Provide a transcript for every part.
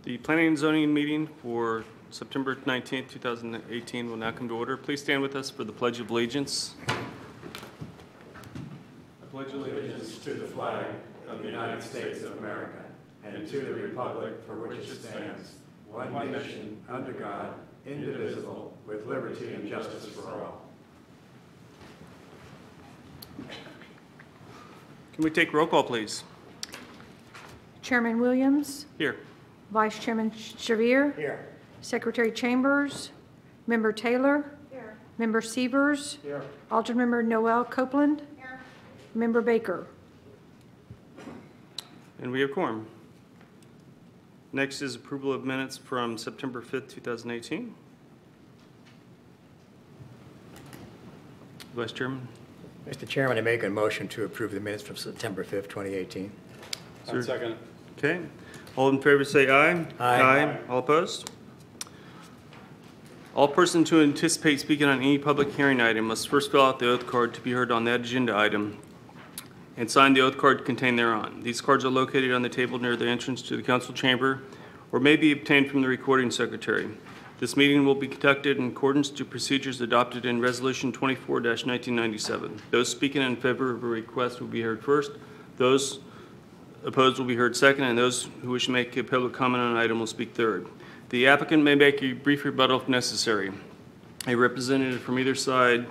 The Planning and Zoning meeting for September 19th, 2018 will now come to order. Please stand with us for the Pledge of Allegiance. I pledge allegiance to the flag of the United States of America and to the republic for which it stands, one nation, under God, indivisible, with liberty and justice for all. Can we take roll call, please? Chairman Williams, Here. Vice Chairman Shavir, Here. Secretary Chambers, Member Taylor, here. Member Severs, Here. Alternate Member Noel Copeland, here. Member Baker. And we have quorum. Next is approval of minutes from September 5th, 2018. Vice Chairman. Mr. Chairman, I make a motion to approve the minutes from September 5th, 2018. Second. Okay. All in favor say aye. Aye. All opposed? All persons who anticipate speaking on any public hearing item must first fill out the oath card to be heard on that agenda item and sign the oath card contained thereon. These cards are located on the table near the entrance to the council chamber or may be obtained from the recording secretary. This meeting will be conducted in accordance to procedures adopted in Resolution 24-1997. Those speaking in favor of a request will be heard first. Those opposed will be heard second, and those who wish to make a public comment on an item will speak third. The applicant may make a brief rebuttal if necessary. A representative from either side,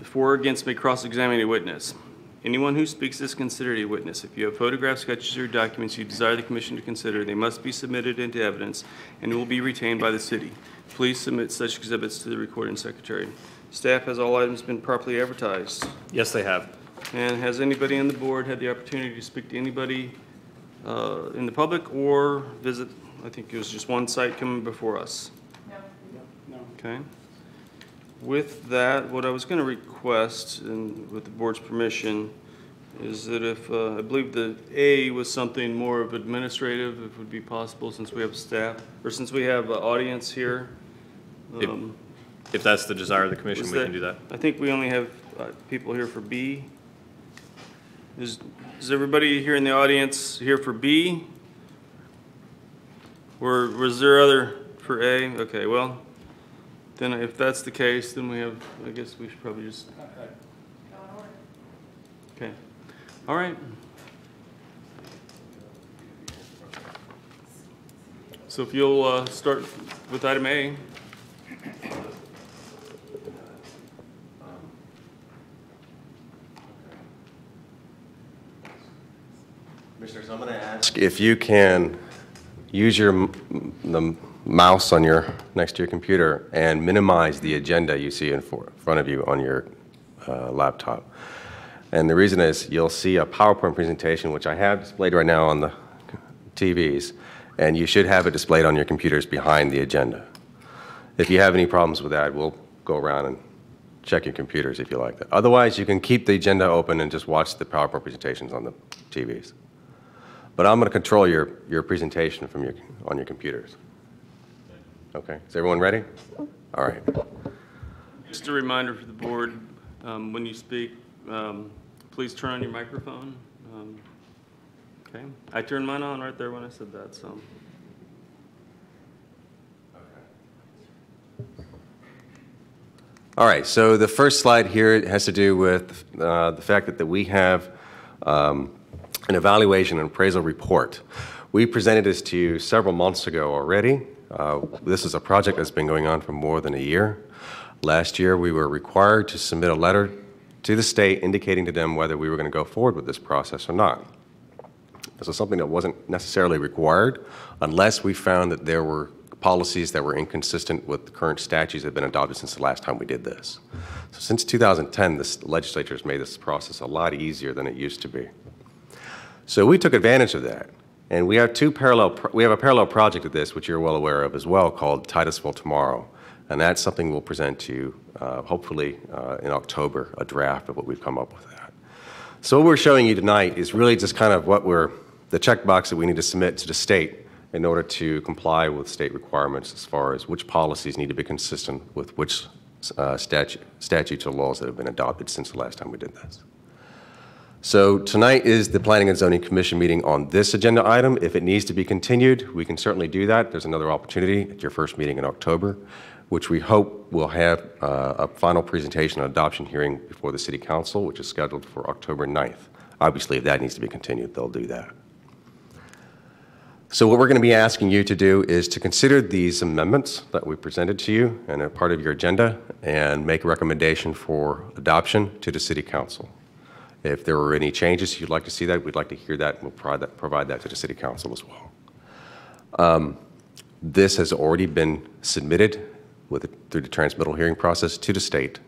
for or against, may cross-examine a witness. Anyone who speaks is considered a witness. If you have photographs, sketches, or documents you desire the commission to consider, they must be submitted into evidence and will be retained by the city. Please submit such exhibits to the recording secretary. Staff, has all items been properly advertised? Yes, they have. And has anybody on the board had the opportunity to speak to anybody in the public or visit? I think it was just one site coming before us. No. Okay. With that, what I was going to request, and with the board's permission, is that if I believe the A was something more of administrative, if it would be possible, since we have staff or since we have audience here. If that's the desire of the commission, we can do that. I think we only have people here for B. Is everybody here in the audience here for B? Or was there other for A? Okay, well, then if that's the case, then we have, I guess we should probably just. Okay. All right. So if you'll start with item A. Commissioners, I'm going to ask if you can use the mouse on your next to your computer and minimize the agenda you see in front of you on your laptop. And the reason is you'll see a PowerPoint presentation, which I have displayed right now on the TVs, and you should have it displayed on your computers behind the agenda. If you have any problems with that, we'll go around and check your computers if you like that. Otherwise, you can keep the agenda open and just watch the PowerPoint presentations on the TVs. But I'm going to control your presentation from on your computers. Okay, is everyone ready? All right. Just a reminder for the board, when you speak, please turn on your microphone. Okay, I turned mine on right there when I said that, so. All right, so the first slide here has to do with the fact that we have an evaluation and appraisal report. We presented this to you several months ago already. This is a project that's been going on for more than a year. Last year, we were required to submit a letter to the state indicating to them whether we were going to go forward with this process or not. This is something that wasn't necessarily required unless we found that there were policies that were inconsistent with the current statutes that have been adopted since the last time we did this. So since 2010, the legislature has made this process a lot easier than it used to be. So we took advantage of that. And we have a parallel project of this, which you're well aware of as well, called Titusville Tomorrow. And that's something we'll present to you, hopefully in October, a draft of what we've come up with that. So what we're showing you tonight is really just kind of the checkbox that we need to submit to the state in order to comply with state requirements as far as which policies need to be consistent with which statutes or laws that have been adopted since the last time we did this. So tonight is the Planning and Zoning Commission meeting on this agenda item. If it needs to be continued, we can certainly do that. There's another opportunity at your first meeting in October, which we hope will have a final presentation and adoption hearing before the City Council, which is scheduled for October 9th. Obviously, if that needs to be continued, they'll do that. So what we're going to be asking you to do is to consider these amendments that we presented to you and are part of your agenda and make a recommendation for adoption to the City Council. If there were any changes you'd like to see that, we'd like to hear that, and we'll provide that to the City Council as well. This has already been submitted through the transmittal hearing process to the state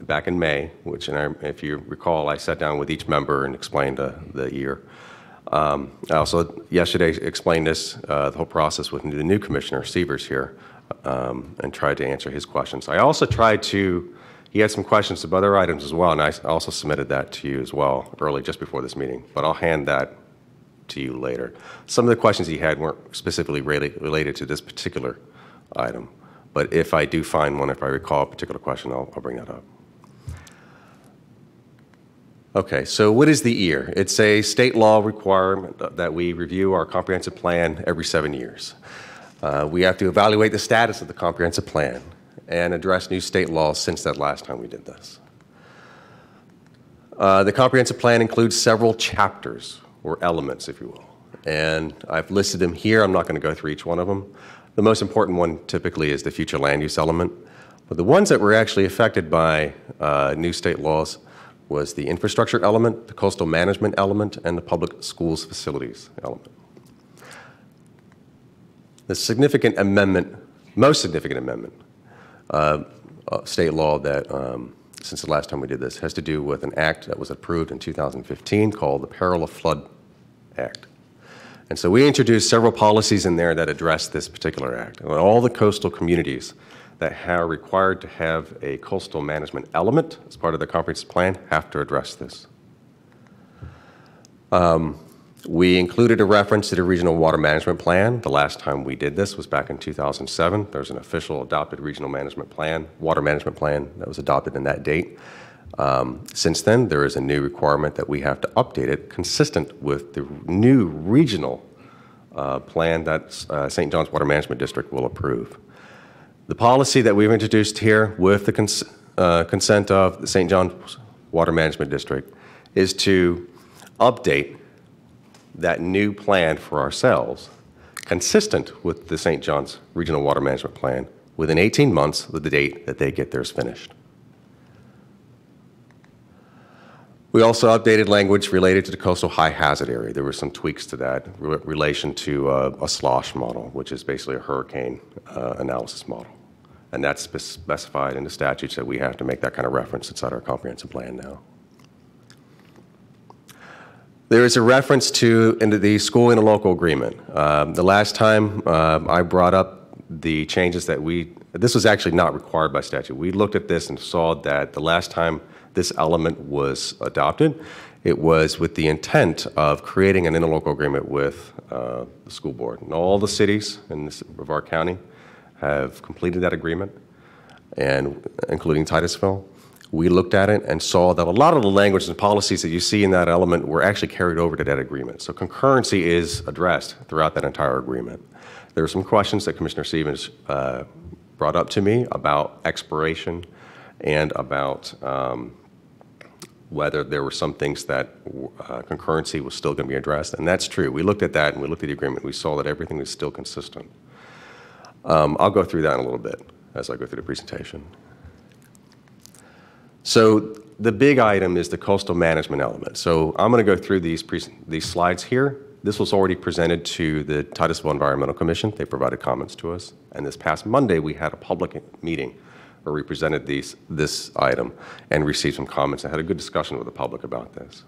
back in May, which, if you recall, I sat down with each member and explained the year. I also yesterday explained the whole process with the new commissioner, Severs, here, and tried to answer his questions. I also he had some questions about other items as well, and I also submitted that to you as well early, just before this meeting, but I'll hand that to you later. Some of the questions he had weren't specifically related to this particular item, but if I do find one, if I recall a particular question, I'll bring that up. Okay, so what is the EAR? It's a state law requirement that we review our comprehensive plan every 7 years. We have to evaluate the status of the comprehensive plan and address new state laws since that last time we did this. The comprehensive plan includes several chapters, or elements, if you will, and I've listed them here. I'm not going to go through each one of them. The most important one typically is the future land use element, but the ones that were actually affected by new state laws was the infrastructure element, the coastal management element, and the public schools facilities element. The significant amendment, most significant amendment, state law that, since the last time we did this, has to do with an act that was approved in 2015 called the Peril of Flood Act. And so we introduced several policies in there that address this particular act. And all the coastal communities that are required to have a coastal management element as part of the comprehensive plan have to address this. We included a reference to the regional water management plan. The last time we did this was back in 2007. There's an official adopted regional management plan, water management plan that was adopted in that date. Since then, there is a new requirement that we have to update it consistent with the new regional plan that St. John's Water Management District will approve. The policy that we've introduced here with the consent of the St. John's Water Management District is to update that new plan for ourselves consistent with the St. John's Regional Water Management Plan within 18 months of the date that they get theirs finished. We also updated language related to the coastal high hazard area. There were some tweaks to that relation to a SLOSH model, which is basically a hurricane analysis model. And that's specified in the statutes that we have to make that kind of reference inside our comprehensive plan now. There is a reference to into the school interlocal agreement. The last time I brought up the changes that this was actually not required by statute. We looked at this and saw that the last time this element was adopted, it was with the intent of creating an interlocal agreement with the school board. And all the cities of our county have completed that agreement, and including Titusville. We looked at it and saw that a lot of the language and policies that you see in that element were actually carried over to that agreement. So concurrency is addressed throughout that entire agreement. There were some questions that Commissioner Stevens brought up to me about expiration and about whether there were some things that concurrency was still going to be addressed, and that's true. We looked at that and we looked at the agreement. We saw that everything was still consistent. I'll go through that in a little bit as I go through the presentation. So the big item is the coastal management element. So I'm going to go through these slides here. This was already presented to the Titusville Environmental Commission. They provided comments to us. And this past Monday, we had a public meeting where we presented this item and received some comments. I had a good discussion with the public about this.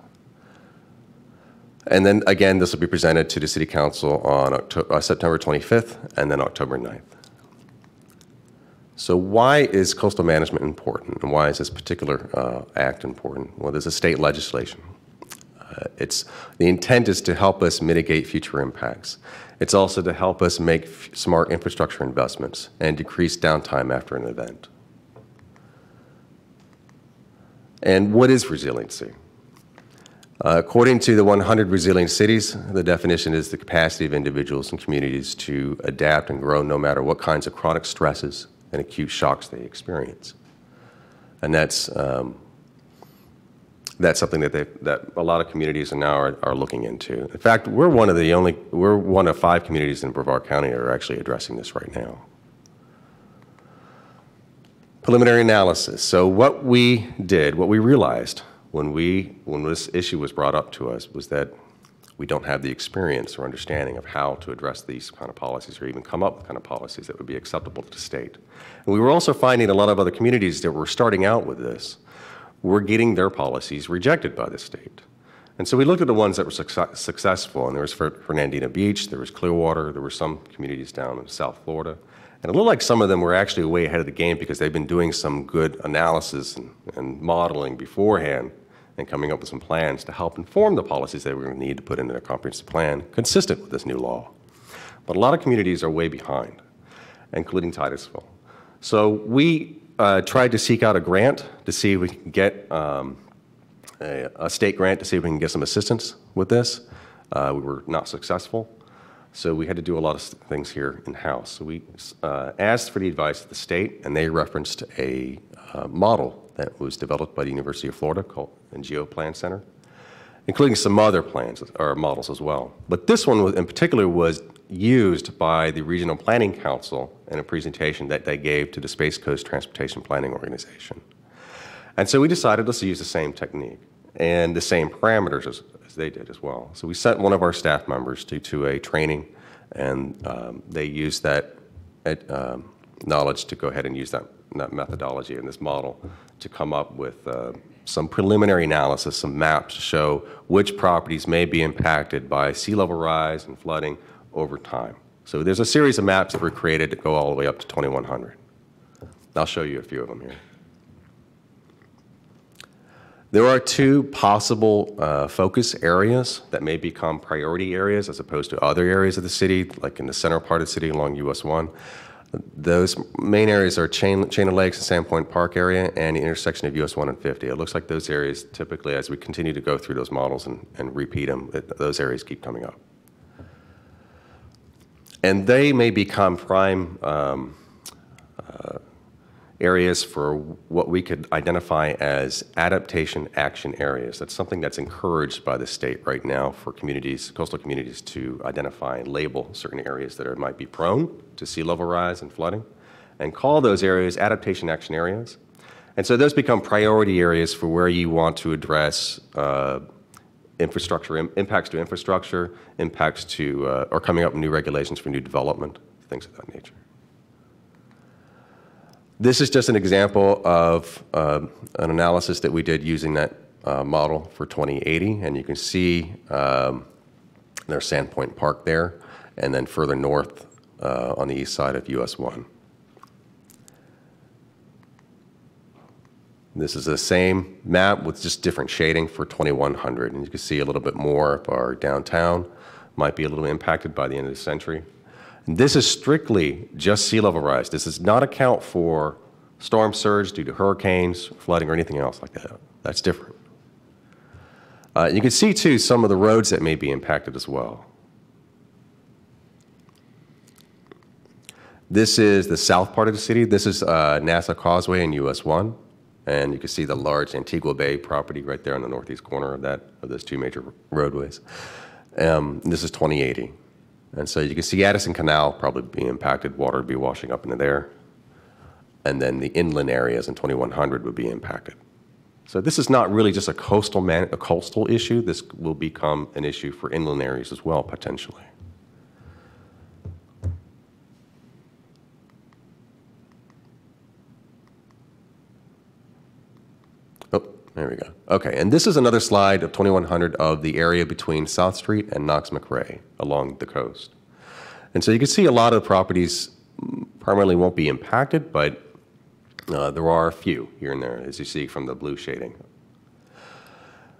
And then again, this will be presented to the City Council on September 25th and then October 9th. So why is coastal management important, and why is this particular act important? Well, there's a state legislation. The intent is to help us mitigate future impacts. It's also to help us make smart infrastructure investments and decrease downtime after an event. And what is resiliency? According to the 100 Resilient Cities, the definition is the capacity of individuals and communities to adapt and grow no matter what kinds of chronic stresses and acute shocks they experience. And that's something that a lot of communities now are looking into. In fact, we're one of 5 communities in Brevard County that are actually addressing this right now. Preliminary analysis. So what we realized when this issue was brought up to us was that we don't have the experience or understanding of how to address these kind of policies or even come up with kind of policies that would be acceptable to the state. And we were also finding a lot of other communities that were starting out with this were getting their policies rejected by the state. And so we looked at the ones that were successful, and there was Fernandina Beach, there was Clearwater, there were some communities down in South Florida. And it looked like some of them were actually way ahead of the game because they've been doing some good analysis and modeling beforehand and coming up with some plans to help inform the policies they were going to need to put into their comprehensive plan consistent with this new law. But a lot of communities are way behind, including Titusville. So we tried to seek out a grant to see if we can get a state grant to see if we can get some assistance with this. We were not successful. So we had to do a lot of things here in-house. So we asked for the advice of the state, and they referenced a model that was developed by the University of Florida called the GeoPlan Center, including some other plans or models as well. But this one in particular was used by the Regional Planning Council in a presentation that they gave to the Space Coast Transportation Planning Organization. And so we decided let's use the same technique and the same parameters as they did as well. So we sent one of our staff members to a training, and they used that knowledge to go ahead and use that methodology and this model to come up with some preliminary analysis, some maps to show which properties may be impacted by sea level rise and flooding over time. So there's a series of maps that were created that go all the way up to 2100. I'll show you a few of them here. There are 2 possible focus areas that may become priority areas as opposed to other areas of the city, like in the center part of the city along US 1. Those main areas are Chain of Lakes and Sandpoint Park area and the intersection of US 1 and 50. It looks like those areas typically, as we continue to go through those models and repeat them, those areas keep coming up. And they may become prime areas for what we could identify as adaptation action areas. That's something that's encouraged by the state right now for communities, coastal communities, to identify and label certain areas that might be prone to sea level rise and flooding, and call those areas adaptation action areas. And so those become priority areas for where you want to address infrastructure, impacts to infrastructure, impacts to, or coming up with new regulations for new development, things of that nature. This is just an example of an analysis that we did using that model for 2080, and you can see there's Sandpoint Park there, and then further north on the east side of US 1. This is the same map with just different shading for 2100, and you can see a little bit more of our downtown might be a little impacted by the end of the century. And this is strictly just sea level rise. This does not account for storm surge due to hurricanes, flooding, or anything else like that. That's different. You can see, too, some of the roads that may be impacted as well. This is the south part of the city. This is Nassau Causeway in US 1. And you can see the large Antigua Bay property right there in the northeast corner of those 2 major roadways. This is 2080. And so you can see Addison Canal probably being impacted. Water would be washing up into there. And then the inland areas in 2100 would be impacted. So this is not really just a coastal issue. This will become an issue for inland areas as well, potentially. Oh, there we go. Okay, and this is another slide of 2100 of the area between South Street and Knox McRae along the coast. And so you can see a lot of properties primarily won't be impacted, but there are a few here and there, as you see from the blue shading.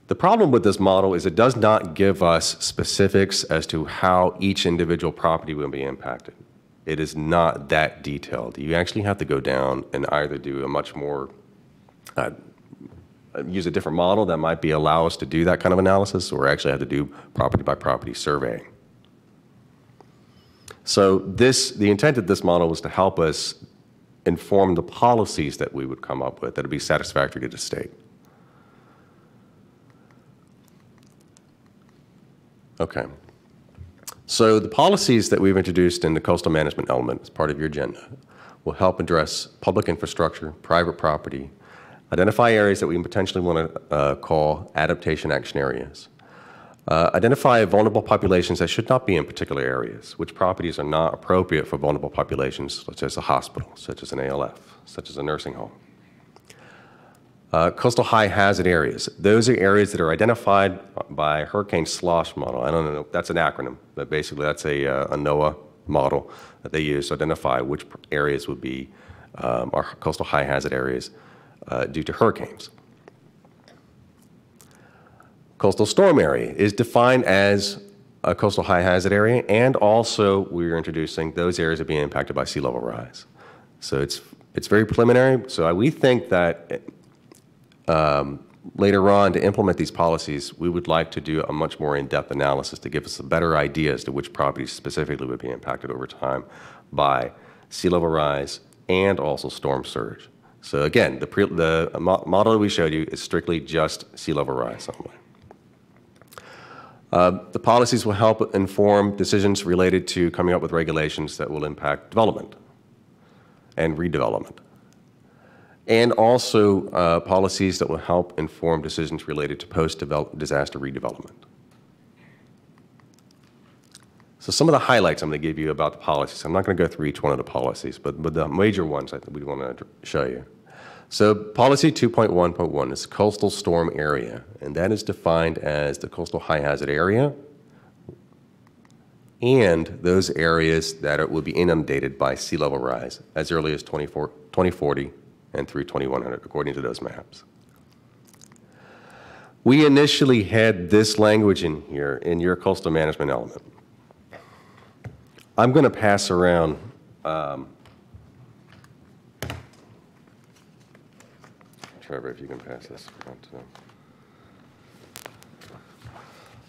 The problem with this model is it does not give us specifics as to how each individual property will be impacted. It is not that detailed. You actually have to go down and either do a much more use a different model that might allow us to do that kind of analysis, or actually have to do property by property surveying. So the intent of this model was to help us inform the policies that we would come up with that would be satisfactory to the state. Okay. So the policies that we've introduced in the coastal management element as part of your agenda will help address public infrastructure, private property, identify areas that we potentially want to call adaptation action areas, identify vulnerable populations that should not be in particular areas, which properties are not appropriate for vulnerable populations, such as a hospital, such as an ALF, such as a nursing home. Coastal high hazard areas. Those are areas that are identified by Hurricane Slosh model. I don't know, that's an acronym, but basically that's a NOAA model that they use to identify which areas would be our coastal high hazard areas due to hurricanes. Coastal storm area is defined as a coastal high hazard area, and also we're introducing those areas that are being impacted by sea level rise. So it's very preliminary. So we think that later on, to implement these policies, we would like to do a much more in-depth analysis to give us a better idea as to which properties specifically would be impacted over time by sea level rise and also storm surge. So again, the model we showed you is strictly just sea level rise only. The policies will help inform decisions related to coming up with regulations that will impact development and redevelopment, and also policies that will help inform decisions related to post-disaster redevelopment. So some of the highlights I'm going to give you about the policies. I'm not going to go through each one of the policies, but the major ones I think we want to show you. So policy 2.1.1 is coastal storm area, and that is defined as the coastal high hazard area and those areas that will be inundated by sea level rise as early as 2040 and through 2100, according to those maps. We initially had this language in here in your coastal management element. I'm going to pass around Trevor, if you can pass this around to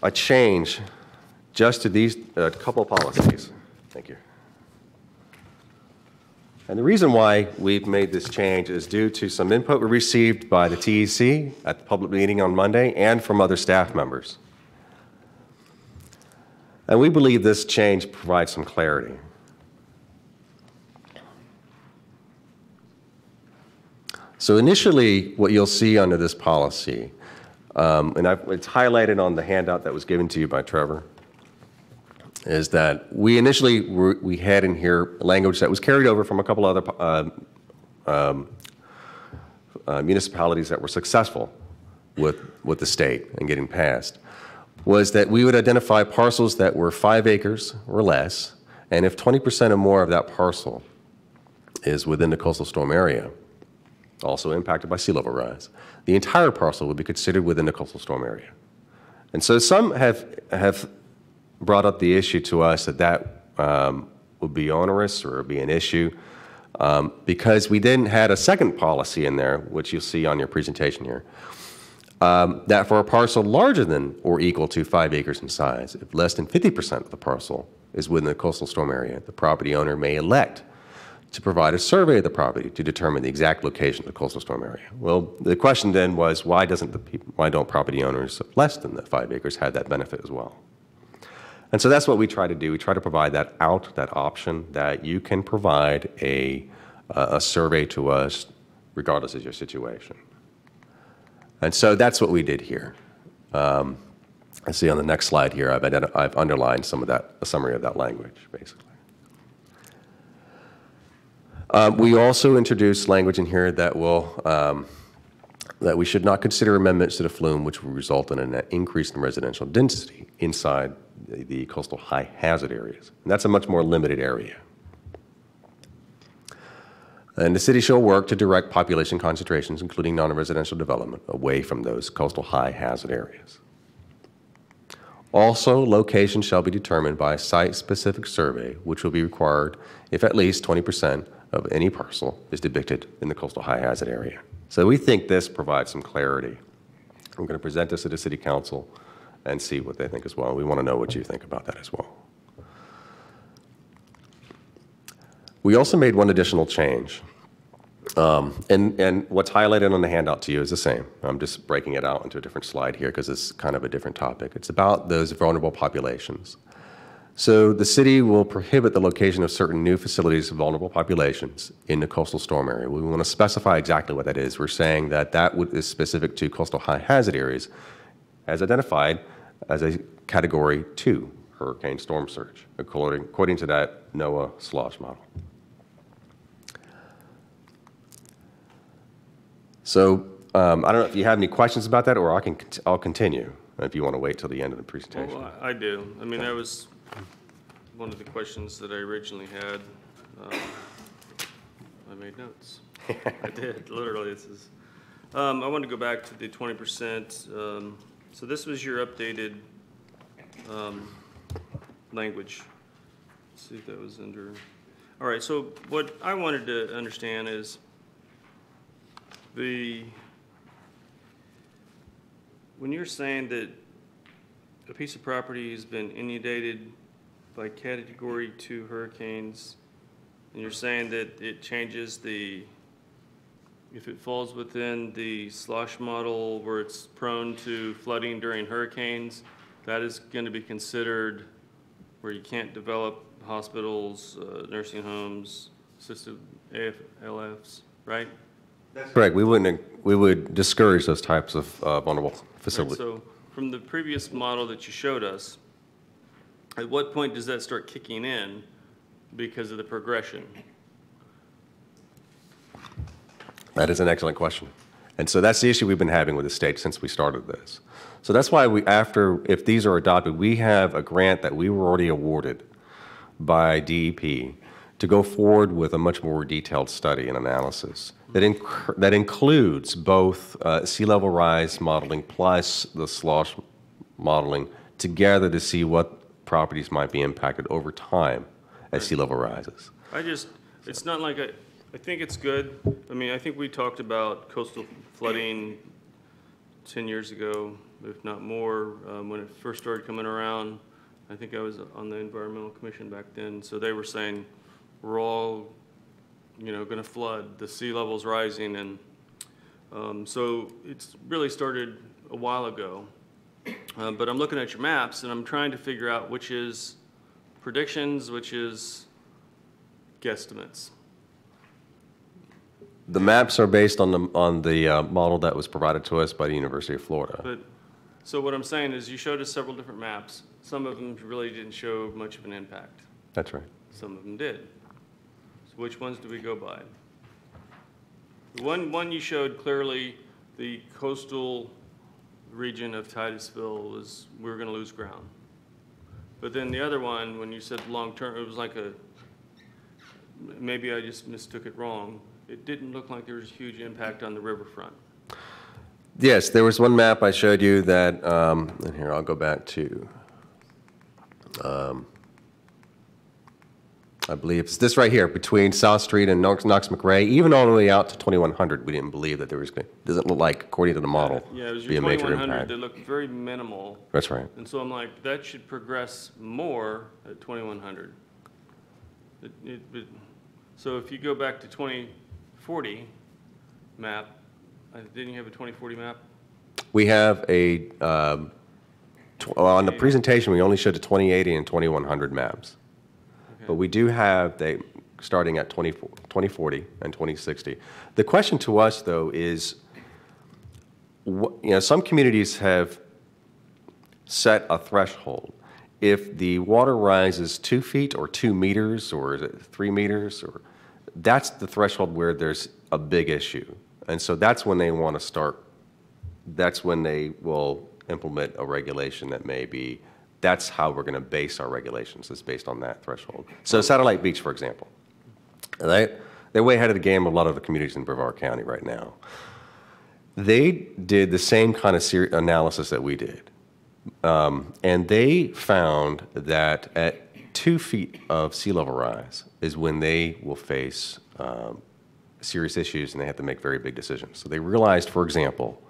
a change just to these couple of policies. Thank you. And the reason why we've made this change is due to some input we received by the TEC at the public meeting on Monday and from other staff members. And we believe this change provides some clarity. So initially, what you'll see under this policy, and it's highlighted on the handout that was given to you by Trevor, is that we had in here language that was carried over from a couple other municipalities that were successful with the state and getting passed, was that we would identify parcels that were 5 acres or less, and if 20% or more of that parcel is within the coastal storm area, also impacted by sea level rise, the entire parcel would be considered within the coastal storm area. And so some have brought up the issue to us that would be onerous or be an issue because we then had a second policy in there, which you'll see on your presentation here, that for a parcel larger than or equal to 5 acres in size, if less than 50% of the parcel is within the coastal storm area, the property owner may elect to provide a survey of the property to determine the exact location of the coastal storm area. Well, the question then was, why don't property owners of less than the 5 acres have that benefit as well? And so that's what we try to do. We try to provide that option that you can provide a survey to us regardless of your situation. And so that's what we did here. I see on the next slide here, I've underlined some of that, a summary of that language, basically. We also introduced language in here that will that we should not consider amendments to the flume which will result in an increase in residential density inside the coastal high hazard areas. And that's a much more limited area. And the city shall work to direct population concentrations, including non-residential development, away from those coastal high hazard areas. Also, location shall be determined by a site-specific survey, which will be required if at least 20% of any parcel is depicted in the coastal high hazard area. So we think this provides some clarity. I'm going to present this to the City Council and see what they think as well. We want to know what you think about that as well. We also made one additional change. And what's highlighted on the handout to you is the same. I'm just breaking it out into a different slide here because it's kind of a different topic. It's about those vulnerable populations. So the city will prohibit the location of certain new facilities of vulnerable populations in the coastal storm area. We want to specify exactly what that is. We're saying that is specific to coastal high hazard areas as identified as a Category 2 hurricane storm surge, according to that NOAA SLOSH model. So I don't know if you have any questions about that, or I'll continue if you want to wait till the end of the presentation. Well, I do. I mean, that was one of the questions that I originally had. I made notes. I did, literally. This is. I want to go back to the 20%. So this was your updated language. Let's see if that was under. All right. So what I wanted to understand is when you're saying that a piece of property has been inundated by Category 2 hurricanes, and you're saying that it changes if it falls within the SLOSH model where it's prone to flooding during hurricanes, that is going to be considered where you can't develop hospitals, nursing homes, assisted AFLFs, right? That's correct. We would discourage those types of vulnerable facilities. Right, so from the previous model that you showed us, at what point does that start kicking in because of the progression? That is an excellent question. And so that's the issue we've been having with the state since we started this. So that's why if these are adopted, we have a grant that we were already awarded by DEP to go forward with a much more detailed study and analysis that includes both sea level rise modeling plus the SLOSH modeling together to see what properties might be impacted over time as sea level rises. It's not like I think it's good. I mean, I think we talked about coastal flooding 10 years ago, if not more, when it first started coming around. I think I was on the Environmental Commission back then, so they were saying we're all, going to flood. The sea level's rising, and so it's really started a while ago. But I'm looking at your maps, and I'm trying to figure out which is predictions, which is guesstimates. The maps are based on the model that was provided to us by the University of Florida. So what I'm saying is you showed us several different maps. Some of them really didn't show much of an impact. That's right. Some of them did. So which ones do we go by? One you showed clearly the coastal region of Titusville was we were going to lose ground. But then the other one, when you said long term, it was like maybe I just mistook it wrong. It didn't look like there was a huge impact on the riverfront. Yes, there was one map I showed you that, and here I'll go back to, I believe it's this right here, between South Street and Knox McRae, even all the way out to 2100. We didn't believe that there was going to, doesn't look like, according to the model, yeah, it was be your a major 2100 impact. that looked very minimal. That's right. And so I'm like, that should progress more at 2100. So if you go back to 2040 map, didn't you have a 2040 map? We have on the presentation, we only showed the 2080 and 2100 maps. Okay. But we do have, starting at 2040 and 2060. The question to us, though, is, some communities have set a threshold. If the water rises 2 feet or 2 meters, or is it 3 meters, or that's the threshold where there's a big issue. And so that's when they want to start, that's when they will implement a regulation that may be, that's how we're going to base our regulations, is based on that threshold. So Satellite Beach, for example, they're way ahead of the game of a lot of the communities in Brevard County right now. They did the same kind of analysis that we did. And they found that at 2 feet of sea level rise is when they will face serious issues and they have to make very big decisions. So they realized, for example,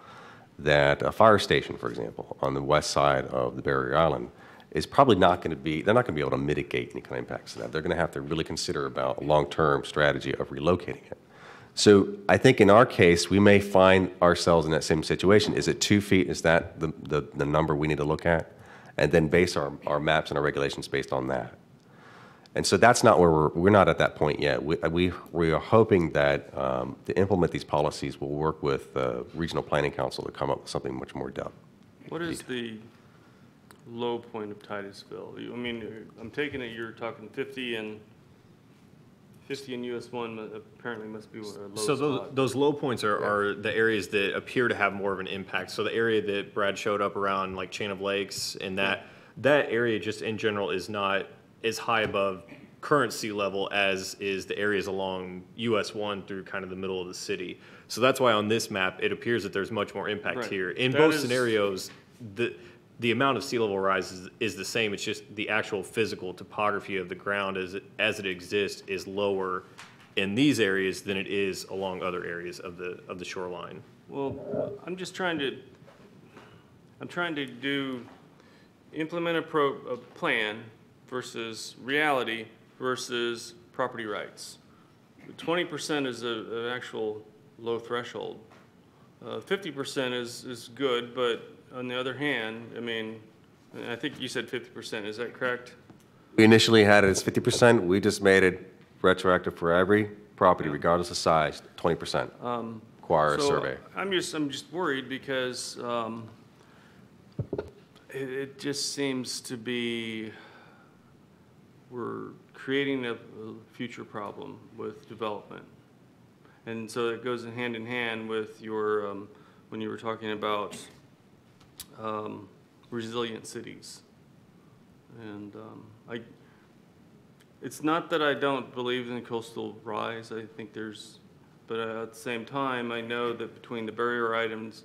that a fire station, for example, on the west side of the barrier island is probably not going to be, they're not going to be able to mitigate any kind of impacts to that. They're going to have to really consider about a long-term strategy of relocating it. So I think in our case, we may find ourselves in that same situation. Is it 2 feet? Is that the number we need to look at? And then base our maps and our regulations based on that. And so that's not where we're not at that point yet. We are hoping that to implement these policies, we'll work with the Regional Planning Council to come up with something much more depth. What is the low point of Titusville? I mean, I'm taking it you're talking 50 and US 1 apparently must be a low So spot. those low points are the areas that appear to have more of an impact. So the area that Brad showed up around, like Chain of Lakes, and that area just in general is not as high above current sea level as is the areas along US 1 through kind of the middle of the city. So that's why on this map, it appears that there's much more impact Right. here. In That both is- scenarios, the amount of sea level rise is the same. It's just the actual physical topography of the ground as it exists is lower in these areas than it is along other areas of the shoreline. Well, I'm trying to implement a plan versus reality versus property rights. 20% is an actual low threshold. 50% is good, but on the other hand, I mean, I think you said 50%, is that correct? We initially had it as 50%. We just made it retroactive for every property, regardless of size, 20%. Require a survey. I'm just worried because it just seems to be we're creating a future problem with development. And so it goes hand in hand with your, when you were talking about resilient cities. And it's not that I don't believe in coastal rise. I think but at the same time, I know that between the barrier islands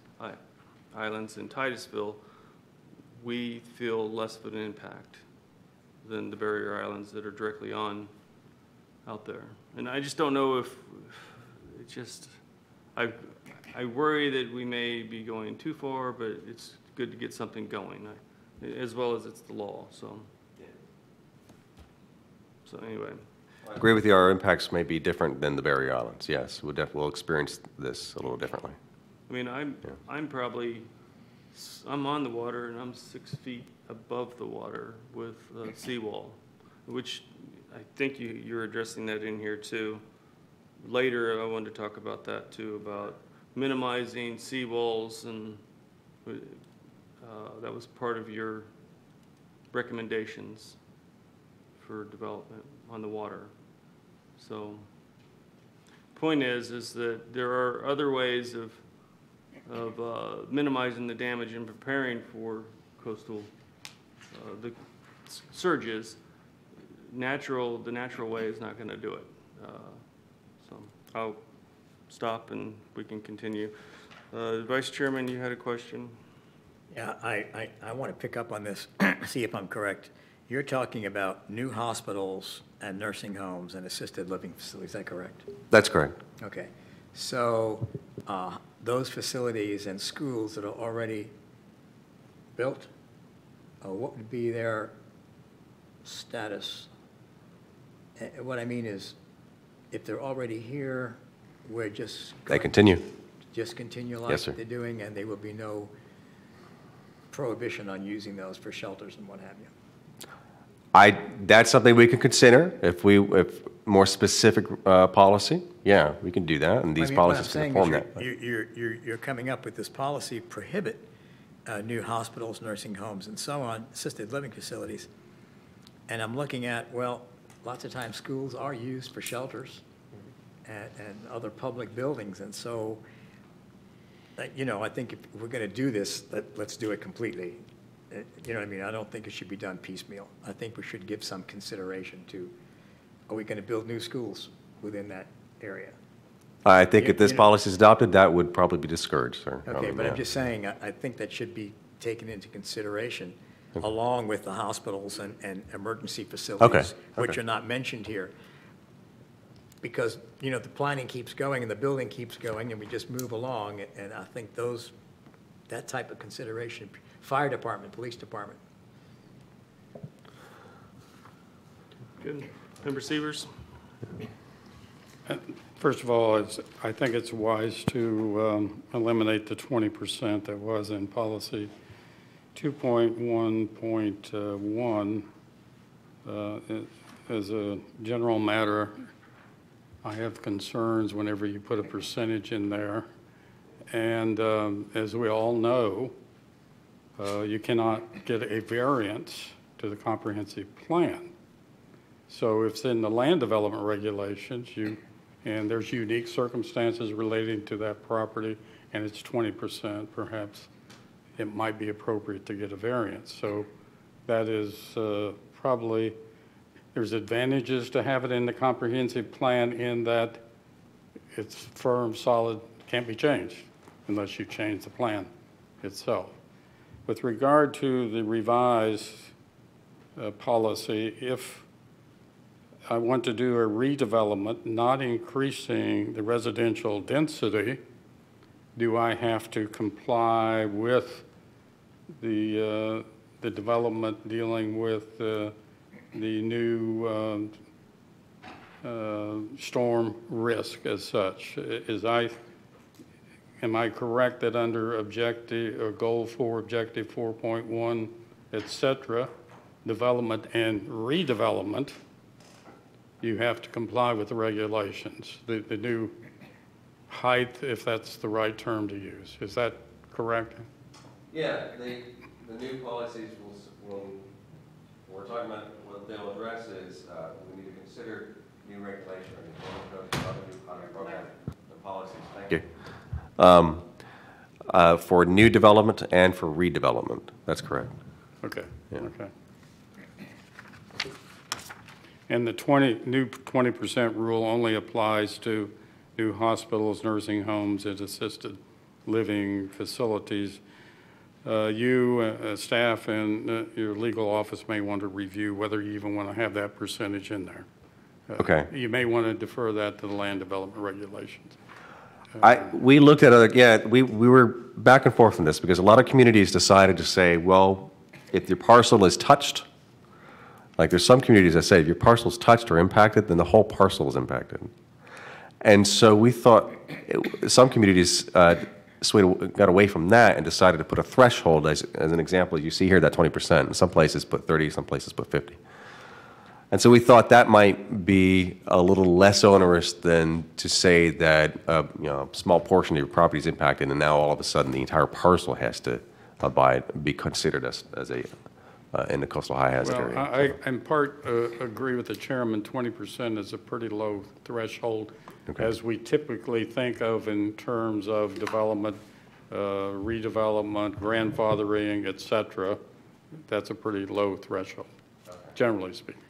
and Titusville, we feel less of an impact than the barrier islands that are directly out there. And I just don't know if I worry that we may be going too far, but it's good to get something going, as well as it's the law, so. So anyway. I agree with you, our impacts may be different than the barrier islands, yes. We'll experience this a little differently. I mean, I'm on the water and I'm 6 feet above the water with seawall, which I think you're addressing that in here too. Later, I wanted to talk about that too, about minimizing seawalls, and that was part of your recommendations for development on the water. So, point is that there are other ways of minimizing the damage and preparing for coastal the surges. The natural way is not going to do it. So I'll stop and we can continue. Vice Chairman, you had a question? Yeah, I want to pick up on this, see if I'm correct. You're talking about new hospitals and nursing homes and assisted living facilities, is that correct? That's correct. Okay. So those facilities and schools that are already built, what would be their status? What I mean is, if they're already here, we're just They continue. just continue Yes, sir. like they're doing, and there will be no prohibition on using those for shelters and what have you. That's something we can consider if more specific policy. Yeah, we can do that, and these policies can inform that. You're coming up with this policy prohibit new hospitals, nursing homes, and so on, assisted living facilities. And I'm looking at, well, lots of times schools are used for shelters and other public buildings. And so, you know, I think if we're going to do this, let's do it completely. You know what I mean? I don't think it should be done piecemeal. I think we should give some consideration to, are we going to build new schools within that area? I think if this You know- policy is adopted, that would probably be discouraged, sir. Okay, but Yeah. I'm just saying, I think that should be taken into consideration along with the hospitals and emergency facilities, which Okay. are not mentioned here. because, you know, the planning keeps going and the building keeps going and we just move along. And I think that type of consideration, fire department, police department. Good. Member Severs? First of all, I think it's wise to eliminate the 20% that was in policy 2.1.1. As a general matter, I have concerns whenever you put a percentage in there. And as we all know, you cannot get a variance to the comprehensive plan. So if it's in the land development regulations, and there's unique circumstances relating to that property, and it's 20%, perhaps it might be appropriate to get a variance. So that is probably, there's advantages to have it in the comprehensive plan in that it's firm, solid, can't be changed unless you change the plan itself. With regard to the revised policy, if I want to do a redevelopment, not increasing the residential density, do I have to comply with the development dealing with the new storm risk as such? Am I correct that under objective or goal 4, objective 4.1, et cetera, development and redevelopment, you have to comply with the regulations, the new height, if that's the right term to use. Is that correct? Yeah, the new policies we're talking about, what they'll address is we need to consider new regulation or new program, the policies. Thank you. For new development and for redevelopment, that's correct. Okay, Yeah. okay. And the new 20% rule only applies to new hospitals, nursing homes, and assisted living facilities. Staff and your legal office may want to review whether you even want to have that percentage in there. Okay. You may want to defer that to the land development regulations. We looked at we were back and forth on this because a lot of communities decided to say, well, if your parcel is touched, like there's some communities that say if your parcel is touched or impacted, then the whole parcel is impacted. And so we thought some communities got away from that and decided to put a threshold. As an example, you see here that 20%. Some places put 30, some places put 50. And so we thought that might be a little less onerous than to say that a small portion of your property is impacted, and now all of a sudden the entire parcel has to be considered as a in the coastal high hazard area. I in part agree with the chairman. 20% is a pretty low threshold, Okay. as we typically think of in terms of development, redevelopment, grandfathering, et cetera. That's a pretty low threshold, generally speaking.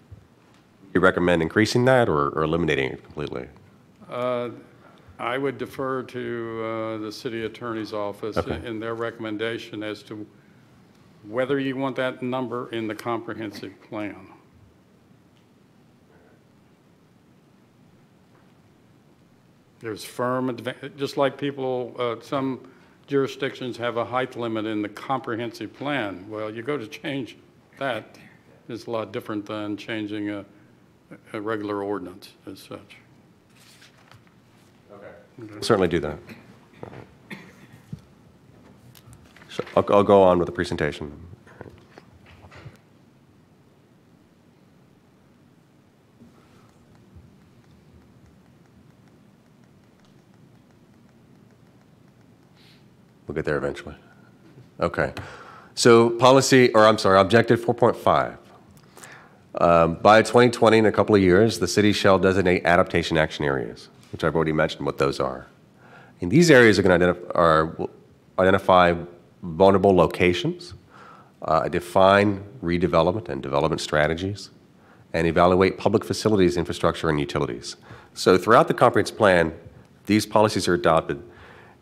You recommend increasing that or eliminating it completely? I would defer to the city attorney's office Okay. in their recommendation as to whether you want that number in the comprehensive plan. There's firm, just like people, some jurisdictions have a height limit in the comprehensive plan. Well, you go to change that, it's a lot different than changing a regular ordinance as such. Okay. Certainly do that. So I'll go on with the presentation. We'll get there eventually. Okay. So objective 4.5. By 2020, in a couple of years, the city shall designate adaptation action areas, which I've already mentioned what those are. And these areas are going to identify vulnerable locations, define redevelopment and development strategies, and evaluate public facilities, infrastructure, and utilities. So throughout the comprehensive plan, these policies are adopted.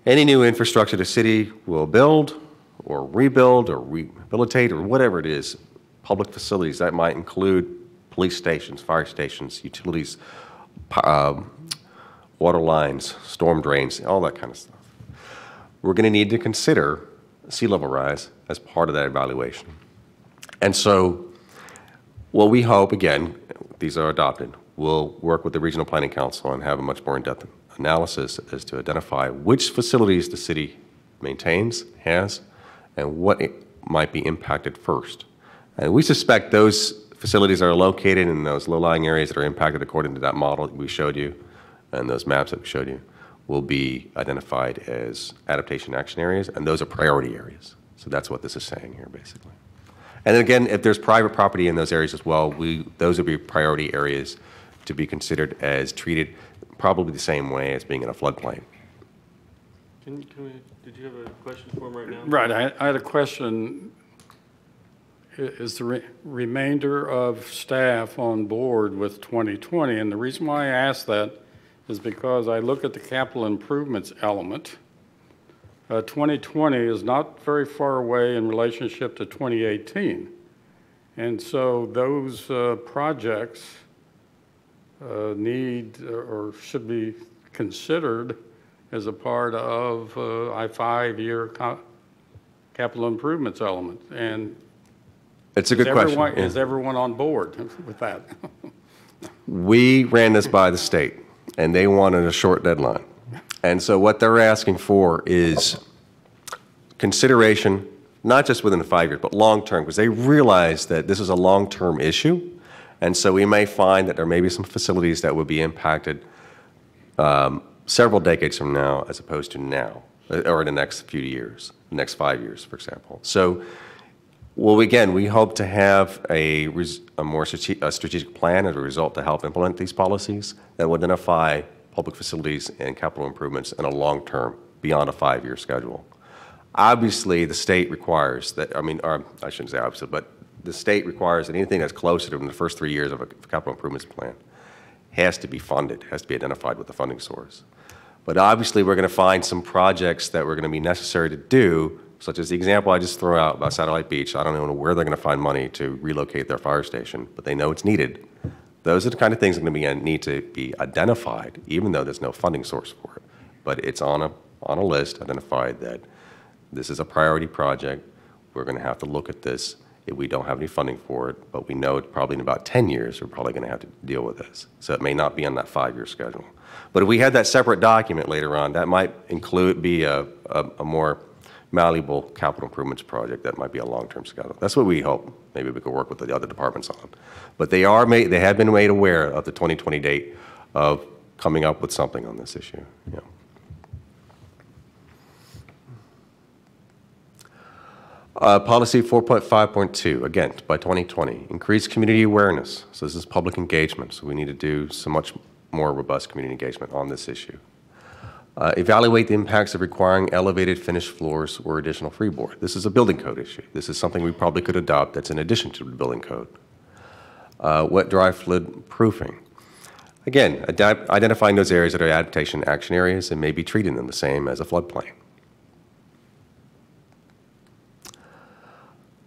Any new infrastructure the city will build or rebuild or rehabilitate or whatever it is, public facilities, that might include police stations, fire stations, utilities, water lines, storm drains, all that kind of stuff. We're going to need to consider sea level rise as part of that evaluation. And so what we hope, again, these are adopted, we'll work with the Regional Planning Council and have a much more in-depth analysis as to identify which facilities the city maintains, has, and what might be impacted first. And we suspect those facilities that are located in those low-lying areas that are impacted according to that model that we showed you and those maps that we showed you will be identified as adaptation action areas, and those are priority areas. So that's what this is saying here, basically. And again, if there's private property in those areas as well, those would be priority areas to be considered as treated probably the same way as being in a floodplain. Did you have a question for him right now? Right, I had a question. Is the remainder of staff on board with 2020? And the reason why I ask that is because I look at the capital improvements element. 2020 is not very far away in relationship to 2018. And so those projects need or should be considered as a part of a 5-year capital improvements element. And it's a good question. Is everyone on board with that? We ran this by the state, and they wanted a short deadline. And so what they're asking for is consideration, not just within the 5 years, but long-term, because they realize that this is a long-term issue. And so we may find that there may be some facilities that would be impacted several decades from now as opposed to now, or in the next few years, the next 5 years, for example. So, well, again, we hope to have a more strategic plan as a result to help implement these policies that will identify public facilities and capital improvements in a long term, beyond a 5-year schedule. Obviously, the state requires that, or I shouldn't say obviously, but the state requires that anything that's closer to the first 3 years of a capital improvements plan has to be funded, has to be identified with the funding source. But obviously, we're going to find some projects that we're going to be necessary to do, such as the example I just threw out about Satellite Beach. I don't know where they're going to find money to relocate their fire station, but they know it's needed. Those are the kind of things that are going to need to be identified, even though there's no funding source for it. But it's on a list identified that this is a priority project. We're going to have to look at this if we don't have any funding for it, but we know probably in about 10 years we're probably going to have to deal with this. So it may not be on that 5-year schedule. But if we had that separate document later on, that might be a more malleable capital improvements project that might be a long-term schedule. That's what we hope. Maybe we could work with the other departments on. But they have been made aware of the 2020 date of coming up with something on this issue. Yeah. Policy 4.5.2, again, by 2020, increase community awareness. So this is public engagement, so we need to do so much more robust community engagement on this issue. Evaluate the impacts of requiring elevated finished floors or additional freeboard. This is a building code issue. This is something we probably could adopt that's in addition to the building code. Wet, dry, flood proofing. Again, identifying those areas that are adaptation action areas and maybe treating them the same as a floodplain.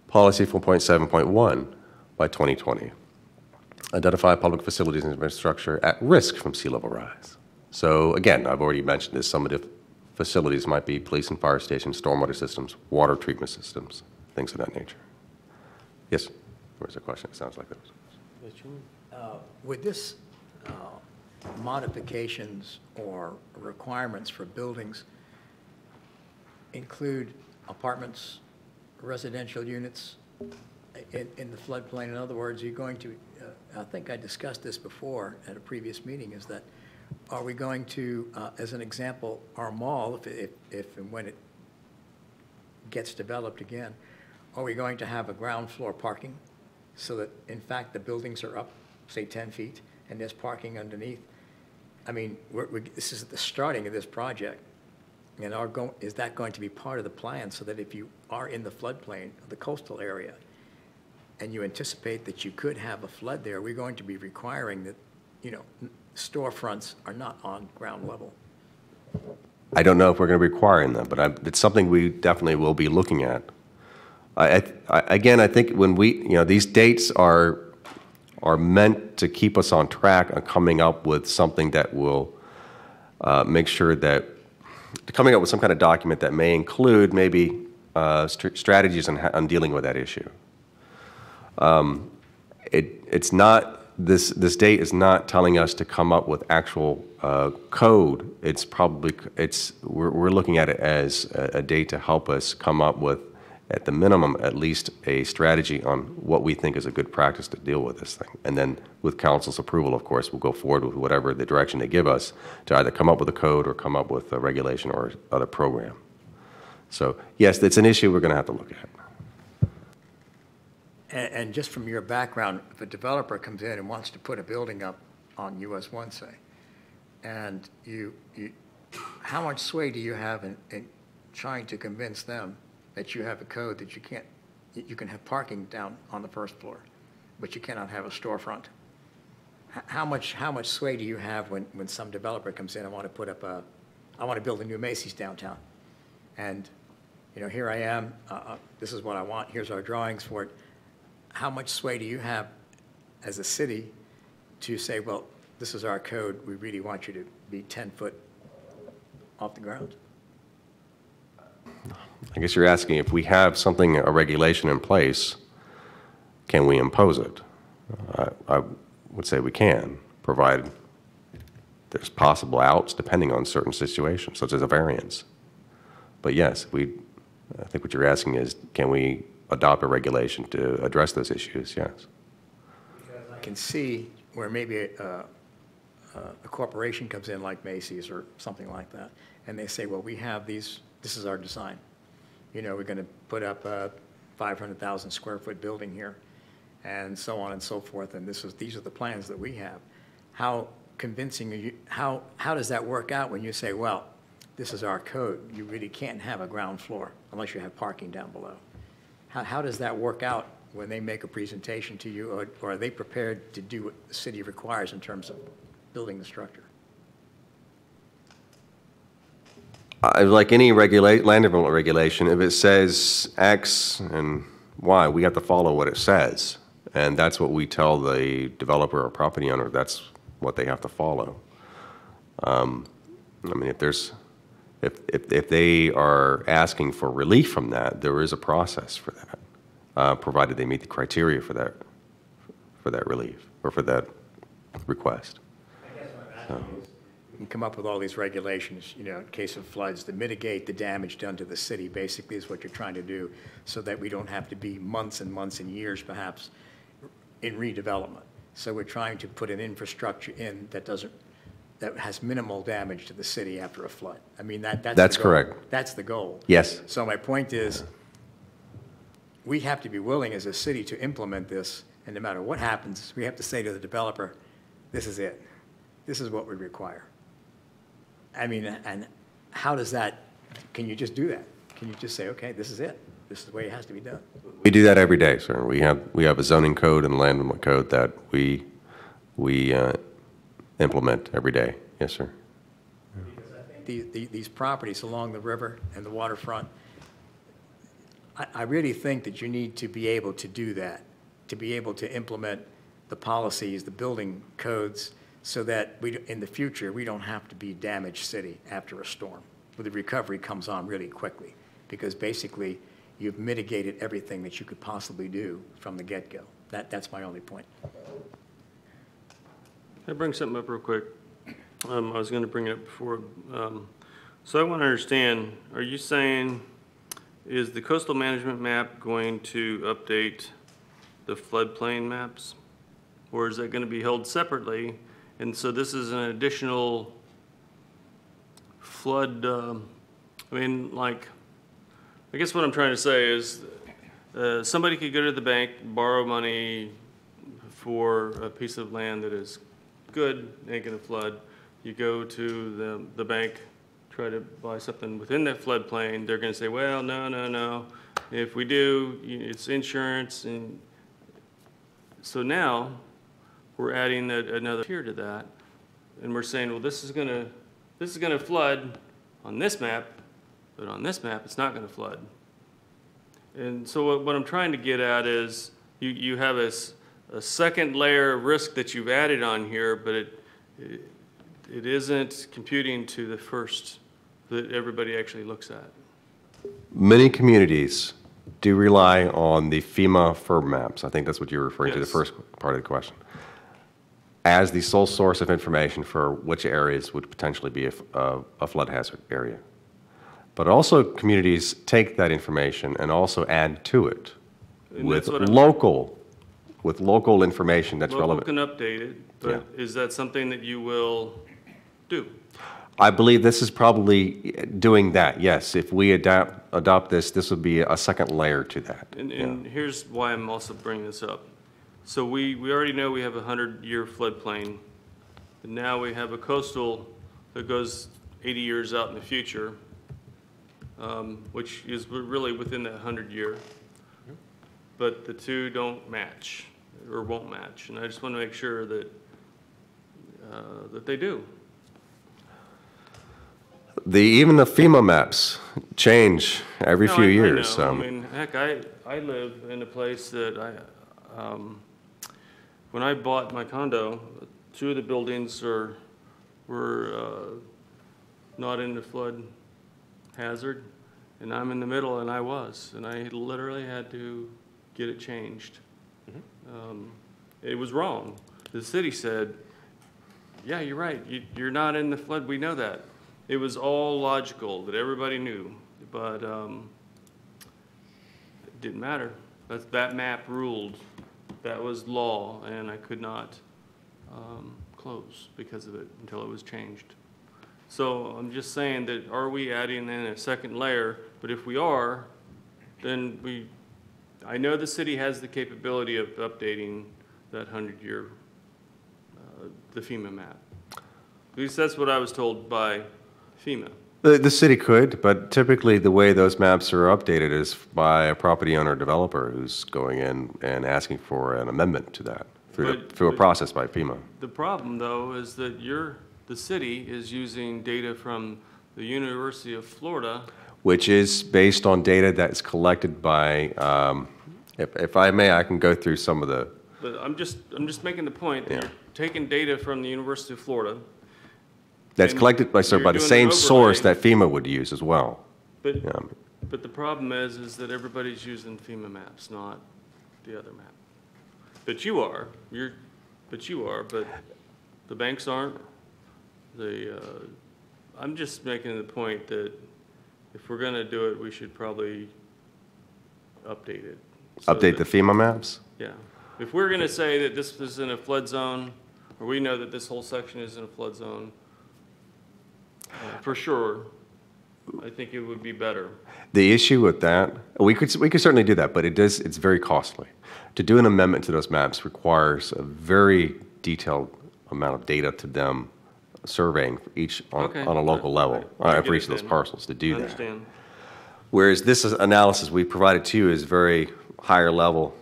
Policy 4.7.1 by 2020. Identify public facilities and infrastructure at risk from sea level rise. So again, I've already mentioned this. Some of the facilities might be police and fire stations, stormwater systems, water treatment systems, things of that nature. Yes, there was a question. It sounds like there was. Would this modifications or requirements for buildings include apartments, residential units in the floodplain? In other words, you're going to, I think I discussed this before at a previous meeting, is that are we going to, as an example, our mall, if and when it gets developed again, are we going to have a ground floor parking so that, in fact, the buildings are up, say, 10 feet, and there's parking underneath? I mean, this is the starting of this project. And is that going to be part of the plan so that if you are in the floodplain, the coastal area, and you anticipate that you could have a flood there, we're going to be requiring that, storefronts are not on ground level? I don't know if we're going to be requiring them, but it's something we definitely will be looking at. Again, I think when these dates are meant to keep us on track on coming up with something that will make sure that coming up with some kind of document that may include maybe strategies on dealing with that issue. It's not, this date is not telling us to come up with actual code. It's probably, we're looking at it as a date to help us come up with, at the minimum, at least a strategy on what we think is a good practice to deal with this thing. And then with council's approval, of course, we'll go forward with whatever the direction they give us to either come up with a code or come up with a regulation or other program. So yes, it's an issue we're going to have to look at. And just from your background, if a developer comes in and wants to put a building up on US 1, say, and how much sway do you have in trying to convince them that you have a code that you can have parking down on the first floor, but you cannot have a storefront? How much sway do you have when some developer comes in and want to put up I want to build a new Macy's downtown, and here I am, this is what I want, here's our drawings for it. How much sway do you have as a city to say, well, this is our code, we really want you to be 10 foot off the ground? I guess you're asking if we have something, a regulation in place, can we impose it? I would say we can, provided there's possible outs depending on certain situations, such as a variance. But yes, I think what you're asking is, can we adopt a regulation to address those issues? Yes. I can see where maybe a corporation comes in like Macy's or something like that, and they say, well, we have this is our design. We're going to put up a 500,000 square foot building here, and so on and so forth, and these are the plans that we have. How convincing are you, how does that work out when you say, well, this is our code, you really can't have a ground floor unless you have parking down below? How does that work out when they make a presentation to you, or are they prepared to do what the city requires in terms of building the structure? Like any land development regulation, if it says X and Y, we have to follow what it says. And that's what we tell the developer or property owner, that's what they have to follow. I mean, if they are asking for relief from that, there is a process for that, provided they meet the criteria for that relief or for that request. You come up with all these regulations, in case of floods, to mitigate the damage done to the city, basically is what you're trying to do, so that we don't have to be months and months and years, perhaps, in redevelopment. So we're trying to put an infrastructure in that has minimal damage to the city after a flood. I mean, that's correct. That's the goal. Yes. So my point is, we have to be willing as a city to implement this, and no matter what happens, we have to say to the developer, this is it. This is what we require. I mean, and how does that, can you just do that? Can you just say, okay, this is it? This is the way it has to be done? We do that every day, sir. We have a zoning code and a land development code that we implement every day. Yes, sir. Because I think these properties along the river and the waterfront, I really think that you need to be able to do that, to be able to implement the policies, the building codes, so that in the future, we don't have to be damaged city after a storm, where the recovery comes on really quickly, because basically you've mitigated everything that you could possibly do from the get-go. That's my only point. Can I bring something up real quick? I was going to bring it up before. So I want to understand, are you saying, is the coastal management map going to update the floodplain maps? Or is that going to be held separately? And so this is an additional flood, I guess what I'm trying to say is somebody could go to the bank, borrow money for a piece of land that is good, ain't gonna flood. You go to the bank, try to buy something within that floodplain, they're gonna say, well, no. If we do, it's insurance. And so now we're adding another tier to that. And we're saying, well, this is gonna flood on this map, but on this map, it's not gonna flood. And so what I'm trying to get at is you have a second layer of risk that you've added on here, but it isn't computing to the first that everybody actually looks at. Many communities do rely on the FEMA FIRB maps. I think that's what you're referring to, the Yes. first part of the question, as the sole source of information for which areas would potentially be a flood hazard area. But also communities take that information and also add to it And with that's what I'm- local information that's Local relevant. can update it, but is that something that you will do? I believe this is probably doing that, yes. If we adopt this, this would be a second layer to that. And here's why I'm also bringing this up. So we already know we have a 100-year floodplain, and now we have a coastal that goes 80 years out in the future, which is really within that 100-year. But the two don't match, or won't match, and I just want to make sure that, that they do. Even the FEMA maps change every No, few I years. know. I mean, heck, I live in a place that when I bought my condo, two of the buildings were not in the flood hazard, and I'm in the middle, and I literally had to get it changed. It was wrong. The city said, yeah, you're right, you're not in the flood, we know that. It was all logical, that everybody knew, but it didn't matter. That map ruled. That was law, and I could not close because of it until it was changed. So I'm just saying that, are we adding in a second layer? But if we are, then I know the city has the capability of updating that 100-year, the FEMA map. At least that's what I was told by FEMA. The city could, but typically the way those maps are updated is by a property owner developer who's going in and asking for an amendment to that through a process by FEMA. The problem, though, is that the city is using data from the University of Florida. Which is based on data that is collected by, if I may, I can go through some of the, But I'm just making the point that Yeah. you're taking data from the University of Florida. that's And collected by you're the doing same an source overlay. that FEMA would use as well. But, Yeah. but the problem is that everybody's using FEMA maps, not the other map. But you are, but the banks aren't. I'm just making the point that if we're gonna do it, we should probably update it. so Update the that- FEMA maps? Yeah. If we're gonna say that this is in a flood zone, or we know that this whole section is in a flood zone, for sure, I think it would be better. The issue with that, we could certainly do that, but it's very costly. To do an amendment to those maps requires a very detailed amount of data to them, surveying each Okay. on a local level, I for get each it of those then. parcels to do I that. understand. Whereas this analysis we provided to you is very higher level,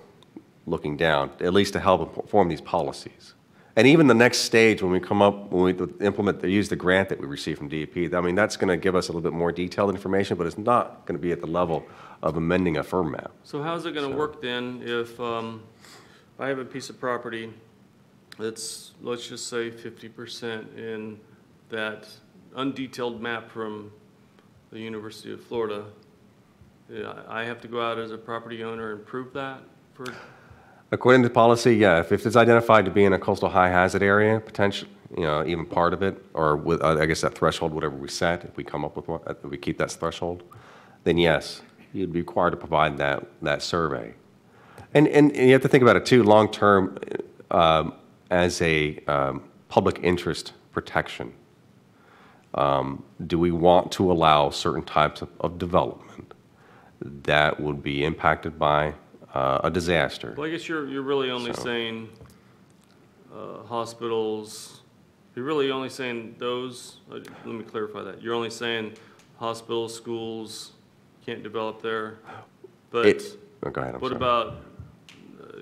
looking down, at least to help inform these policies. And even the next stage, when we use the grant that we received from DEP, I mean, that's going to give us a little bit more detailed information, but it's not going to be at the level of amending a firm map. So how's it gonna work then if, I have a piece of property that's, let's just say 50% in that undetailed map from the University of Florida? Yeah, I have to go out as a property owner and prove that for, According to policy, yeah, if it's identified to be in a coastal high hazard area, potentially, even part of it, or with, I guess that threshold, whatever we set, if we come up with one, if we keep that threshold, then yes, you'd be required to provide that survey. And you have to think about it too, long-term, as a public interest protection. Do we want to allow certain types of development that would be impacted by a disaster? well, I guess you're really only So- saying, hospitals, you're really only saying those, let me clarify that. You're only saying hospitals, schools can't develop there, but Go ahead, I'm what sorry. about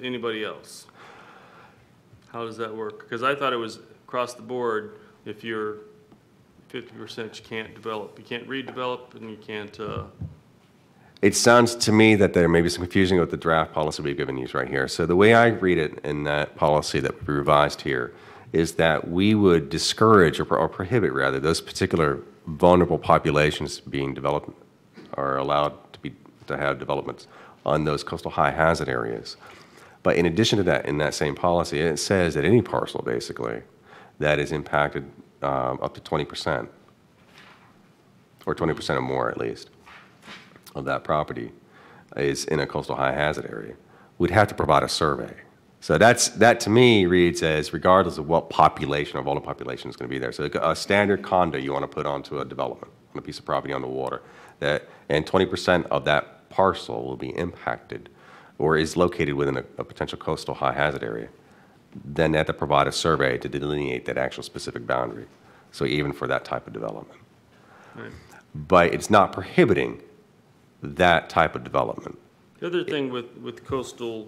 anybody else? How does that work? Because I thought it was across the board, if you're 50%, you can't develop. You can't redevelop, and you can't, It sounds to me that there may be some confusion with the draft policy we've given you right here. So the way I read it in that policy that we revised here is that we would discourage or prohibit, rather, those particular vulnerable populations being developed or allowed to have developments on those coastal high hazard areas. But in addition to that, in that same policy, it says that any parcel, basically, that is impacted up to 20%, or 20% or more at least, of that property is in a coastal high hazard area, would have to provide a survey. So that to me reads as regardless of what population or vulnerable population is going to be there. So a standard condo you want to put onto a development, on a piece of property on the water, and 20% of that parcel will be impacted or is located within a potential coastal high hazard area, then they have to provide a survey to delineate that actual specific boundary. So even for that type of development. Right. But it's not prohibiting that type of development. The other thing with coastal,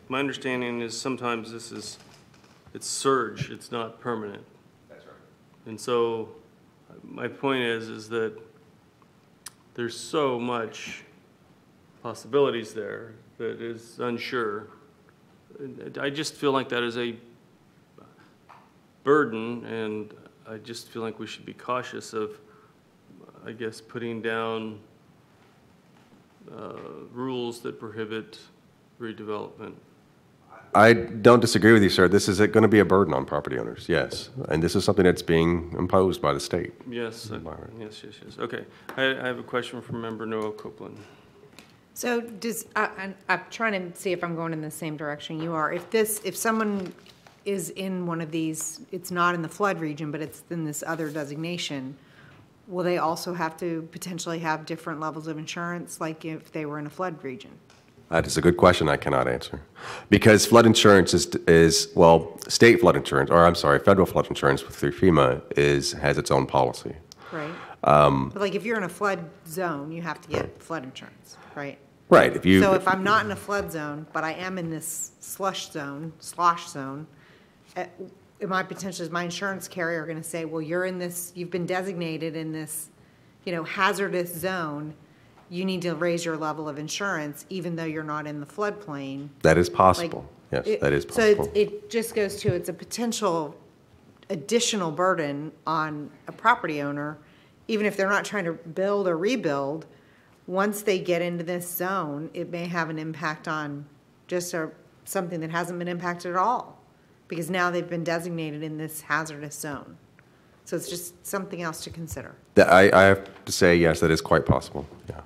my understanding is sometimes it's surge, it's not permanent. That's right. And so my point is that there's so much possibilities there that is unsure. I just feel like that is a burden, and I just feel like we should be cautious of, I guess, putting down rules that prohibit redevelopment. I don't disagree with you, sir. This is going to be a burden on property owners, yes. And this is something that's being imposed by the state. Yes, yes. Okay. I have a question from Member Noah Copeland. So I'm trying to see if I'm going in the same direction you are. If someone is in one of these, it's not in the flood region, but it's in this other designation, will they also have to potentially have different levels of insurance, like if they were in a flood region? That is a good question I cannot answer. Because flood insurance well, state flood insurance, or I'm sorry, federal flood insurance through FEMA has its own policy. Right. But like if you're in a flood zone, you have to get flood insurance, right? Right. So if I'm not in a flood zone, but I am in this slosh zone, am I potentially, is my insurance carrier going to say, well, you've been designated in this, hazardous zone. You need to raise your level of insurance, even though you're not in the floodplain. That is possible. Yes, that is possible. So it just goes to, it's a potential additional burden on a property owner, even if they're not trying to build or rebuild. Once they get into this zone, it may have an impact on just something that hasn't been impacted at all, because now they've been designated in this hazardous zone. So it's just something else to consider. I have to say, yes, that is quite possible. Yeah.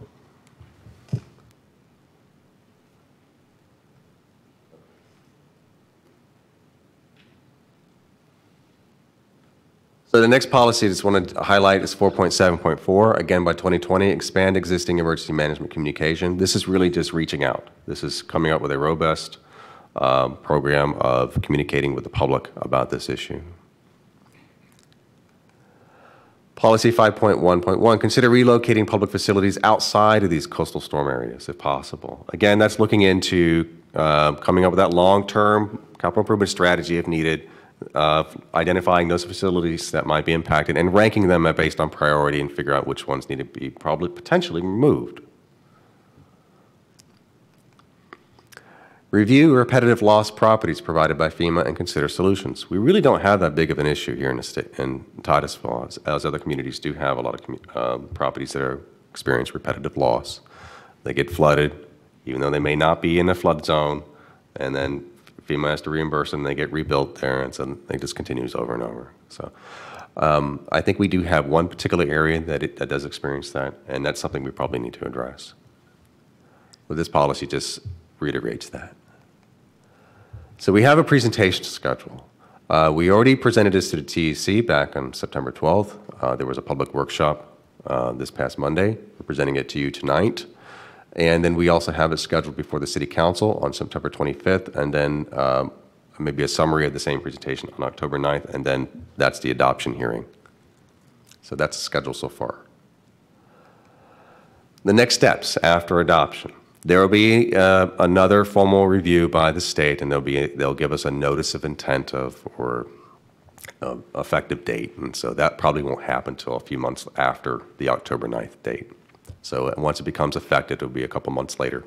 So the next policy I just want to highlight is 4.7.4. Again, by 2020, expand existing emergency management communication. This is really just reaching out. This is coming up with a robust program of communicating with the public about this issue. Policy 5.1.1, consider relocating public facilities outside of these coastal storm areas if possible. Again, that's looking into coming up with that long-term capital improvement strategy if needed, identifying those facilities that might be impacted and ranking them based on priority and figure out which ones need to be potentially removed. Review repetitive loss properties provided by FEMA and consider solutions. We really don't have that big of an issue here in Titusville, as other communities do have a lot of properties that experience repetitive loss. They get flooded, even though they may not be in a flood zone, and then FEMA has to reimburse them, they get rebuilt there, and so it just continues over and over. So I think we do have one particular area that does experience that, and that's something we probably need to address. But this policy just reiterates that. So we have a presentation schedule. We already presented this to the TEC back on September 12th. There was a public workshop this past Monday. We're presenting it to you tonight. And then we also have it scheduled before the City Council on September 25th, and then maybe a summary of the same presentation on October 9th, and then that's the adoption hearing. So that's the schedule so far. The next steps after adoption. There will be another formal review by the state, and they'll give us a notice of intent or effective date, and so that probably won't happen until a few months after the October 9th date. So once it becomes effective, it'll be a couple months later,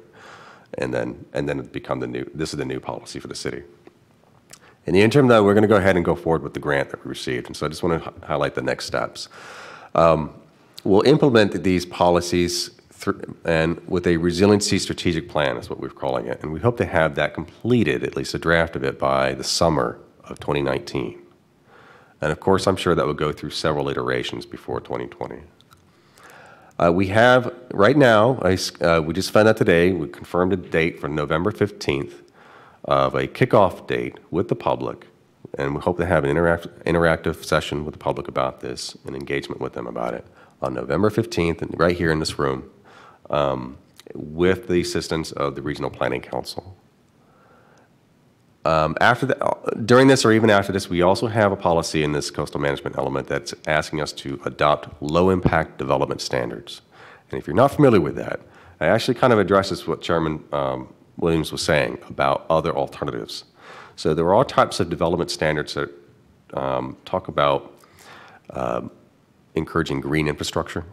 and then it become this is the new policy for the city. In the interim, though, we're going to go ahead and go forward with the grant that we received, and so I just want to highlight the next steps. We'll implement these policies and with a resiliency strategic plan is what we're calling it, and we hope to have that completed, at least a draft of it, by the summer of 2019. And of course, I'm sure that will go through several iterations before 2020. We have, right now, we just found out today, we confirmed a date for November 15th of a kickoff date with the public, and we hope to have an interactive session with the public about this and engagement with them about it on November 15th, and right here in this room, with the assistance of the Regional Planning Council. During this or even after this, we also have a policy in this coastal management element that's asking us to adopt low-impact development standards. And if you're not familiar with that, it actually kind of addresses what Chairman Williams was saying about other alternatives. So there are all types of development standards that talk about encouraging green infrastructure,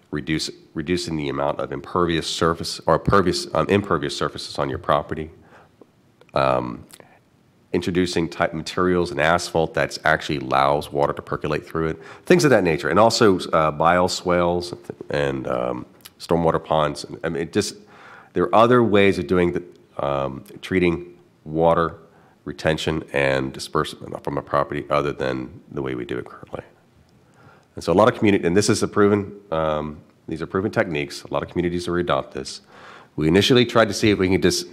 reducing the amount of impervious surface or impervious surfaces on your property, introducing type materials and asphalt that actually allows water to percolate through it, things of that nature, and also bioswales and stormwater ponds. I mean, there are other ways of doing treating water retention and disbursement from a property other than the way we do it currently. And so a lot of community, and this is a proven, these are proven techniques. A lot of communities already adopt this. We initially tried to see if we can just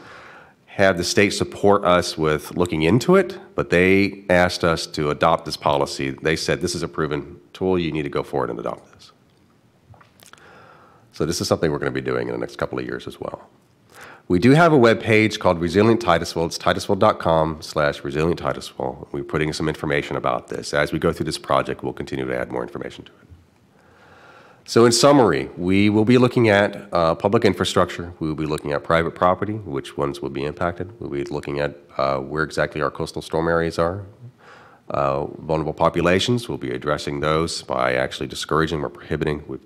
have the state support us with looking into it, but they asked us to adopt this policy. They said, this is a proven tool, you need to go forward and adopt this. So this is something we're going to be doing in the next couple of years as well. We do have a web page called Resilient Titusville. It's titusville.com/Resilient Titusville. We're putting some information about this. As we go through this project, we'll continue to add more information to it. So in summary, we will be looking at public infrastructure. We will be looking at private property, which ones will be impacted. We'll be looking at where exactly our coastal storm areas are. Vulnerable populations, we'll be addressing those by actually discouraging or prohibiting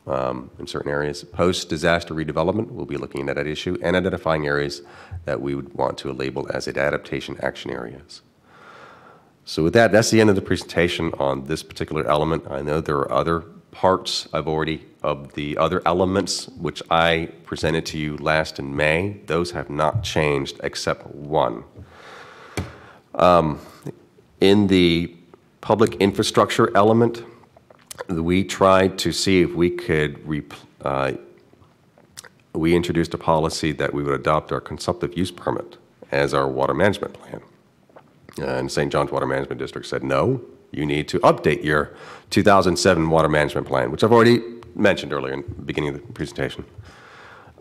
in certain areas. Post-disaster redevelopment, we'll be looking at that issue and identifying areas that we would want to label as adaptation action areas. So with that, that's the end of the presentation on this particular element. I know there are other parts of the other elements which I presented to you last in May. Those have not changed except one. In the public infrastructure element, we tried to see if we could, we introduced a policy that we would adopt our consumptive use permit as our water management plan. And St. John's Water Management District said, no, you need to update your 2007 water management plan, which I've already mentioned earlier in the beginning of the presentation.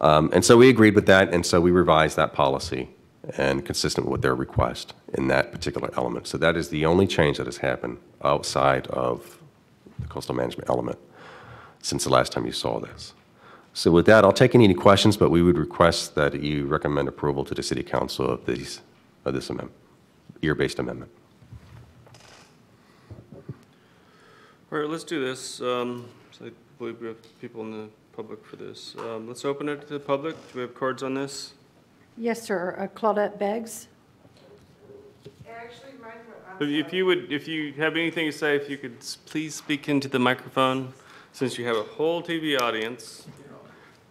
And so we agreed with that, and so we revised that policy and consistent with their request in that particular element. So that is the only change that has happened outside of the coastal management element since the last time you saw this. So with that, I'll take any questions, but we would request that you recommend approval to the City Council of this amendment, year-based amendment. All right, let's do this. So I believe we have people in the public for this. Let's open it to the public. Do we have cards on this? Yes, sir. Claudette Beggs. If you have anything to say, if you could please speak into the microphone, since you have a whole TV audience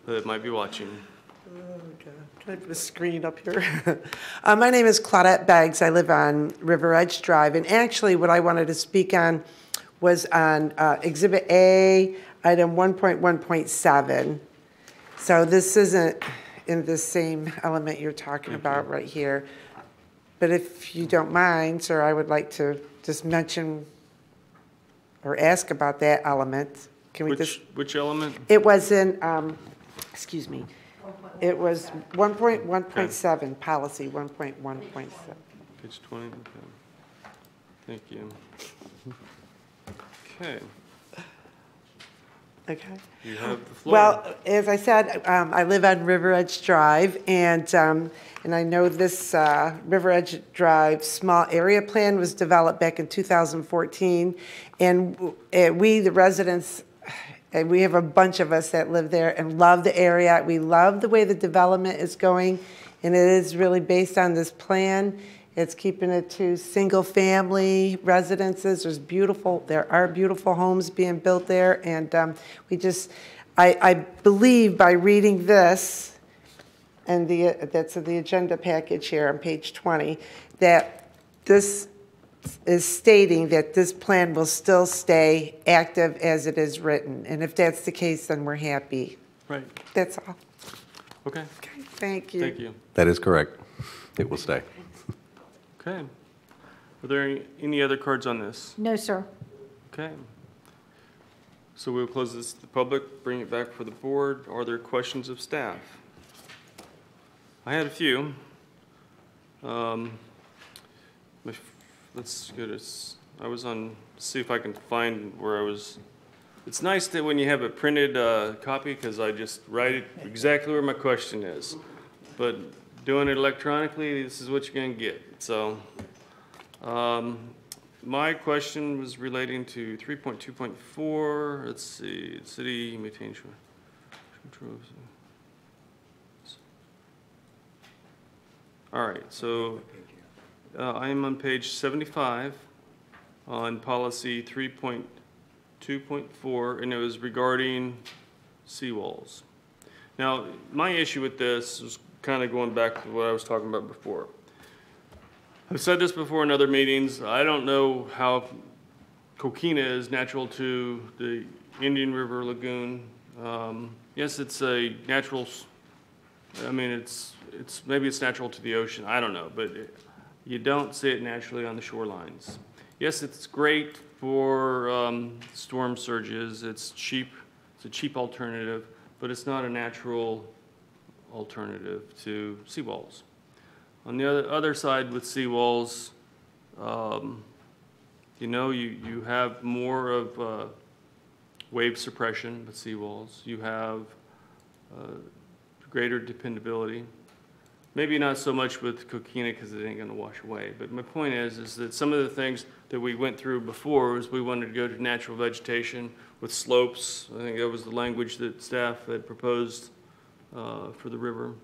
that might be watching. Okay. Can I put a screen up here? My name is Claudette Beggs. I live on River Edge Drive, and actually what I wanted to speak on was on Exhibit A, Item 1.1.7. So this isn't in the same element you're talking about right here. But if you don't mind, sir, I would like to just mention or ask about that element. Can we Which element? It was in, excuse me, it was 1.1.7, policy 1.1.7. Page 20, okay. Thank you. Okay. Okay. You have the floor. Well, as I said, I live on River Edge Drive, and I know this River Edge Drive small area plan was developed back in 2014, and we, the residents, and we have a bunch of us that live there and love the area. We love the way the development is going, and it is really based on this plan. It's keeping it to single-family residences. There are beautiful homes being built there, and I believe by reading this, and that's in the agenda package here on page 20, that this is stating that this plan will still stay active as it is written. And if that's the case, then we're happy. Right. That's all. Okay. Okay, thank you. Thank you. That is correct. It will stay. Okay. Are there any other cards on this? No, sir. Okay. So we'll close this to the public, bring it back for the board. Are there questions of staff? I had a few. Let's go to, I was on, see if I can find where I was. It's nice that when you have a printed copy, because I just write it exactly where my question is. But doing it electronically, this is what you're going to get. So my question was relating to 3.2.4. Let's see, city maintains controls. All right, so I am on page 75 on policy 3.2.4, and it was regarding seawalls. Now, my issue with this is kind of going back to what I was talking about before. I've said this before in other meetings. I don't know how coquina is natural to the Indian River Lagoon. Yes, it's a natural, maybe it's natural to the ocean. I don't know, but you don't see it naturally on the shorelines. Yes, it's great for storm surges. It's cheap. It's a cheap alternative, but it's not a natural alternative to seawalls. On the other side with seawalls, you have more of wave suppression with seawalls. You have greater dependability. Maybe not so much with coquina because it ain't going to wash away. But my point is that some of the things that we went through before was we wanted to go to natural vegetation with slopes. I think that was the language that staff had proposed for the river.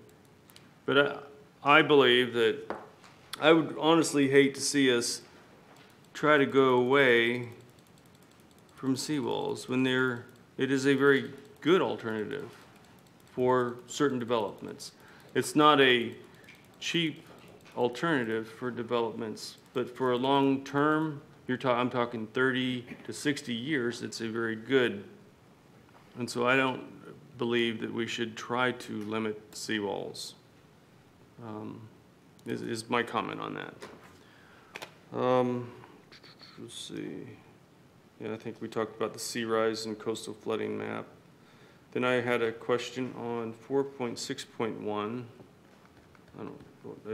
But I believe that I would honestly hate to see us try to go away from seawalls when it is a very good alternative for certain developments. It's not a cheap alternative for developments, but for a long term, I'm talking 30 to 60 years, it's a very good. And so I don't believe that we should try to limit seawalls, is my comment on that. Let's see. Yeah, I think we talked about the sea rise and coastal flooding map. Then I had a question on 4.6.1. I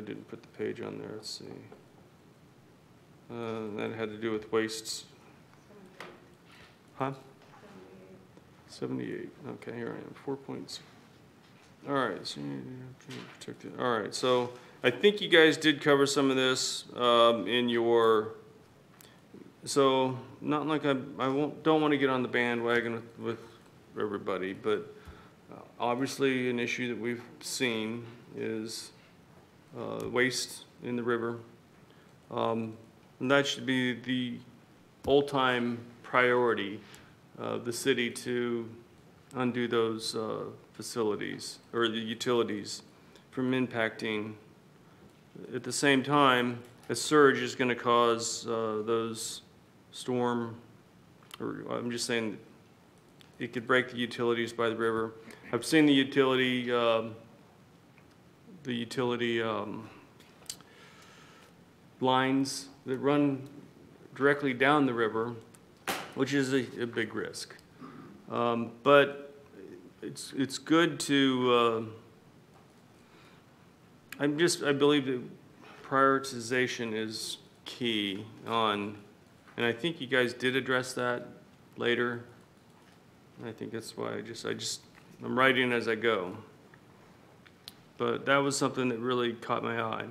didn't put the page on there. Let's see. That had to do with wastes. Huh? 78. Okay, here I am. 4.6. All right. All right. So I think you guys did cover some of this in your. So not like don't want to get on the bandwagon with everybody, but obviously an issue that we've seen is waste in the river. And that should be the all-time priority of the city to undo those facilities or the utilities from impacting. At the same time, a surge is going to cause those I'm just saying it could break the utilities by the river. I've seen the utility lines that run directly down the river, which is a big risk. But it's good to. I believe that prioritization is key on, and I think you guys did address that later. I think that's why I'm writing as I go. But that was something that really caught my eye.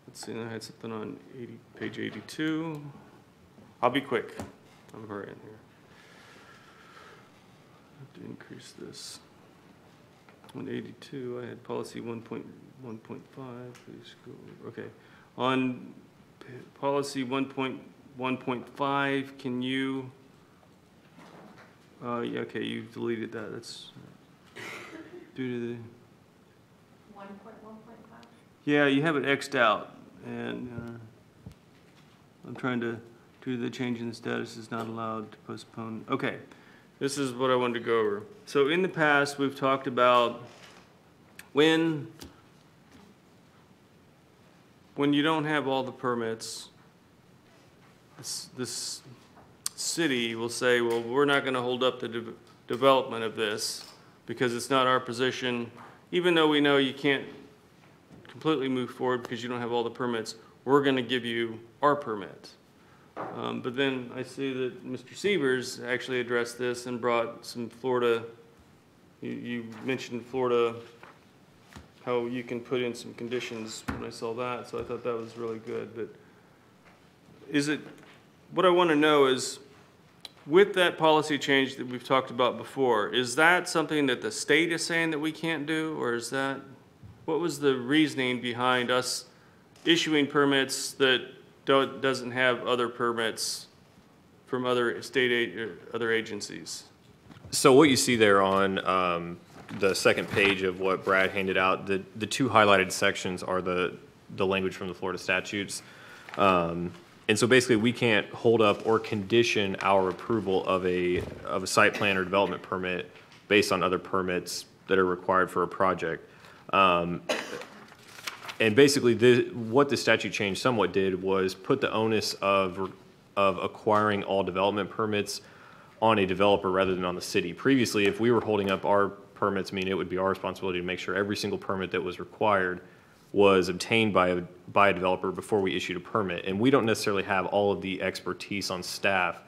Let's see, I had something on page 82. I'll be quick. I'm hurrying here. I have to increase this. On 82, I had policy 1.1.5. Okay. On policy 1.1.5, can you, yeah, okay, you deleted that, that's due to the. 1.1.5? Yeah, you have it X'd out, and I'm trying to do the change in the status is not allowed to postpone. Okay, this is what I wanted to go over. So in the past, we've talked about when you don't have all the permits, this city will say, well, we're not going to hold up the development of this because it's not our position, even though we know you can't completely move forward because you don't have all the permits, we're going to give you our permit. But then I see that Mr. Sievers actually addressed this and brought some Florida, you mentioned Florida, how you can put in some conditions when I saw that, so I thought that was really good. But what I want to know is, with that policy change that we've talked about before, is that something that the state is saying that we can't do, or is that, what was the reasoning behind us issuing permits that doesn't have other permits from other other agencies? So what you see there on the second page of what Brad handed out, the two highlighted sections are the language from the Florida statutes. And so basically, we can't hold up or condition our approval of a site plan or development permit based on other permits that are required for a project. And basically, what the statute change somewhat did was put the onus of acquiring all development permits on a developer rather than on the city. Previously, if we were holding up our permits, I mean, it would be our responsibility to make sure every single permit that was required was obtained by a developer before we issued a permit. And we don't necessarily have all of the expertise on staff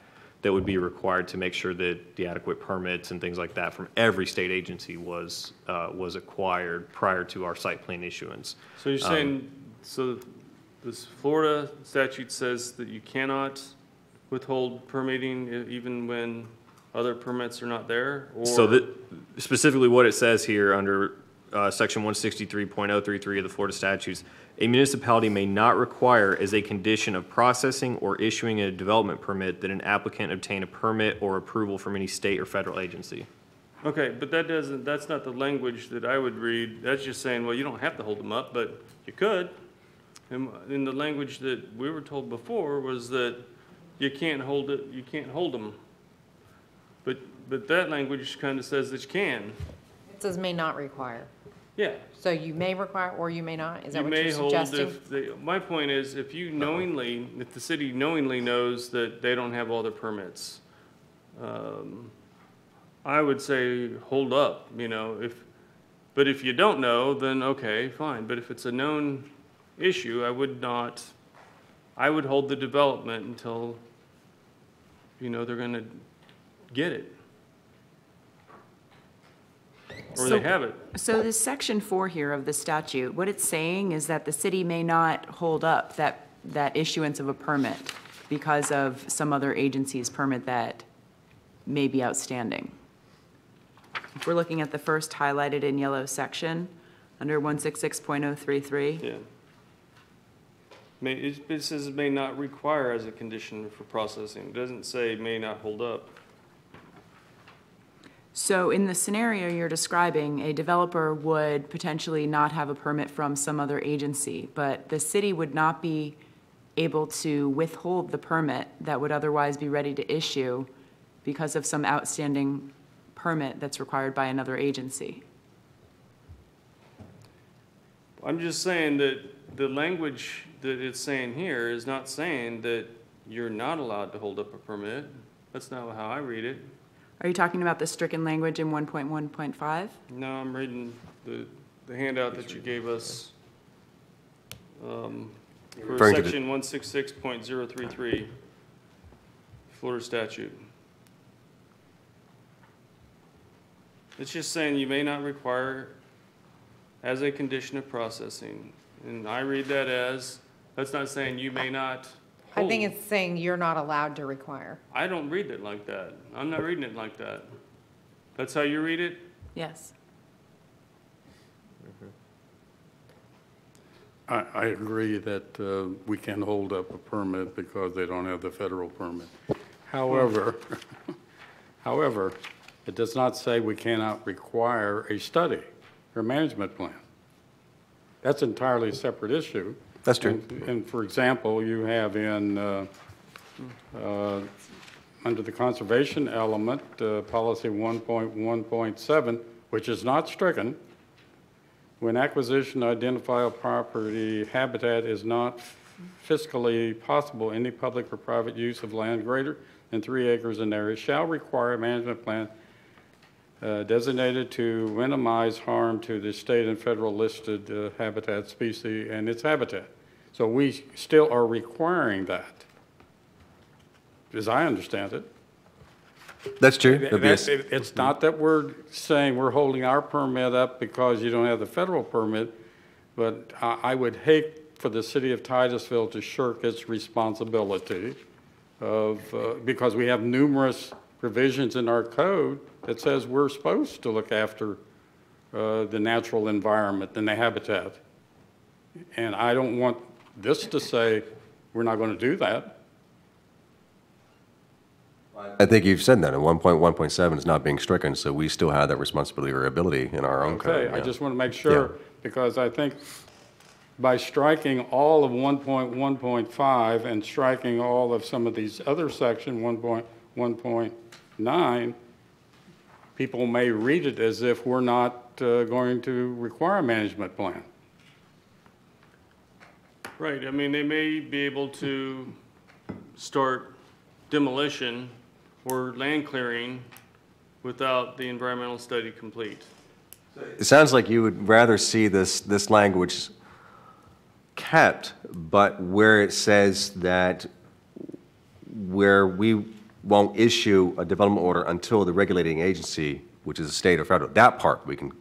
that would be required to make sure that the adequate permits and things like that from every state agency was acquired prior to our site plan issuance. So you're saying, so this Florida statute says that you cannot withhold permitting even when other permits are not there? Or? So specifically what it says here under section 163.033 of the Florida statutes, a municipality may not require as a condition of processing or issuing a development permit that an applicant obtain a permit or approval from any state or federal agency. Okay, but that's not the language that I would read. That's just saying, well, you don't have to hold them up, but you could. And in the language that we were told before was that you can't hold them. But that language kind of says that you can. It says may not require. Yeah. So you may require or you may not? Is that You what you're may hold suggesting? my point is, if the city knowingly knows that they don't have all their permits, I would say hold up, but if you don't know, then okay, fine. But if it's a known issue, I would hold the development until, they're gonna get it. Or they have it. So this section 4 here of the statute, what it's saying is that the city may not hold up that issuance of a permit because of some other agency's permit that may be outstanding. If we're looking at the first highlighted in yellow section, under 166.033. Yeah. It says may not require as a condition for processing. It doesn't say may not hold up. So in the scenario you're describing, a developer would potentially not have a permit from some other agency, but the city would not be able to withhold the permit that would otherwise be ready to issue because of some outstanding permit that's required by another agency. I'm just saying that the language that it's saying here is not saying that you're not allowed to hold up a permit. That's not how I read it. Are you talking about the stricken language in 1.1.5? No, I'm reading the handout that you gave us for Referring to the- section 166.033, Florida statute. It's just saying you may not require as a condition of processing. And I read that as, that's not saying you may not hold. I think it's saying you're not allowed to require. I don't read it like that. I'm not reading it like that. That's how you read it? Yes. I agree that we can hold up a permit because they don't have the federal permit. However, however, it does not say we cannot require a study or a management plan. That's an entirely separate issue. That's true. And for example, you have in, under the conservation element, policy 1.1.7, which is not stricken, when acquisition of identifiable property habitat is not fiscally possible, any public or private use of land greater than 3 acres in area shall require a management plan designated to minimize harm to the state and federal listed habitat species and its habitat. So we still are requiring that, as I understand it. That's true. There'll be a s- It's not that we're saying we're holding our permit up because you don't have the federal permit, but I would hate for the city of Titusville to shirk its responsibility of, because we have numerous provisions in our code that says we're supposed to look after the natural environment and the habitat. And I don't want this to say we're not going to do that. I think you've said that, and 1.1.7 is not being stricken, so we still have that responsibility or ability in our own code. Okay, I yeah. just want to make sure, because I think by striking all of 1.1.5 and striking all of some of these other section 1.1.9, people may read it as if we're not going to require a management plan. Right, I mean, they may be able to start demolition or land clearing without the environmental study complete. It sounds like you would rather see this language kept, but where it says that where we won't issue a development order until the regulating agency, which is the state or federal, that part we can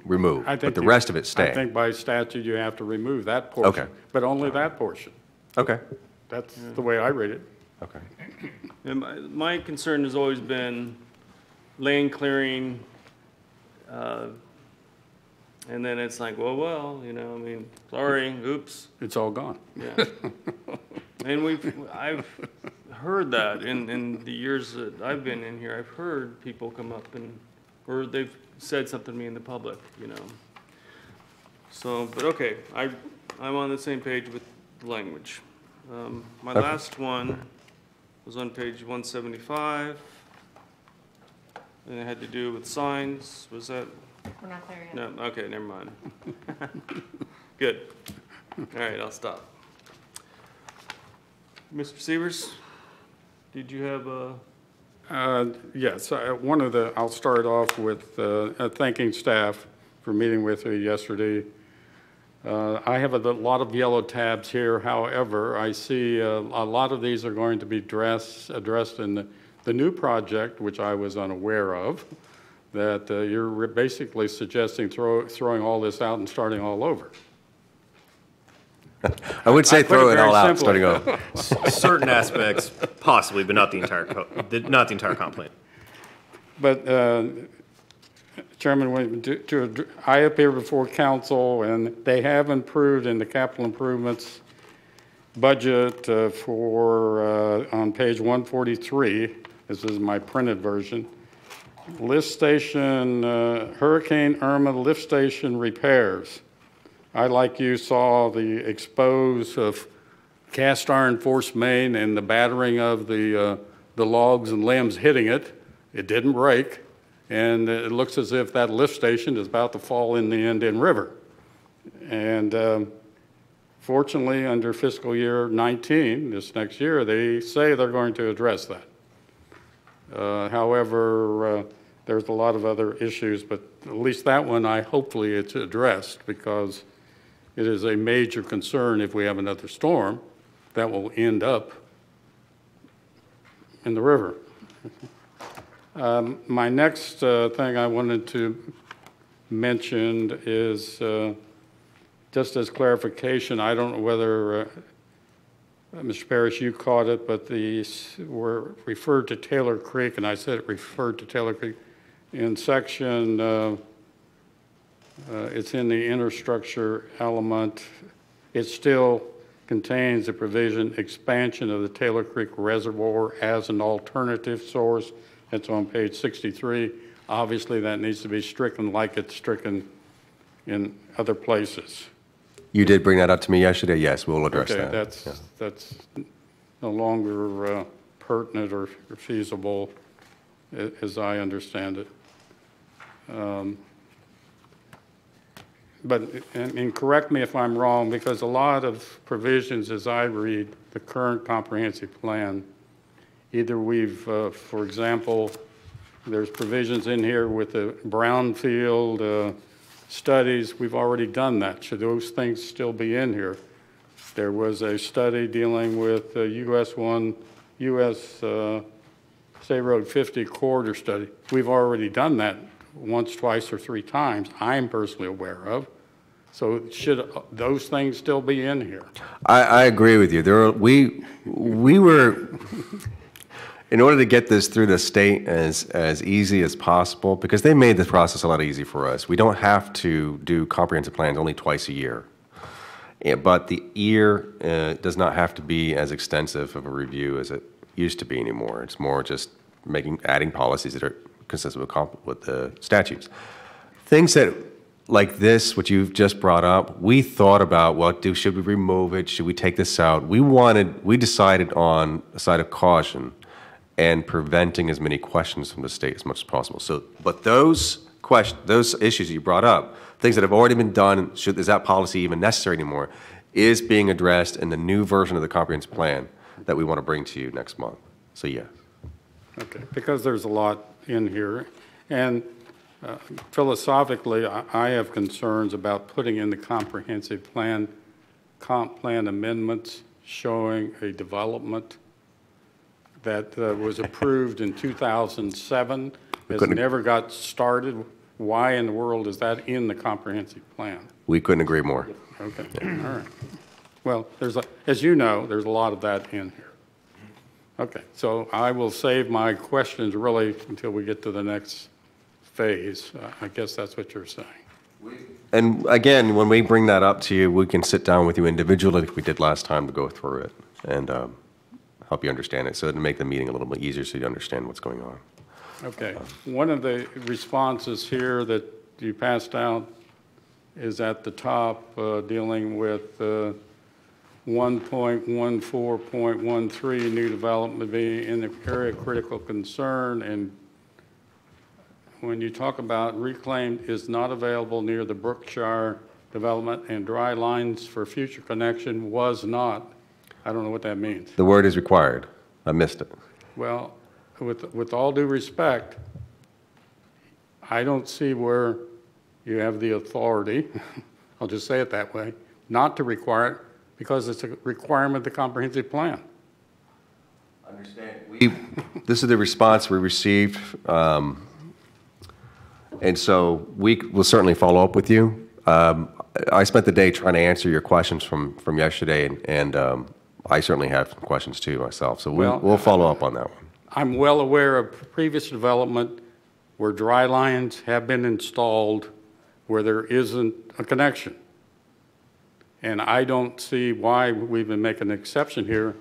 remove, but the rest of it I stay. think by statute you have to remove that portion. Okay. But only that portion. Okay, That's the way I read it. okay. And my concern has always been land clearing, and then it's like, well, you know, I mean, sorry, oops, It's all gone. yeah. And I've heard that in the years that I've been in here, I've heard people come up or they've said something to me in the public, you know. So, but okay, I'm on the same page with the language. My last one was on page 175, and it had to do with signs. Was that? We're not there yet. No, okay, never mind. Good. All right, I'll stop. Mr. Severs, did you have a? Yes, I'll start off with thanking staff for meeting with me yesterday. I have a lot of yellow tabs here. However, I see a lot of these are going to be addressed in the new project, which I was unaware of, that you're basically suggesting throwing all this out and starting all over. I would say I put throw it it all very out, simply. starting over. Certain aspects, possibly, but not the entire comp plan. But, Chairman, I appear before council, and they have improved in the capital improvements budget for, on page 143, this is my printed version, lift station, Hurricane Irma lift station repairs. I, like you, saw the expose of cast iron force main and the battering of the logs and limbs hitting it. It didn't break, and it looks as if that lift station is about to fall in the Indian River. And fortunately, under fiscal year 19, this next year, they say they're going to address that. However, there's a lot of other issues, but at least that one, hopefully it's addressed, because it is a major concern if we have another storm that will end up in the river. My next thing I wanted to mention is just as clarification. I don't know whether, Mr. Parrish, you caught it, but these were referred to Taylor Creek, and I said it referred to Taylor Creek in section, it's in the infrastructure element, it still contains the provision expansion of the Taylor Creek Reservoir as an alternative source. That's on page 63. Obviously, that needs to be stricken like it's stricken in other places. You did bring that up to me yesterday. Yes, we'll address Okay, that. that's no longer pertinent or feasible, as I understand it. But, and correct me if I'm wrong, because a lot of provisions, as I read the current comprehensive plan, either we've, for example, there's provisions in here with the brownfield studies. We've already done that. Should those things still be in here? There was a study dealing with US State Road 50 corridor study. We've already done that once, twice, or three times, I'm personally aware of. So should those things still be in here? I agree with you. We were, in order to get this through the state as easy as possible, because they made the process a lot easier for us. We don't have to do comprehensive plans only twice a year. But the year does not have to be as extensive of a review as it used to be anymore. It's more just adding policies that are consistent with the statutes. Things that, like this, what you've just brought up, we thought about, should we remove it? Should we take this out? We decided on a side of caution and preventing as many questions from the state as much as possible. So, but those issues that you brought up, things that have already been done, is that policy even necessary anymore, is being addressed in the new version of the comprehensive plan that we want to bring to you next month. So, yeah. Okay, because there's a lot in here. And philosophically, I have concerns about putting in the comprehensive plan, comp plan amendments showing a development that was approved in 2007, has never got started. Why in the world is that in the comprehensive plan? We couldn't agree more. Okay, all right. Well, as you know, there's a lot of that in here. Okay, so I will save my questions really until we get to the next phase. I guess that's what you're saying. And again, when we bring that up to you, we can sit down with you individually, like we did last time, to go through it and help you understand it, so to make the meeting a little bit easier so you understand what's going on. Okay. One of the responses here that you passed out is at the top, dealing with 1.14.13, new development being in the area of critical concern. And when you talk about reclaimed is not available near the Brookshire development and dry lines for future connection was not. I don't know what that means. The word is required. I missed it. Well, with all due respect, I don't see where you have the authority, I'll just say it that way, not to require it because it's a requirement of the comprehensive plan. Understand. This is the response we received, and so we will certainly follow up with you. I spent the day trying to answer your questions from yesterday, and I certainly have some questions too myself, so we'll follow up on that one. I'm well aware of previous development where dry lines have been installed where there isn't a connection. And I don't see why we've been making an exception here.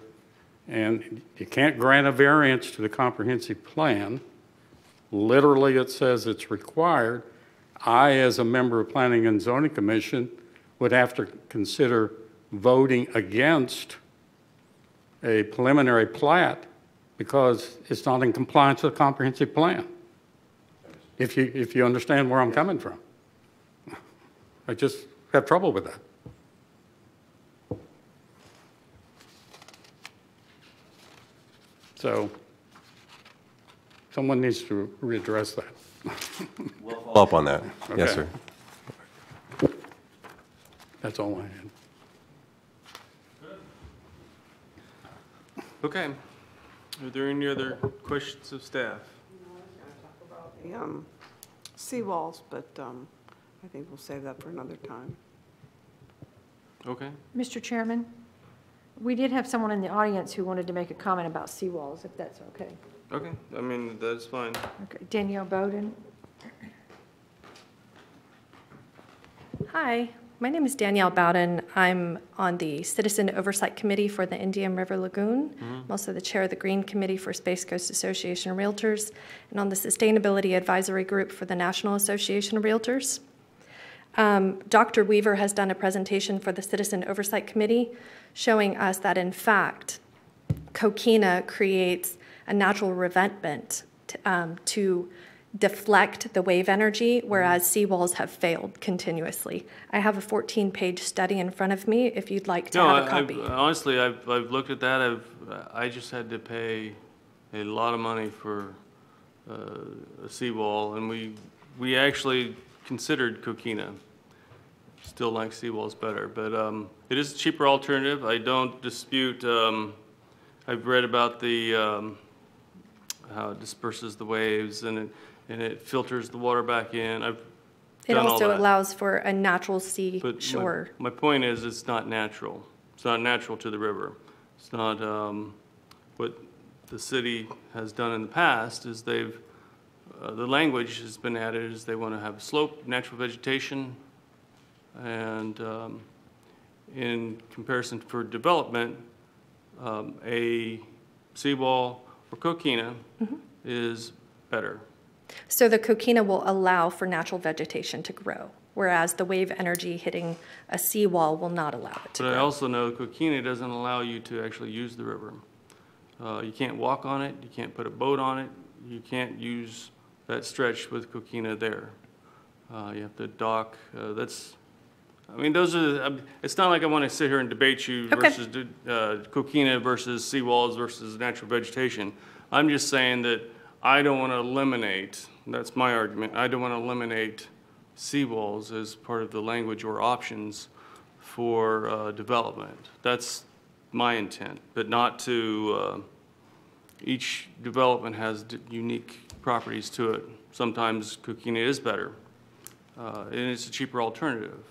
And you can't grant a variance to the comprehensive plan. Literally, it says it's required. I, as a member of Planning and Zoning Commission, would have to consider voting against a preliminary plat because it's not in compliance with the comprehensive plan. If you understand where I'm coming from. I just have trouble with that. So someone needs to readdress that. We'll follow up on that. Okay. Yes, sir. That's all I had. Okay. Are there any other questions of staff? The seawalls, but I think we'll save that for another time. Okay. Mr. Chairman, we did have someone in the audience who wanted to make a comment about seawalls, if that's okay. Okay. I mean, that's fine. Okay, Danielle Bowden. Hi, My name is Danielle Bowden. I'm on the Citizen Oversight Committee for the Indian River Lagoon. I'm also the chair of the Green Committee for Space Coast Association of Realtors, and on the Sustainability Advisory Group for the National Association of Realtors. Dr. Weaver has done a presentation for the Citizen Oversight Committee showing us that, in fact, coquina creates a natural revetment to deflect the wave energy, whereas seawalls have failed continuously. I have a 14-page study in front of me if you'd like to have a copy. Honestly, I've looked at that. I just had to pay a lot of money for a seawall, and we actually considered coquina. Still like seawalls better, but it is a cheaper alternative. I don't dispute. I've read about the how it disperses the waves and it filters the water back in. It also allows for a natural seashore. My point is, it's not natural. It's not natural to the river. It's not what the city has done in the past. Is the language has been added is they want to have slope, natural vegetation, and in comparison for development, a seawall or coquina is better. So the coquina will allow for natural vegetation to grow, whereas the wave energy hitting a seawall will not allow it to grow. But I also know coquina doesn't allow you to actually use the river. You can't walk on it. You can't put a boat on it. You can't use that stretch with coquina there. You have to dock. I mean, those are. It's not like I want to sit here and debate you versus coquina versus seawalls versus natural vegetation. I'm just saying that I don't want to eliminate. That's my argument. I don't want to eliminate seawalls as part of the language or options for development. That's my intent, but not to. Each development has unique properties to it. Sometimes coquina is better, and it's a cheaper alternative.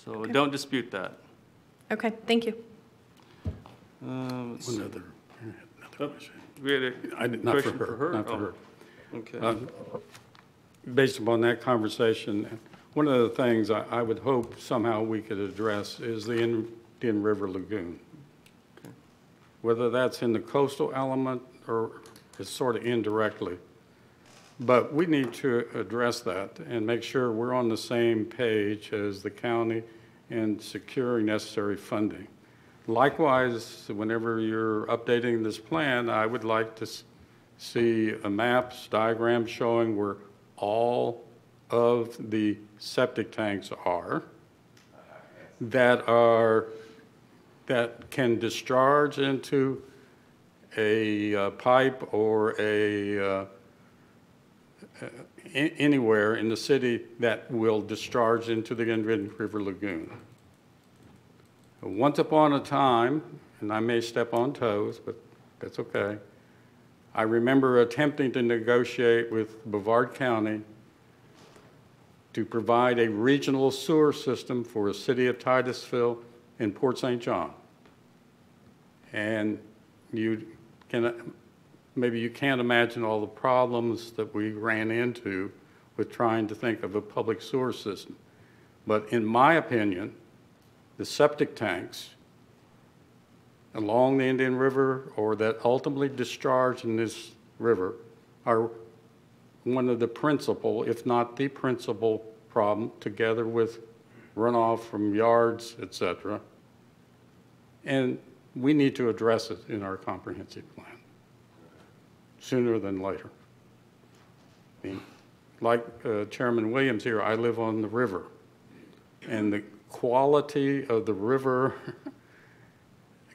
So don't dispute that. Okay, thank you. Another question. We had a Not question for her. Not for her. Okay. Based upon that conversation, one of the things I would hope somehow we could address is the Indian River Lagoon. Okay. Whether that's in the coastal element or it's sort of indirectly. But we need to address that and make sure we're on the same page as the county in securing necessary funding. Likewise, whenever you're updating this plan, I would like to see a maps, diagram showing where all of the septic tanks are that can discharge into a pipe or anywhere in the city that will discharge into the Indian River Lagoon. Once upon a time, and I may step on toes, but that's okay, I remember attempting to negotiate with Brevard County to provide a regional sewer system for the city of Titusville and Port St. John. And maybe you can't imagine all the problems that we ran into with trying to think of a public sewer system. But in my opinion, the septic tanks along the Indian River or that ultimately discharge in this river are one of the principal, if not the principal problem, together with runoff from yards, etc. And we need to address it in our comprehensive plan sooner than later. I mean, like Chairman Williams here, I live on the river, and the quality of the river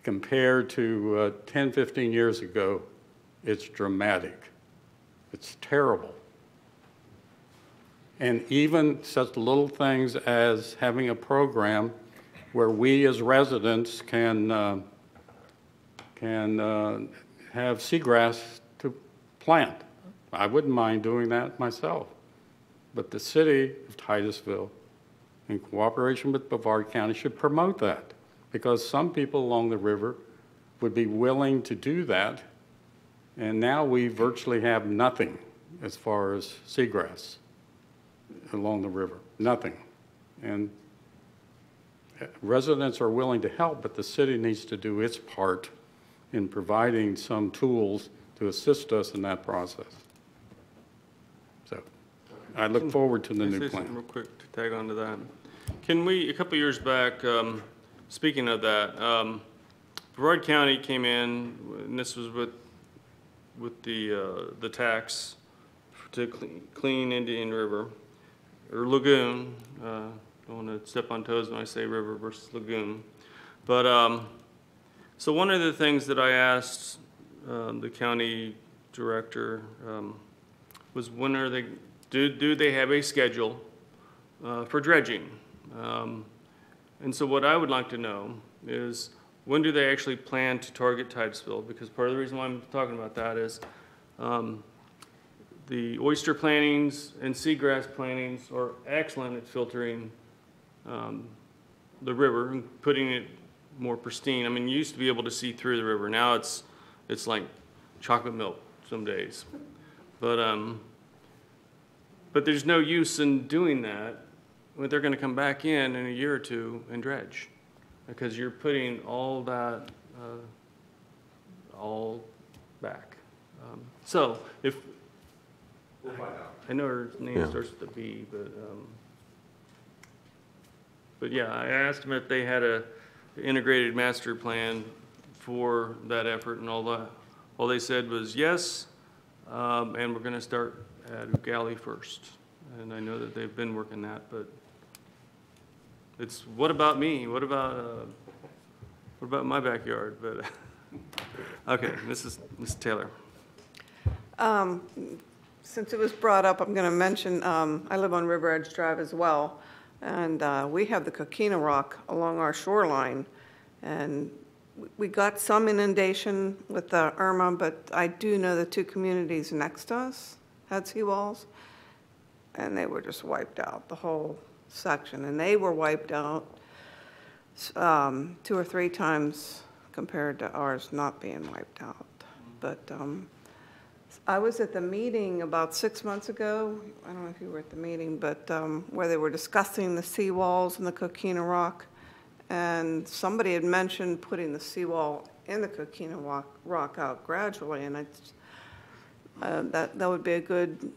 compared to 10, 15 years ago, it's dramatic. It's terrible. And even such little things as having a program where we as residents can have seagrass to plant. I wouldn't mind doing that myself. But the city of Titusville, in cooperation with Brevard County, should promote that, because some people along the river would be willing to do that, and now we virtually have nothing as far as seagrass along the river, nothing. And residents are willing to help, but the city needs to do its part in providing some tools to assist us in that process. So I look forward to the Can I new say something plan. real quick to tag on to that? Can we, a couple years back, speaking of that, Brevard County came in, and this was with the tax to clean Indian River, or lagoon. Don't want to step on toes when I say river versus lagoon. But, so one of the things that I asked the county director was when are they, do they have a schedule for dredging? And so what I would like to know is when do they actually plan to target tide spill? Because part of the reason why I'm talking about that is the oyster plantings and seagrass plantings are excellent at filtering the river and putting it more pristine. I mean, you used to be able to see through the river. Now it's like chocolate milk some days. But there's no use in doing that when they're going to come back in a year or two and dredge, because you're putting all that all back. So if I know her name starts with a B, but yeah, I asked them if they had a integrated master plan for that effort, and all they said was yes, and we're going to start at Ugali first. And I know that they've been working that, but it's what about me? What about my backyard? But okay, Mrs. Taylor. Since it was brought up, I'm going to mention, I live on River Edge Drive as well, and we have the Coquina Rock along our shoreline, and we got some inundation with the Irma, but I do know the two communities next to us had seawalls, and they were just wiped out, the whole section, and they were wiped out 2 or 3 times compared to ours not being wiped out. But I was at the meeting about 6 months ago. I don't know if you were at the meeting, but where they were discussing the seawalls and the Coquina Rock. And somebody had mentioned putting the seawall in the Coquina Rock out gradually. And that would be a good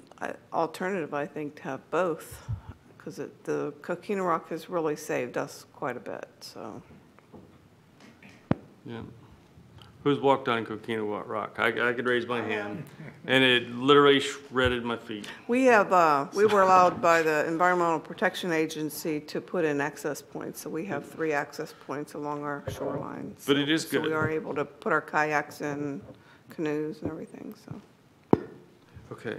alternative, I think, to have both. Because the Coquina Rock has really saved us quite a bit, so. Yeah. Who's walked on Coquina Rock? I could raise my hand, and it literally shredded my feet. We were allowed by the Environmental Protection Agency to put in access points, so we have 3 access points along our shoreline. But it is So we good. are able to put our kayaks in, canoes and everything, so. Okay.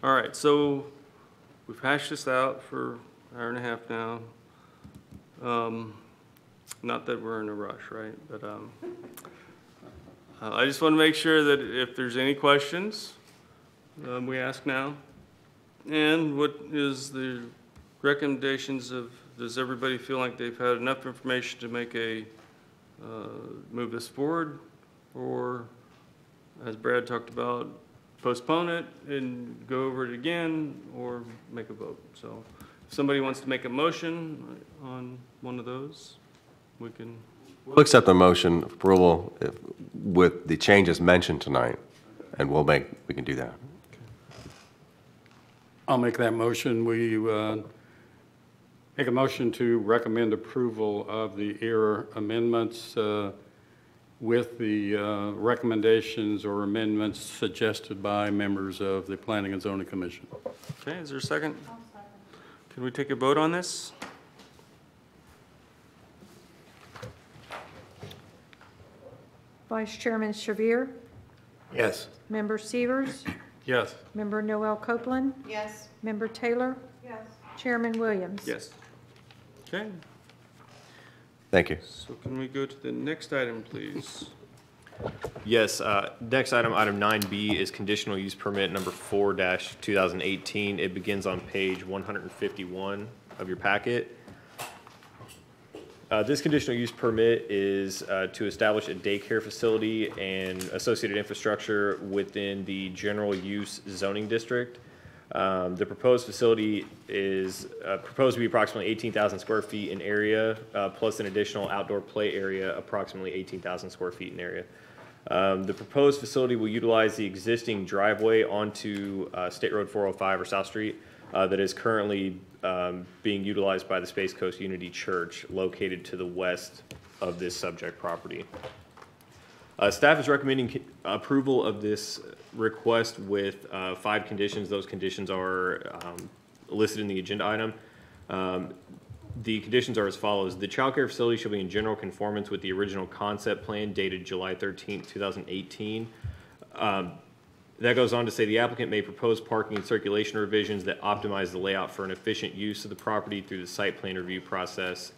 All right, so we've hashed this out for an hour and a half now. Not that we're in a rush, right? But I just want to make sure that if there's any questions, we ask now. And what is the recommendations of, does everybody feel like they've had enough information to make move this forward? Or, as Brad talked about, postpone it and go over it again, or make a vote? So if somebody wants to make a motion on one of those, we can. We'll accept the motion of approval with the changes mentioned tonight, and we can do that. I'll make that motion. We make a motion to recommend approval of the ERA amendments with the recommendations or amendments suggested by members of the Planning and Zoning Commission. Okay, is there a second? I'll second. Can we take a vote on this? Vice Chairman Shavir, Yes. Member Severs, Yes. Member Noel Copeland, Yes. Member Taylor, Yes. Chairman Williams. Yes. Okay, Thank you. so can we go to the next item, please? Yes, next item, item 9B, is conditional use permit number 4-2018. It begins on page 151 of your packet. This conditional use permit is to establish a daycare facility and associated infrastructure within the general use zoning district. The proposed facility is proposed to be approximately 18,000 square feet in area, plus an additional outdoor play area, approximately 18,000 square feet in area. The proposed facility will utilize the existing driveway onto State Road 405 or South Street that is currently being utilized by the Space Coast Unity Church located to the west of this subject property. Staff is recommending approval of this request with 5 conditions. Those conditions are listed in the agenda item. The conditions are as follows. The child care facility shall be in general conformance with the original concept plan dated July 13, 2018. That goes on to say the applicant may propose parking and circulation revisions that optimize the layout for an efficient use of the property through the site plan review process,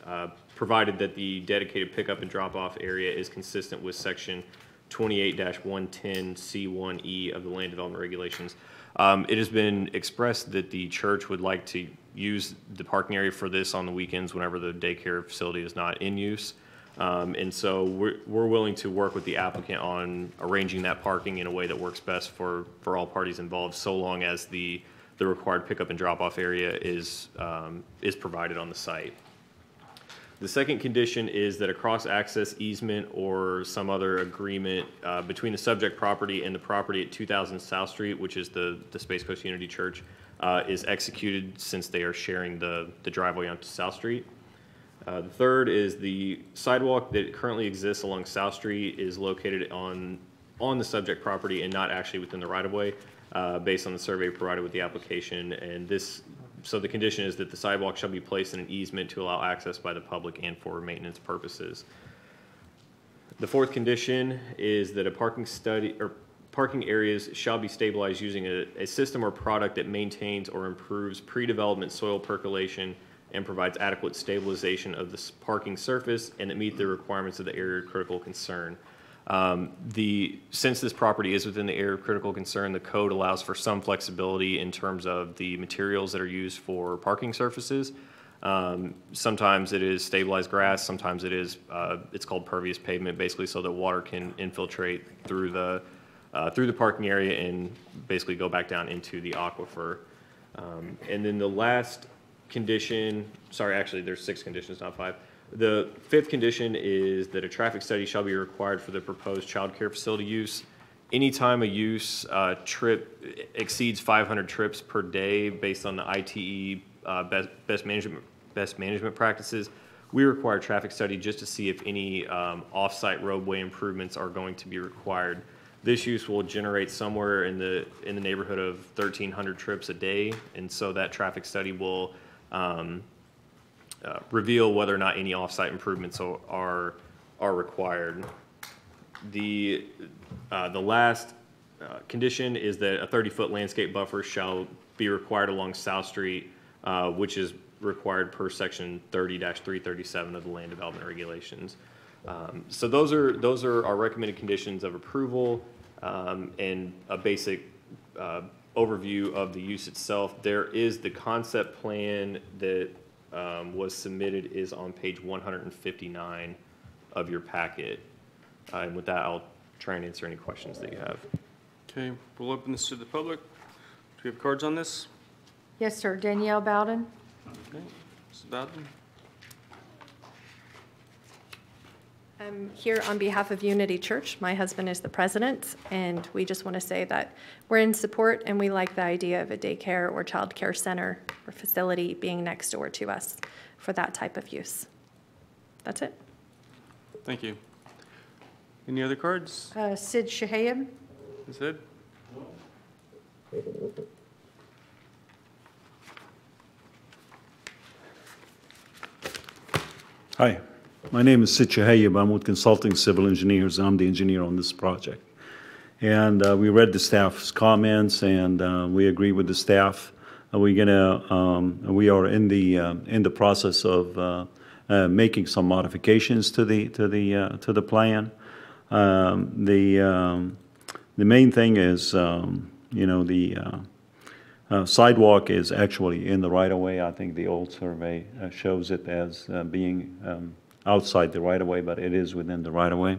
provided that the dedicated pickup and drop-off area is consistent with section 28-110C1E of the land development regulations. It has been expressed that the church would like to use the parking area for this on the weekends whenever the daycare facility is not in use. And so we're willing to work with the applicant on arranging that parking in a way that works best for all parties involved, so long as the required pickup and drop-off area is provided on the site. The second condition is that a cross-access easement or some other agreement between the subject property and the property at 2000 South Street, which is the Space Coast Unity Church, is executed since they are sharing the driveway onto South Street. The third is the sidewalk that currently exists along South Street is located on the subject property and not actually within the right-of-way, based on the survey provided with the application. And so the condition is that the sidewalk shall be placed in an easement to allow access by the public and for maintenance purposes. The fourth condition is that a parking areas shall be stabilized using a system or product that maintains or improves pre-development soil percolation and provides adequate stabilization of the parking surface and that meet the requirements of the area of critical concern. Since this property is within the area of critical concern, the code allows for some flexibility in terms of the materials that are used for parking surfaces. Sometimes it is stabilized grass, sometimes it is, it's called pervious pavement, basically so that water can infiltrate through the parking area and basically go back down into the aquifer. And then the last condition, sorry, actually there's 6 conditions, not 5. The fifth condition is that a traffic study shall be required for the proposed child care facility use. Anytime a use trip exceeds 500 trips per day based on the ITE best management practices, we require a traffic study just to see if any off-site roadway improvements are going to be required. This use will generate somewhere in the neighborhood of 1,300 trips a day, and so that traffic study will reveal whether or not any off-site improvements are required. The last condition is that a 30-foot landscape buffer shall be required along South Street, which is required per section 30-337 of the land development regulations. So those are our recommended conditions of approval, and a basic overview of the use itself. There is the concept plan that was submitted is on page 159 of your packet. And with that, I'll try and answer any questions that you have. Okay, we'll open this to the public. Do we have cards on this? Yes, sir. Danielle Bowden. Okay, Mrs. Bowden. I'm here on behalf of Unity Church. My husband is the president, and we just want to say that we're in support and we like the idea of a daycare or child care center or facility being next door to us for that type of use. That's it. Thank you. Any other cards? Sid Shahayab. Sid? Hi, my name is Sid Shahayab. I'm with Consulting Civil Engineers. I'm the engineer on this project. And we read the staff's comments, and we agree with the staff. We are in the process of making some modifications to the plan. The main thing is, sidewalk is actually in the right-of-way. I think the old survey shows it as being outside the right-of-way, but it is within the right-of-way.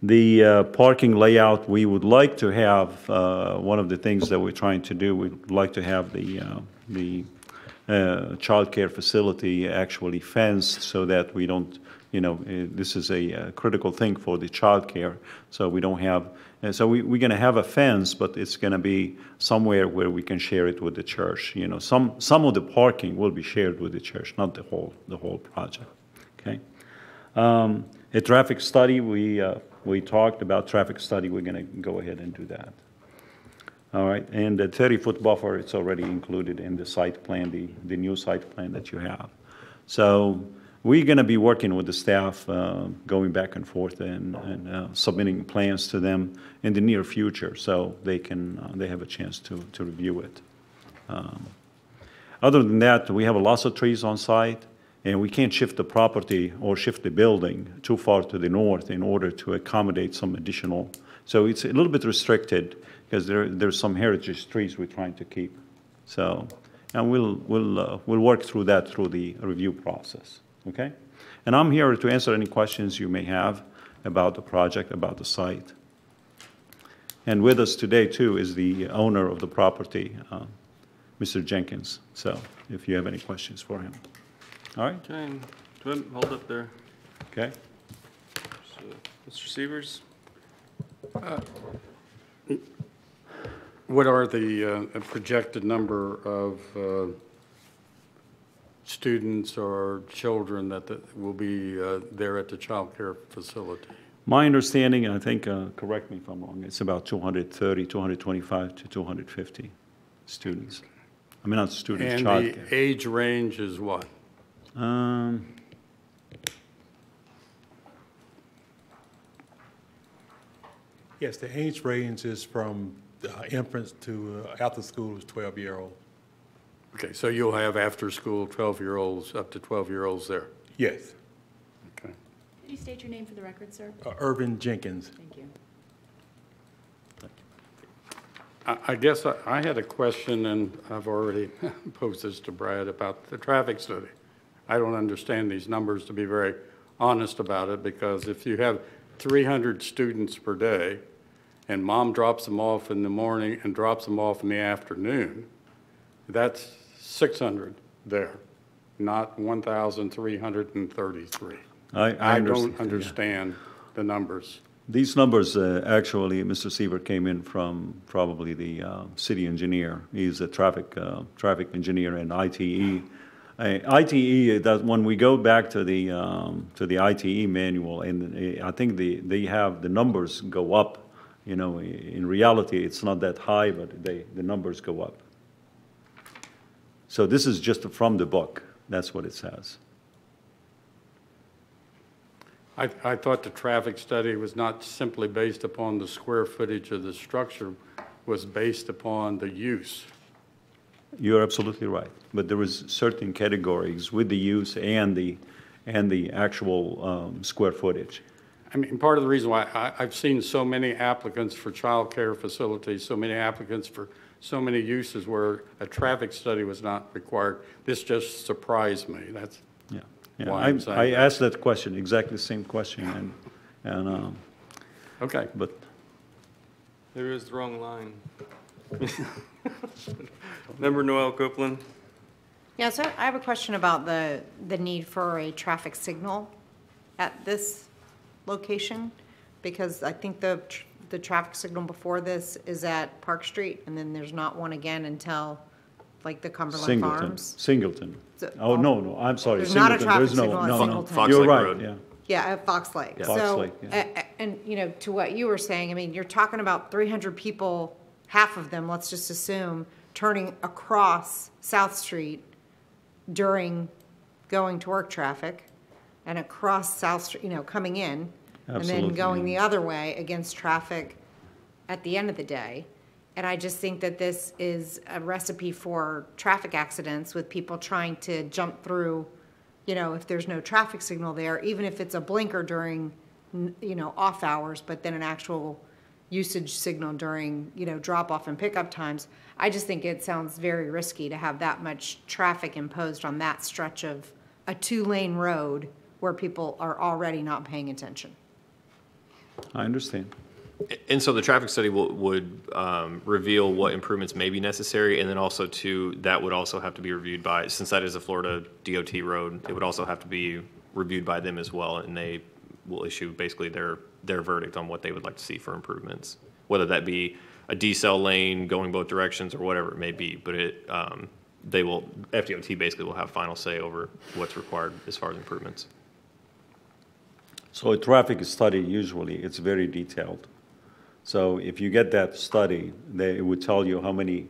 The parking layout, we would like to have, one of the things that we're trying to do, we'd like to have the childcare facility actually fenced so that we don't, this is a critical thing for the childcare, so we don't have, and so we're going to have a fence, but it's going to be somewhere where we can share it with the church. Some of the parking will be shared with the church, not the whole project. Okay. A traffic study, we talked about traffic study. We're going to go ahead and do that. All right, and the 30-foot buffer, it's already included in the site plan, the new site plan that you have. So we're going to be working with the staff, going back and forth and submitting plans to them in the near future, so they have a chance to review it. Other than that, we have lots of trees on site, and we can't shift the property or shift the building too far to the north in order to accommodate some additional. So it's a little bit restricted because there's some heritage trees we're trying to keep. So, and we'll work through that through the review process. Okay, and I'm here to answer any questions you may have about the project, about the site. And with us today too is the owner of the property, Mr. Jenkins. So, if you have any questions for him. All right. Okay, go ahead, hold up there. Okay. So, Mr. Severs? What are the projected number of students or children that will be there at the child care facility? My understanding, I think, correct me if I'm wrong, it's about 230, 225 to 250 students. I mean, not students, And child the care. age range is what? Yes, the age range is from infants to after school is 12-year-old. Okay, so you'll have after-school 12-year-olds up to 12-year-olds there? Yes. Okay. Could you state your name for the record, sir? Irvin Jenkins. Thank you. I guess I had a question, and I've already posed this to Brad about the traffic study. I don't understand these numbers, to be very honest about it, because if you have 300 students per day, and mom drops them off in the morning and drops them off in the afternoon, that's 600 there, not 1,333. I don't understand the numbers. These numbers, actually, Mr. Seaver came in from probably the city engineer. He's a traffic engineer in ITE. ITE, that when we go back to the ITE manual, and I think they have the numbers go up. In reality, it's not that high, but the numbers go up. So this is just from the book. That's what it says. I thought the traffic study was not simply based upon the square footage of the structure, was based upon the use. You're absolutely right. But there was certain categories with the use and the actual square footage. I mean, part of the reason why I've seen so many applicants for child care facilities, so many applicants for so many uses where a traffic study was not required, this just surprised me. That's why I'm saying I that. asked that question, exactly the same question, and Okay. but There is the wrong line. Member Noel Copeland? Yeah, so I have a question about the need for a traffic signal at this location, because I think the traffic signal before this is at Park Street, and then there's not one again until, like, the Cumberland Farms. Singleton. So- Oh, no, I'm sorry. There's not a Singleton. traffic There's no- signal at no, Singleton. Fox You're Lake right, Road. yeah. Yeah, at Fox Lake. Yeah. Fox So, Lake, yeah. and, to what you were saying, I mean, you're talking about 300 people, half of them, let's just assume, turning across South Street during going to work traffic, and across South Street, coming in, and then Absolutely, going yeah. the other way against traffic at the end of the day. And I just think that this is a recipe for traffic accidents with people trying to jump through, if there's no traffic signal there, even if it's a blinker during, off hours, but then an actual usage signal during, drop off and pickup times. I just think it sounds very risky to have that much traffic imposed on that stretch of a 2-lane road where people are already not paying attention. I understand. And so the traffic study would reveal what improvements may be necessary, and then also too, that would also have to be reviewed by, since that is a Florida DOT road, it would also have to be reviewed by them as well, and they will issue basically their verdict on what they would like to see for improvements, whether that be a decel lane going both directions or whatever it may be. But FDOT basically will have final say over what's required as far as improvements. So a traffic study, usually, it's very detailed. So if you get that study, it would tell you how many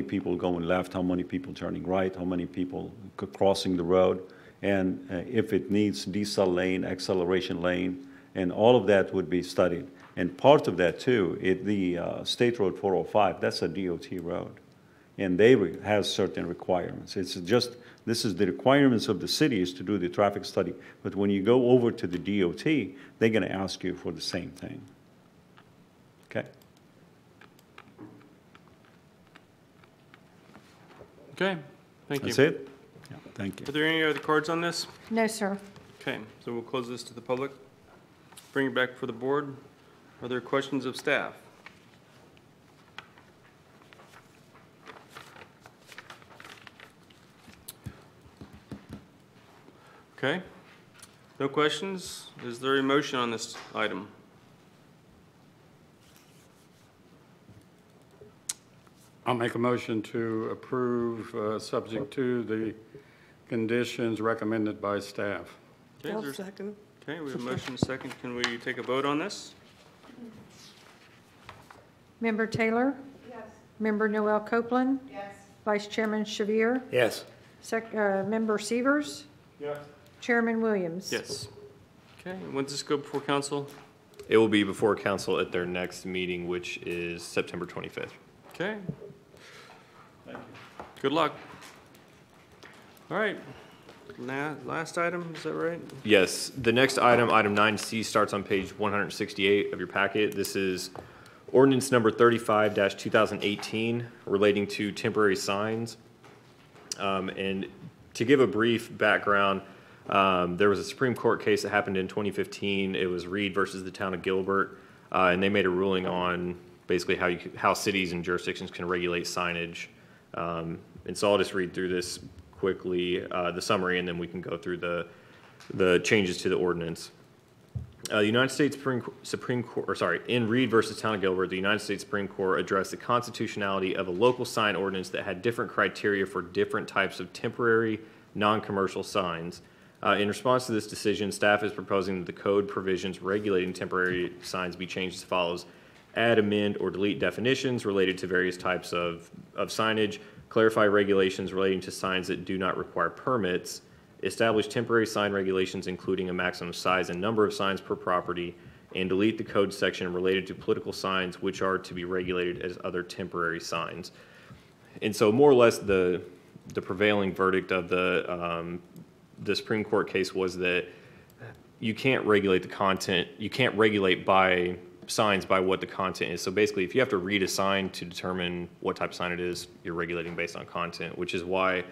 people going left, how many people turning right, how many people crossing the road, and if it needs decel lane, acceleration lane, and all of that would be studied. And part of that too, the State Road 405, that's a DOT road, and they have certain requirements. It's just, this is the requirements of the city is to do the traffic study, but when you go over to the DOT, they're gonna ask you for the same thing. Okay? Okay, thank you. That's it? Yeah, thank you. Are there any other cards on this? No, sir. Okay, so we'll close this to the public. Bring it back for the board. Are there questions of staff? Okay, no questions? Is there a motion on this item? I'll make a motion to approve, subject to the conditions recommended by staff. Okay, I'll is there- second. Okay, we have a motion and a second. Can we take a vote on this? Member Taylor? Yes. Member Noel Copeland? Yes. Vice Chairman Shavir? Yes. Member Severs? Yes. Chairman Williams? Yes. Okay, when's this go before council? It will be before council at their next meeting, which is September 25th. Okay. Thank you. Good luck. All right. Last item, is that right? Yes, the next item, item 9C, starts on page 168 of your packet. This is ordinance number 35-2018 relating to temporary signs. And to give a brief background, there was a Supreme Court case that happened in 2015. It was Reed versus the town of Gilbert, and they made a ruling on basically how cities and jurisdictions can regulate signage. And so I'll just read through this quickly, the summary, and then we can go through the changes to the ordinance. The United States Supreme Court, in Reed versus Town of Gilbert, the United States Supreme Court addressed the constitutionality of a local sign ordinance that had different criteria for different types of temporary, non-commercial signs. In response to this decision, staff is proposing that the code provisions regulating temporary signs be changed as follows: add, amend, or delete definitions related to various types of signage, clarify regulations relating to signs that do not require permits, establish temporary sign regulations including a maximum size and number of signs per property, and delete the code section related to political signs which are to be regulated as other temporary signs. And so more or less the prevailing verdict of the Supreme Court case was that you can't regulate the content, you can't regulate by signs by what the content is. So basically, if you have to read a sign to determine what type of sign it is, you're regulating based on content, which is why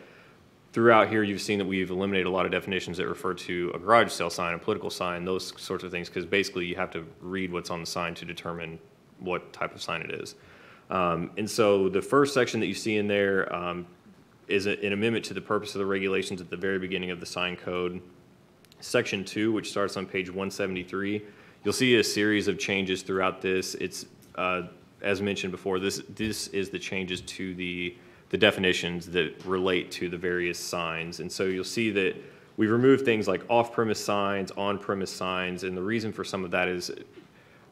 throughout here you've seen that we've eliminated a lot of definitions that refer to a garage sale sign, a political sign, those sorts of things, because basically you have to read what's on the sign to determine what type of sign it is. And so the first section that you see in there is an amendment to the purpose of the regulations at the very beginning of the sign code. Section 2, which starts on page 173, you'll see a series of changes throughout this. It's, as mentioned before, this is the changes to the definitions that relate to the various signs. And so you'll see that we removed things like off-premise signs, on-premise signs, and the reason for some of that is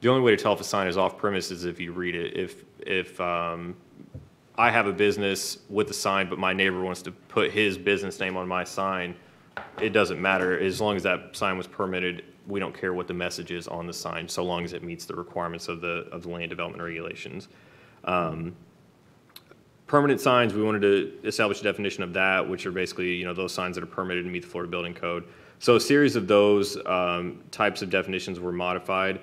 the only way to tell if a sign is off-premise is if you read it. If I have a business with a sign, but my neighbor wants to put his business name on my sign, it doesn't matter. As long as that sign was permitted, we don't care what the message is on the sign, so long as it meets the requirements of the land development regulations. Permanent signs, we wanted to establish a definition of that, which are basically, those signs that are permitted to meet the Florida Building Code. So a series of those types of definitions were modified.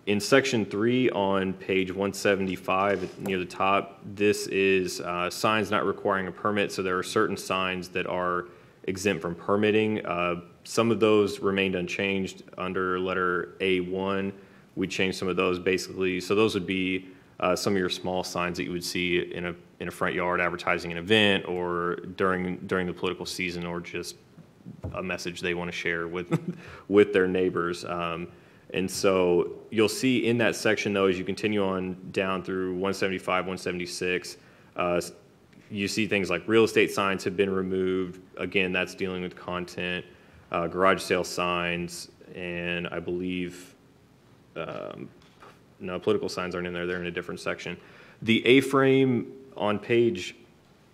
In section 3 on page 175 near the top, this is signs not requiring a permit. So there are certain signs that are exempt from permitting. Some of those remained unchanged under letter A1. we changed some of those basically. So those would be some of your small signs that you would see in a front yard advertising an event or during the political season, or just a message they want to share with their neighbors. And so you'll see in that section, though, as you continue on down through 175, 176, you see things like real estate signs have been removed. Again, that's dealing with content, garage sale signs, and I believe, no, political signs aren't in there. They're in a different section. The A-frame on page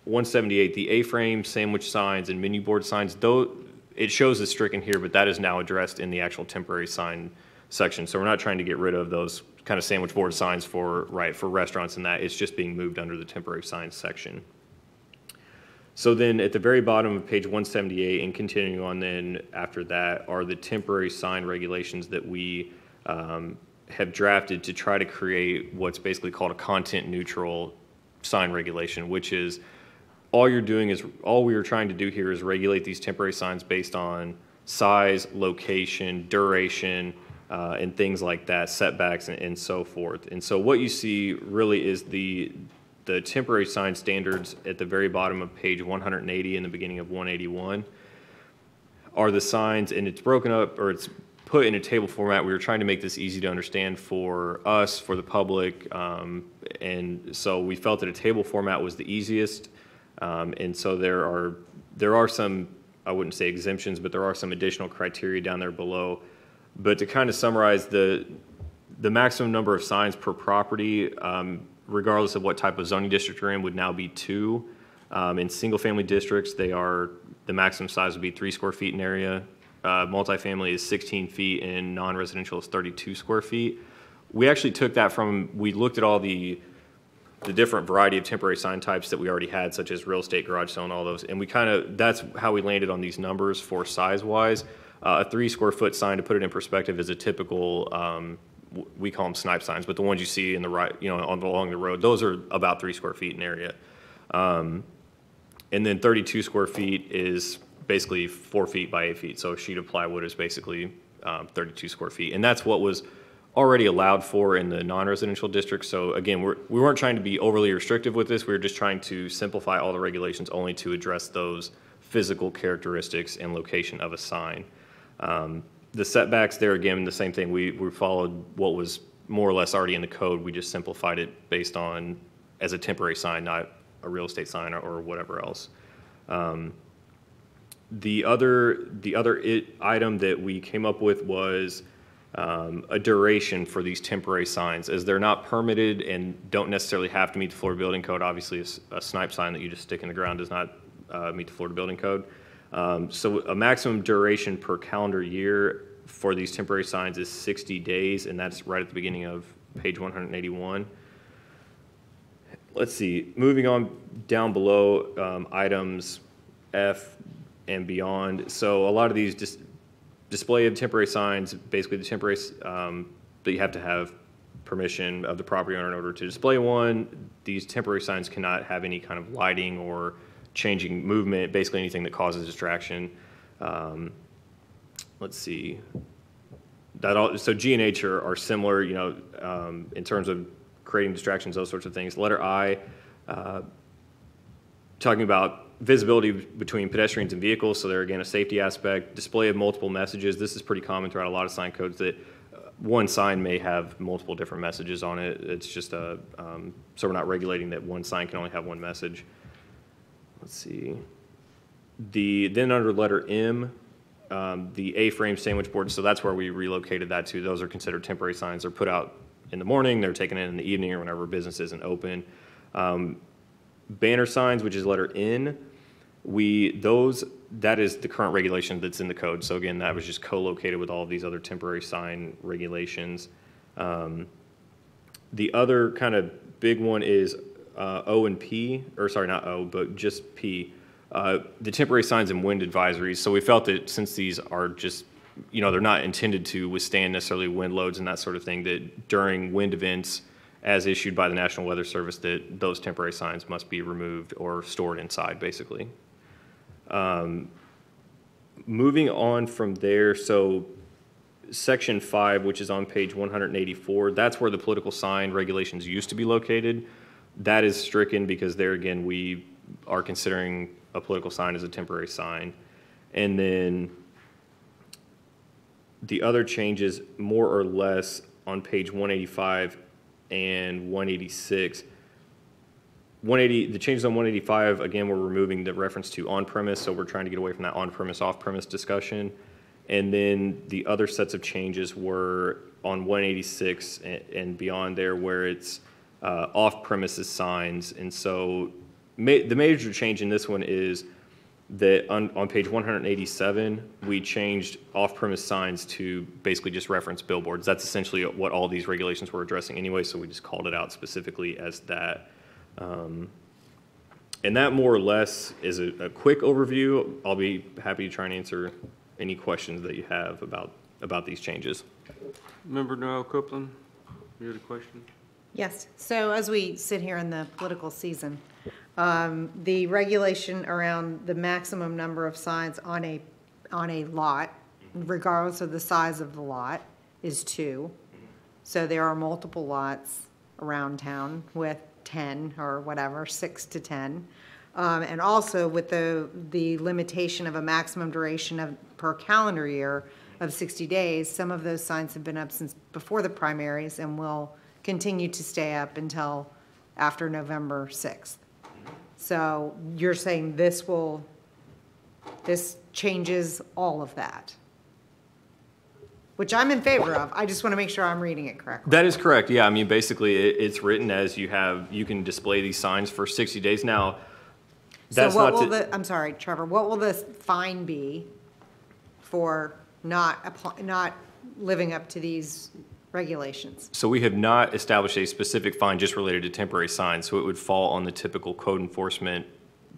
178, the A-frame, sandwich signs, and menu board signs, though it shows it's stricken here, but that is now addressed in the actual temporary sign section. So we're not trying to get rid of those kind of sandwich board signs for restaurants and that. It's just being moved under the temporary signs section. So then at the very bottom of page 178 and continuing on then after that are the temporary sign regulations that we have drafted to try to create what's basically called a content neutral sign regulation, which is all we are trying to do here is regulate these temporary signs based on size, location, duration, and things like that, setbacks and so forth. And so what you see really is the temporary sign standards at the very bottom of page 180 and the beginning of 181 are the signs, and it's broken up, or it's put in a table format. We were trying to make this easy to understand for us, for the public, and so we felt that a table format was the easiest. And so there are some, I wouldn't say exemptions, but there are some additional criteria down there below. But to kind of summarize, the maximum number of signs per property, regardless of what type of zoning district you're in, would now be 2. In single-family districts, the maximum size would be 3 square feet in area. Multifamily is 16 feet, and non-residential is 32 square feet. We actually took that we looked at all the different variety of temporary sign types that we already had, such as real estate, garage sale, and all those, and that's how we landed on these numbers for size-wise. A 3 square foot sign, to put it in perspective, is a typical, we call them snipe signs, but the ones you see in the right, along the road, those are about 3 square feet in area. And then 32 square feet is basically 4 feet by 8 feet. So a sheet of plywood is basically 32 square feet. And that's what was already allowed for in the non-residential districts. So again, we weren't trying to be overly restrictive with this. We were just trying to simplify all the regulations only to address those physical characteristics and location of a sign. The setbacks there, again, the same thing. We followed what was more or less already in the code. We just simplified it based on as a temporary sign, not a real estate sign or whatever else. The other item that we came up with was a duration for these temporary signs, as they're not permitted and don't necessarily have to meet the Florida Building Code. Obviously, a snipe sign that you just stick in the ground does not meet the Florida Building Code. So a maximum duration per calendar year for these temporary signs is 60 days, and that's right at the beginning of page 181. Let's see, moving on down below, items F and beyond. So a lot of these display of temporary signs, basically the temporary, that you have to have permission of the property owner in order to display one. These temporary signs cannot have any kind of lighting or changing movement, basically anything that causes distraction. Let's see. So G and H are similar, in terms of creating distractions, those sorts of things. Letter I, talking about visibility between pedestrians and vehicles. So there again, a safety aspect. Display of multiple messages. This is pretty common throughout a lot of sign codes that one sign may have multiple different messages on it. It's just so we're not regulating that one sign can only have one message. Let's see. Then under letter M, the A-frame sandwich board, so that's where we relocated that to. Those are considered temporary signs. They're put out in the morning, they're taken in the evening or whenever business isn't open. Banner signs, which is letter N, that is the current regulation that's in the code. So again, that was just co-located with all of these other temporary sign regulations. The other kind of big one is O and P, or sorry, not O, but just P. The temporary signs and wind advisories. So we felt that since these are just, they're not intended to withstand necessarily wind loads and that sort of thing, that during wind events as issued by the National Weather Service, that those temporary signs must be removed or stored inside, basically. Moving on from there, so Section 5, which is on page 184, that's where the political sign regulations used to be located. That is stricken because there again, we are considering a political sign as a temporary sign. And then the other changes, more or less, on page 185 and 186. The changes on 185, again, we're removing the reference to on-premise, so we're trying to get away from that on-premise, off-premise discussion. And then the other sets of changes were on 186 and beyond there, where it's off-premises signs. And so the major change in this one is that on page 187, we changed off-premise signs to basically just reference billboards. That's essentially what all these regulations were addressing anyway, so we just called it out specifically as that. And that more or less is a quick overview. I'll be happy to try and answer any questions that you have about these changes. Member Noel Copeland, you had a question? Yes, so as we sit here in the political season, the regulation around the maximum number of signs on a lot, regardless of the size of the lot, is 2. So there are multiple lots around town with 10 or whatever, 6 to 10. And also with the limitation of a maximum duration of per calendar year of 60 days, some of those signs have been up since before the primaries and will continue to stay up until after November 6th. So you're saying this changes all of that, which I'm in favor of. I just want to make sure I'm reading it correctly. That is correct. Yeah, I mean, basically, it's written as you can display these signs for 60 days. Now, that's so what will I'm sorry, Trevor, what will the fine be for not living up to these regulations? So we have not established a specific fine just related to temporary signs, so it would fall on the typical code enforcement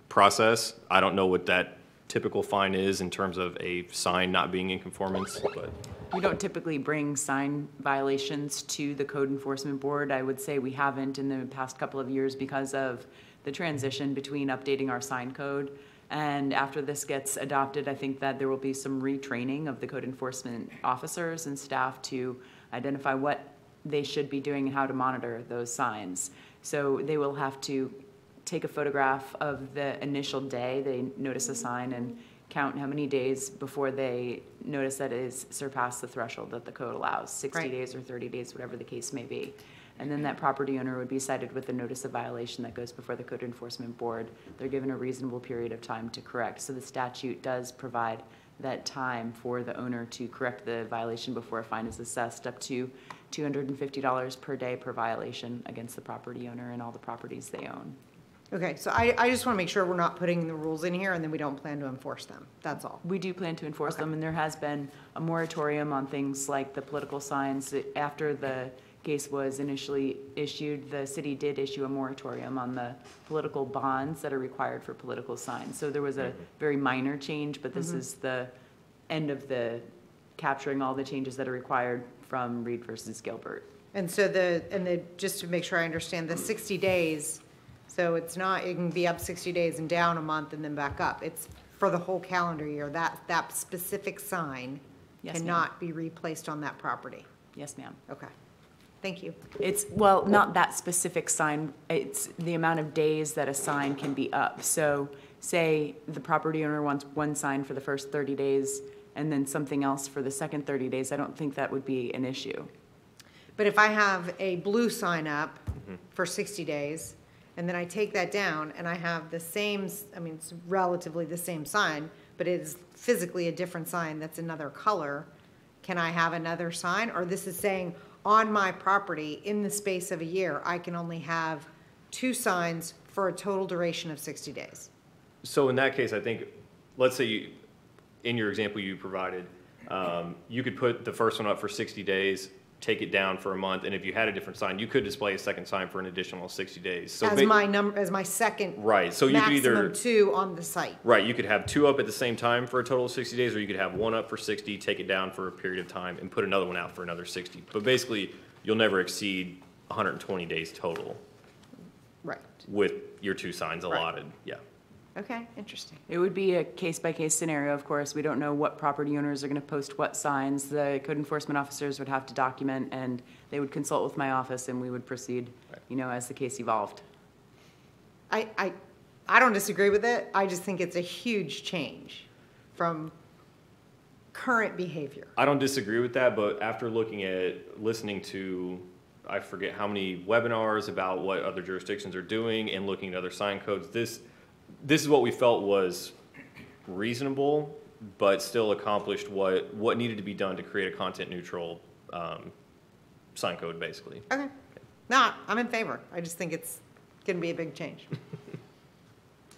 process. I don't know what that typical fine is in terms of a sign not being in conformance, but. We don't typically bring sign violations to the code enforcement board. I would say we haven't in the past couple of years because of the transition between updating our sign code. And after this gets adopted, I think that there will be some retraining of the code enforcement officers and staff to identify what they should be doing and how to monitor those signs. So they will have to take a photograph of the initial day they notice a sign and count how many days before they notice that it has surpassed the threshold that the code allows, 60 days or 30 days, whatever the case may be. And then that property owner would be cited with a notice of violation that goes before the code enforcement board. They're given a reasonable period of time to correct. So the statute does provide that time for the owner to correct the violation before a fine is assessed, up to $250 per day per violation against the property owner and all the properties they own. Okay, so I just want to make sure we're not putting the rules in here and then we don't plan to enforce them. That's all. We do plan to enforce them, and there has been a moratorium on things like the political signs. After the case was initially issued, the city did issue a moratorium on the political bonds that are required for political signs. So there was a very minor change, but this is the end of the capturing all the changes that are required from Reed versus Gilbert. And so just to make sure I understand, the 60 days, so it's not, it can be up 60 days and down a month and then back up. It's for the whole calendar year. That specific sign cannot be replaced on that property. Yes, ma'am. Okay. Thank you. It's, well, not that specific sign. It's the amount of days that a sign can be up. So say the property owner wants one sign for the first 30 days and then something else for the second 30 days. I don't think that would be an issue. But if I have a blue sign up for 60 days, and then I take that down and I have the same, I mean, it's relatively the same sign, but it is physically a different sign that's another color, can I have another sign? Or this is saying on my property, in the space of a year, I can only have 2 signs for a total duration of 60 days? So in that case, I think, let's say in your example you provided, you could put the first one up for 60 days, take it down for a month, and if you had a different sign, you could display a second sign for an additional 60 days. So as my second right. So you could either maximum 2 on the site. Right. You could have 2 up at the same time for a total of 60 days, or you could have 1 up for 60, take it down for a period of time, and put another one out for another 60. But basically, you'll never exceed 120 days total. Right. With your 2 signs allotted. Yeah. Okay, interesting. It would be a case-by-case scenario, of course. We don't know what property owners are going to post what signs. The code enforcement officers would have to document, and they would consult with my office, and we would proceed, you know, as the case evolved. I don't disagree with it. I just think it's a huge change from current behavior. I don't disagree with that, but after listening to, I forget how many webinars about what other jurisdictions are doing and looking at other sign codes, this is what we felt was reasonable, but still accomplished what needed to be done to create a content neutral sign code, basically. Okay. No, I'm in favor. I just think it's going to be a big change.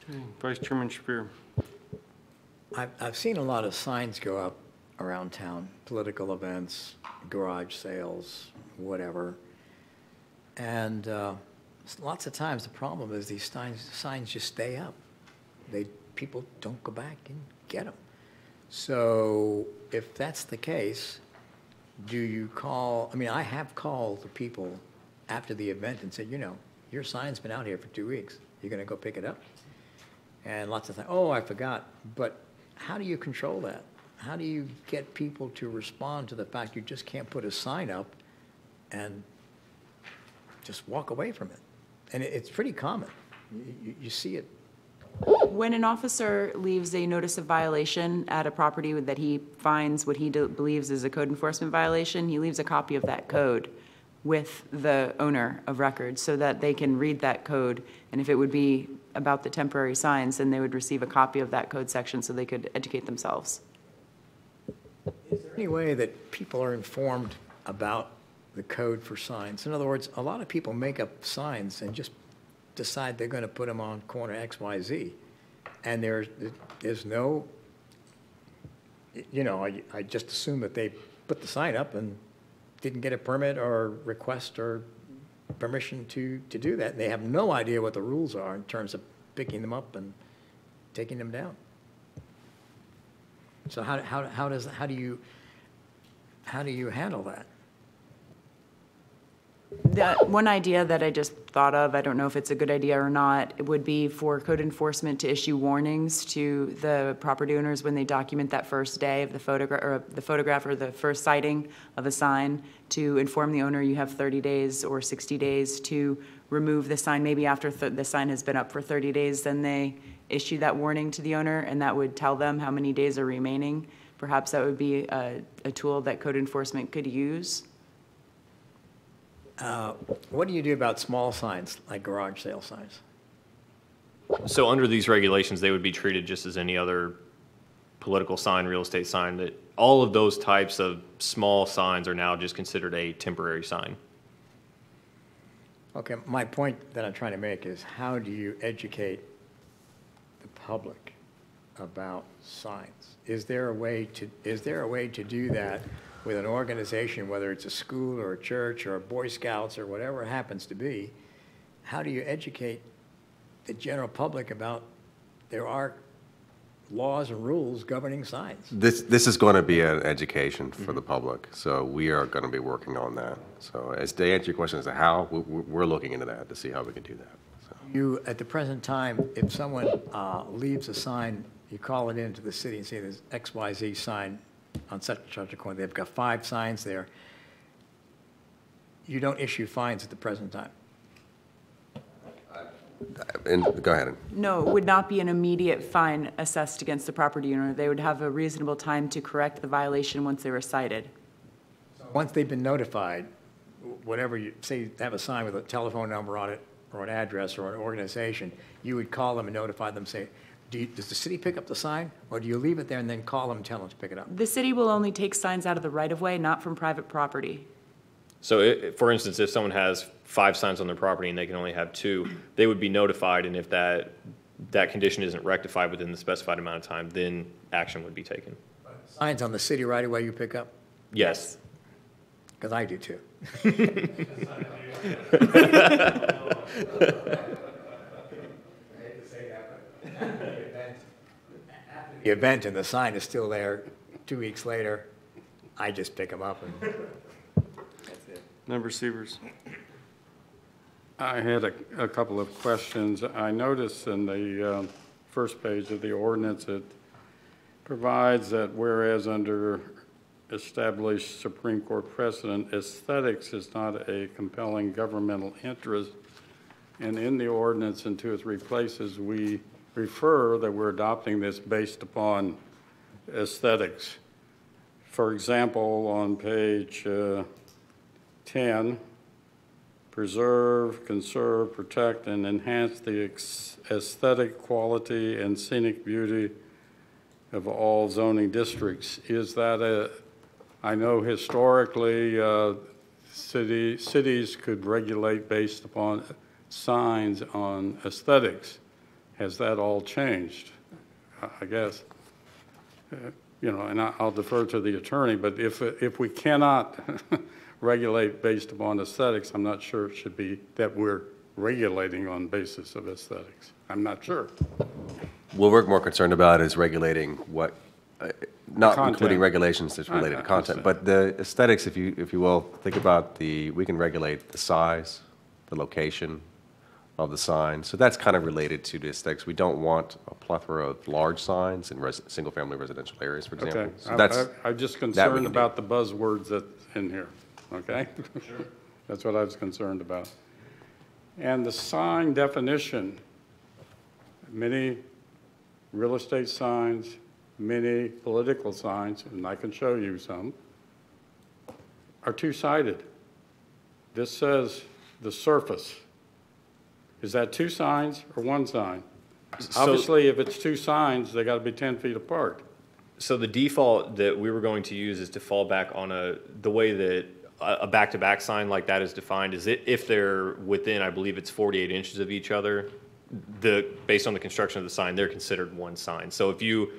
Okay. Vice Chairman Shapiro. I've seen a lot of signs go up around town, political events, garage sales, whatever. And lots of times the problem is these signs just stay up. People don't go back and get them. So if that's the case, do you call, I mean, I have called the people after the event and said, you know, your sign's been out here for 2 weeks. You're going to go pick it up? And lots of things, oh, I forgot. But how do you control that? How do you get people to respond to the fact you just can't put a sign up and just walk away from it? And it's pretty common. You see it. When an officer leaves a notice of violation at a property that he finds what he believes is a code enforcement violation, he leaves a copy of that code with the owner of record so that they can read that code. And if it would be about the temporary signs, then they would receive a copy of that code section so they could educate themselves. Is there any way that people are informed about the code for signs? In other words, a lot of people make up signs and just decide they're going to put them on corner XYZ. And there's no, you know, I just assume that they put the sign up and didn't get a permit or request or permission to do that. They have no idea what the rules are in terms of picking them up and taking them down. So how do you handle that? One idea that I just thought of, I don't know if it's a good idea or not, it would be for code enforcement to issue warnings to the property owners when they document that first day of the photograph or the first sighting of a sign, to inform the owner you have 30 days or 60 days to remove the sign. Maybe after the sign has been up for 30 days, then they issue that warning to the owner, and that would tell them how many days are remaining. Perhaps that would be a tool that code enforcement could use. What do you do about small signs, like garage sale signs? So under these regulations, they would be treated just as any other political sign, real estate sign. That all of those types of small signs are now just considered a temporary sign. Okay, my point that I'm trying to make is, how do you educate the public about signs? Is there a way to do that with an organization, whether it's a school or a church or a Boy Scouts or whatever it happens to be? How do you educate the general public about there are laws and rules governing signs? This is going to be an education for the public, so we are going to be working on that. So as to answer your question as to how, we're looking into that to see how we can do that. So. You, at the present time, if someone leaves a sign, you call it into the city and say there's XYZ sign on such and such a corner. They've got 5 signs there. You don't issue fines at the present time. And go ahead. No, it would not be an immediate fine assessed against the property owner. They would have a reasonable time to correct the violation once they were cited. Once they've been notified, whatever you say, have a sign with a telephone number on it or an address or an organization, you would call them and notify them, say, does the city pick up the sign, or do you leave it there and then call them and tell them to pick it up? The city will only take signs out of the right-of-way, not from private property. So for instance, if someone has 5 signs on their property and they can only have 2, they would be notified, and if that condition isn't rectified within the specified amount of time, then action would be taken. Signs on the city right-of-way you pick up? Yes. Because I do too. The event and the sign is still there 2 weeks later, I just pick them up and that's it. Member Severs. I had a couple of questions. I noticed in the first page of the ordinance, it provides that whereas under established Supreme Court precedent, aesthetics is not a compelling governmental interest. And in the ordinance in 2 or 3 places, we refer that we're adopting this based upon aesthetics. For example, on page 10, preserve, conserve, protect, and enhance the aesthetic quality and scenic beauty of all zoning districts. Is that I know historically cities could regulate based upon signs on aesthetics. Has that all changed? I guess, and I'll defer to the attorney, but if we cannot regulate based upon aesthetics, I'm not sure it should be that we're regulating on basis of aesthetics. I'm not sure. What we're more concerned about is regulating what, not Content. including regulations that's related to content, but the aesthetics, if you will, think about we can regulate the size, the location of the sign. So that's kind of related to the aesthetics. We don't want a plethora of large signs in single-family residential areas, for example. Okay, So that's, I'm just that we concerned can do. about the buzzwords that's in here, okay? Sure. That's what I was concerned about. And the sign definition, many real estate signs, many political signs, and I can show you some, are two-sided. This says the surface. Is that 2 signs or 1 sign? Obviously, if it's 2 signs, they got to be 10 feet apart. So the default that we were going to use is to fall back on the way that a back-to-back sign like that is defined is if they're within, I believe it's 48 inches of each other, based on the construction of the sign, they're considered 1 sign. So if you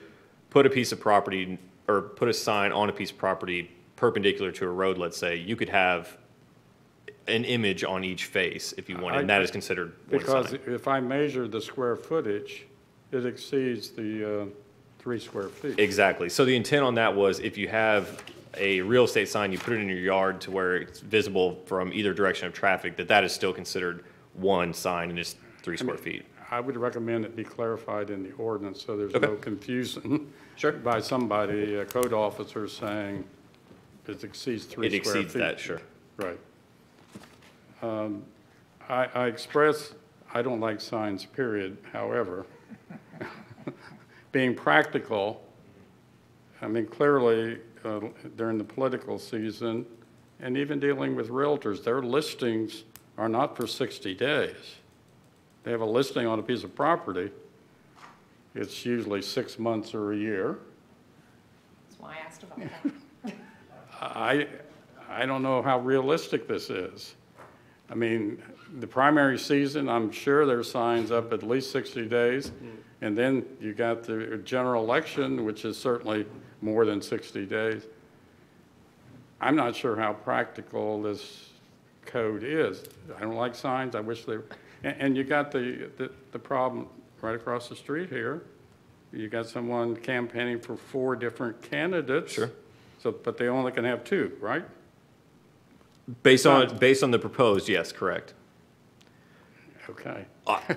put a piece of property or put a sign on a piece of property perpendicular to a road, let's say, you could have an image on each face if you wanted, and that is considered 1 sign. Because if I measure the square footage, it exceeds the 3 square feet. Exactly. So the intent on that was if you have a real estate sign, you put it in your yard to where it's visible from either direction of traffic, that is still considered 1 sign and it's 3 square feet. I would recommend it be clarified in the ordinance so there's no confusion Sure. by somebody, a code officer saying it exceeds 3 square feet. It exceeds that, sure. Right. I express, I don't like signs, period. However, being practical, I mean, clearly during the political season and even dealing with realtors, their listings are not for 60 days. They have a listing on a piece of property. It's usually 6 months or a year. That's why I asked about that. I don't know how realistic this is. I mean, the primary season, I'm sure there's signs up at least 60 days. And then you got the general election, which is certainly more than 60 days. I'm not sure how practical this code is. I don't like signs. I wish they were. And you got the problem right across the street here. You got someone campaigning for 4 different candidates. Sure. So, but they only can have 2, right? Based on the proposed, yes, correct. Okay.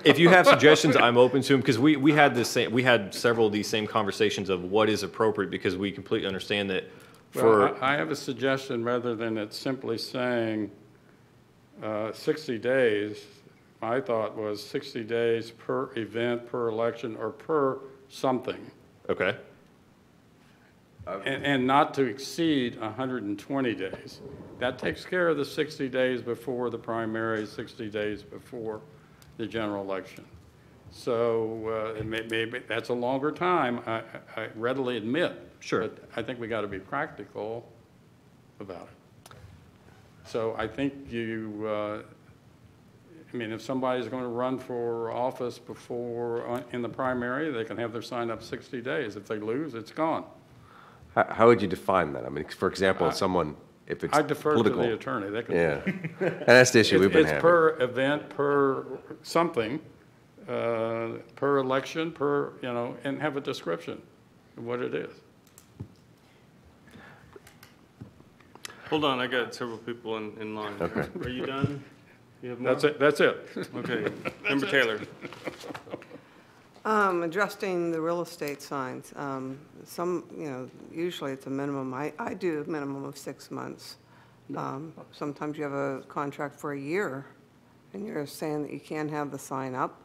If you have suggestions, I'm open to them because we had several of these same conversations of what is appropriate because we completely understand that Well, I have a suggestion rather than it simply saying 60 days. My thought was 60 days per event, per election, or per something. Okay. And not to exceed 120 days. That takes care of the 60 days before the primary, 60 days before the general election. So maybe that's a longer time, I readily admit. Sure. But I think we got to be practical about it. So I think I mean, if somebody's going to run for office in the primary, they can have their sign up 60 days. If they lose, it's gone. How would you define that? I mean, for example, if it's I defer political. to the attorney. They can. Yeah. And that's the issue we've been having. It's per event, per something, per election, and have a description of what it is. Hold on, I got several people in line. Okay. Are you done? You have more? That's it. Okay. Member Taylor. Adjusting the real estate signs, usually it's a minimum, I do a minimum of 6 months. Sometimes you have a contract for a year, and you're saying that you can't have the sign up.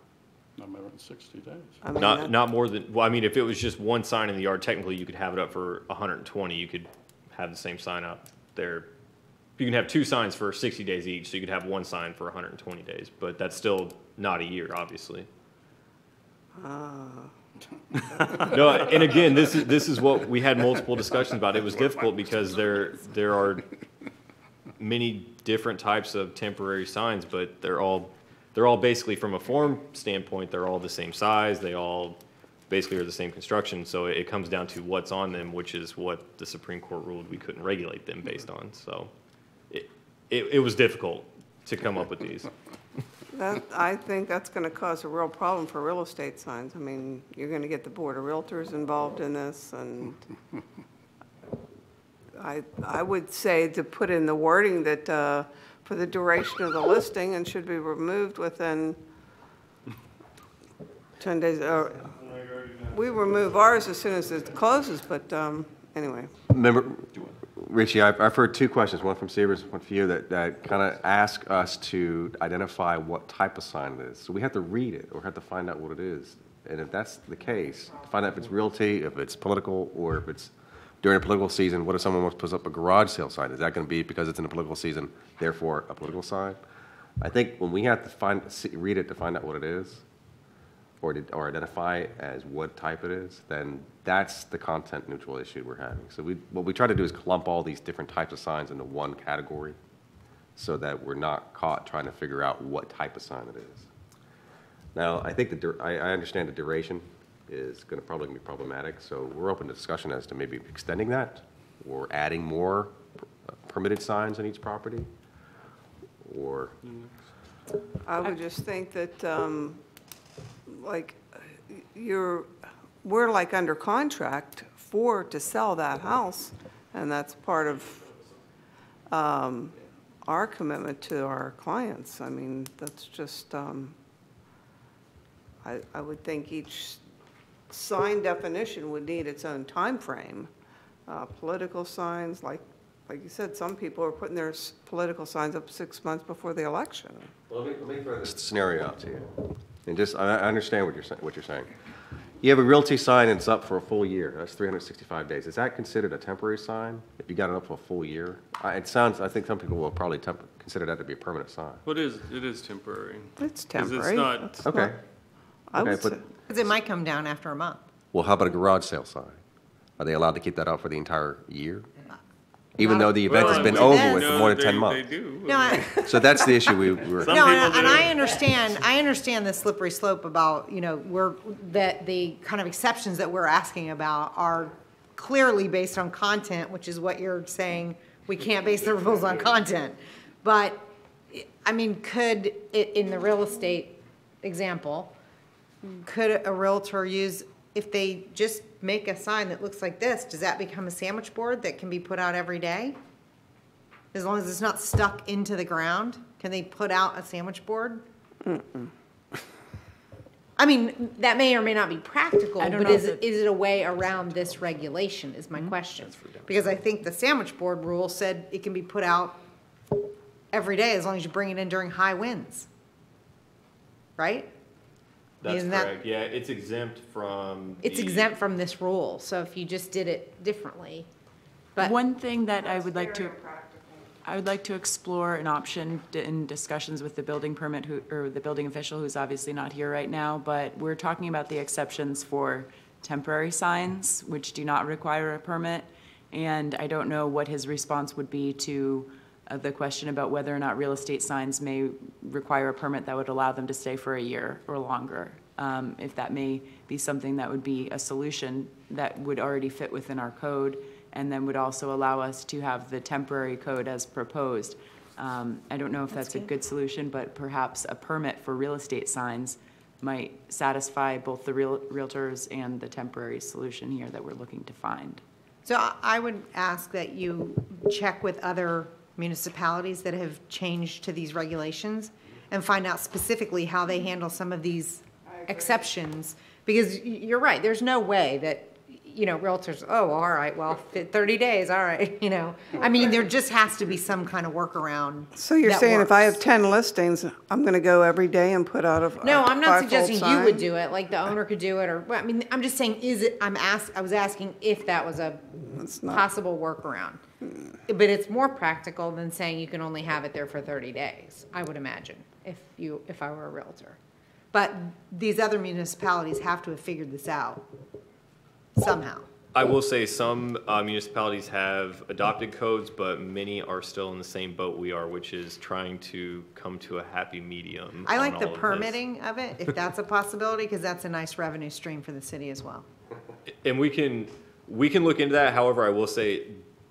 No more than 60 days. I mean, Not more than, well, I mean, if it was just one sign in the yard, technically you could have it up for 120. You could have the same sign up there. You can have 2 signs for 60 days each, so you could have 1 sign for 120 days, but that's still not a year, obviously. No, and again, this is what we had multiple discussions about. It was difficult because there are many different types of temporary signs, but they're all basically, from a form standpoint, they're all the same size. They all basically are the same construction. So it comes down to what's on them, which is what the Supreme Court ruled we couldn't regulate them based on. So it was difficult to come up with these. I think that's going to cause a real problem for real estate signs. I mean, you're going to get the Board of Realtors involved in this, and I would say to put in the wording that for the duration of the listing and should be removed within 10 days. We remove ours as soon as it closes, but anyway. Member Ritchie, I've heard 2 questions, one from Severs, one from you, that kind of ask us to identify what type of sign it is. So we have to read it or have to find out what it is. And if that's the case, to find out if it's realty, if it's political, or if it's during a political season, what if someone wants to put up a garage sale sign? Is that going to be because it's in a political season, therefore a political sign? I think when we have to read it to find out what it is, or identify as what type it is, then that's the content neutral issue we're having. So what we try to do is clump all these different types of signs into one category so that we're not caught trying to figure out what type of sign it is. Now, I think I understand the duration is probably going to be problematic, so we're open to discussion as to maybe extending that or adding more permitted signs on each property, or... I would just think that, we're like under contract to sell that house, and that's part of our commitment to our clients. I mean, that's just, I would think each sign definition would need its own time frame. Political signs, like you said, some people are putting their political signs up 6 months before the election. Well, let me throw this scenario out to you. And I understand what you're saying. You have a realty sign and it's up for a full year. That's 365 days. Is that considered a temporary sign if you got it up for a full year? I think some people will probably consider that to be a permanent sign. Well, it is temporary. It's temporary. It's not. Okay. Because it might come down after a month. Well, how about a garage sale sign? Are they allowed to keep that out for the entire year? Even though the event has been over with for more than 10 months. They do. No, So that's the issue we were. Some no, people and do. I understand the slippery slope about, that the kind of exceptions that we're asking about are clearly based on content, which is what you're saying, we can't base the rules on content. But, I mean, in the real estate example, could a realtor use, if they just make a sign that looks like this, does that become a sandwich board that can be put out every day? As long as it's not stuck into the ground, can they put out a sandwich board? I mean, that may or may not be practical, but is it a way around this regulation is my question. Because I think the sandwich board rule said it can be put out every day as long as you bring it in during high winds. Right? That's Isn't that- correct. Yeah, it's exempt from. It's exempt from this rule, so if you just did it differently. But One thing that I would like to explore an option in discussions with the building permit or the building official, who's obviously not here right now, but we're talking about the exceptions for temporary signs, which do not require a permit. And I don't know what his response would be to the question about whether or not real estate signs may require a permit that would allow them to stay for a year or longer. If that may be something that would be a solution that would already fit within our code, and then would also allow us to have the temporary code as proposed. I don't know if that's a good solution, but perhaps a permit for real estate signs might satisfy both the realtors and the temporary solution here that we're looking to find. So I would ask that you check with other municipalities that have changed to these regulations and find out specifically how they handle some of these exceptions Because you're right, there's no way that, realtors, oh, all right, well, 30 days, all right, I mean, there just has to be some kind of workaround. So you're that saying if I works. have 10 listings, I'm going to go every day and put out a No, I'm not five-fold suggesting you sign? would do it, like the owner could do it, or, I mean, I'm just saying, I was asking if that was a possible workaround. But it's more practical than saying you can only have it there for 30 days, I would imagine, if I were a realtor. But these other municipalities have to have figured this out somehow. I will say some municipalities have adopted codes, but many are still in the same boat we are, which is trying to come to a happy medium. I like on the all of this. permitting of it, if that's a possibility, because that's a nice revenue stream for the city as well. And we can look into that. However, I will say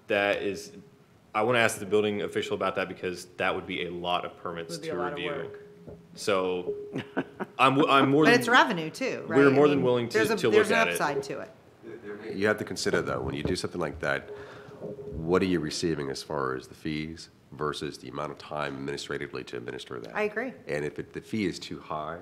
I want to ask the building official about that because that would be a lot of permits Would be to a lot of review. work. So I'm more But than. it's revenue too, right? We're more I than mean, willing to there's look There's an at it. upside to it. You have to consider, though, when you do something like that, what are you receiving as far as the fees versus the amount of time administratively to administer that? I agree. And if the fee is too high,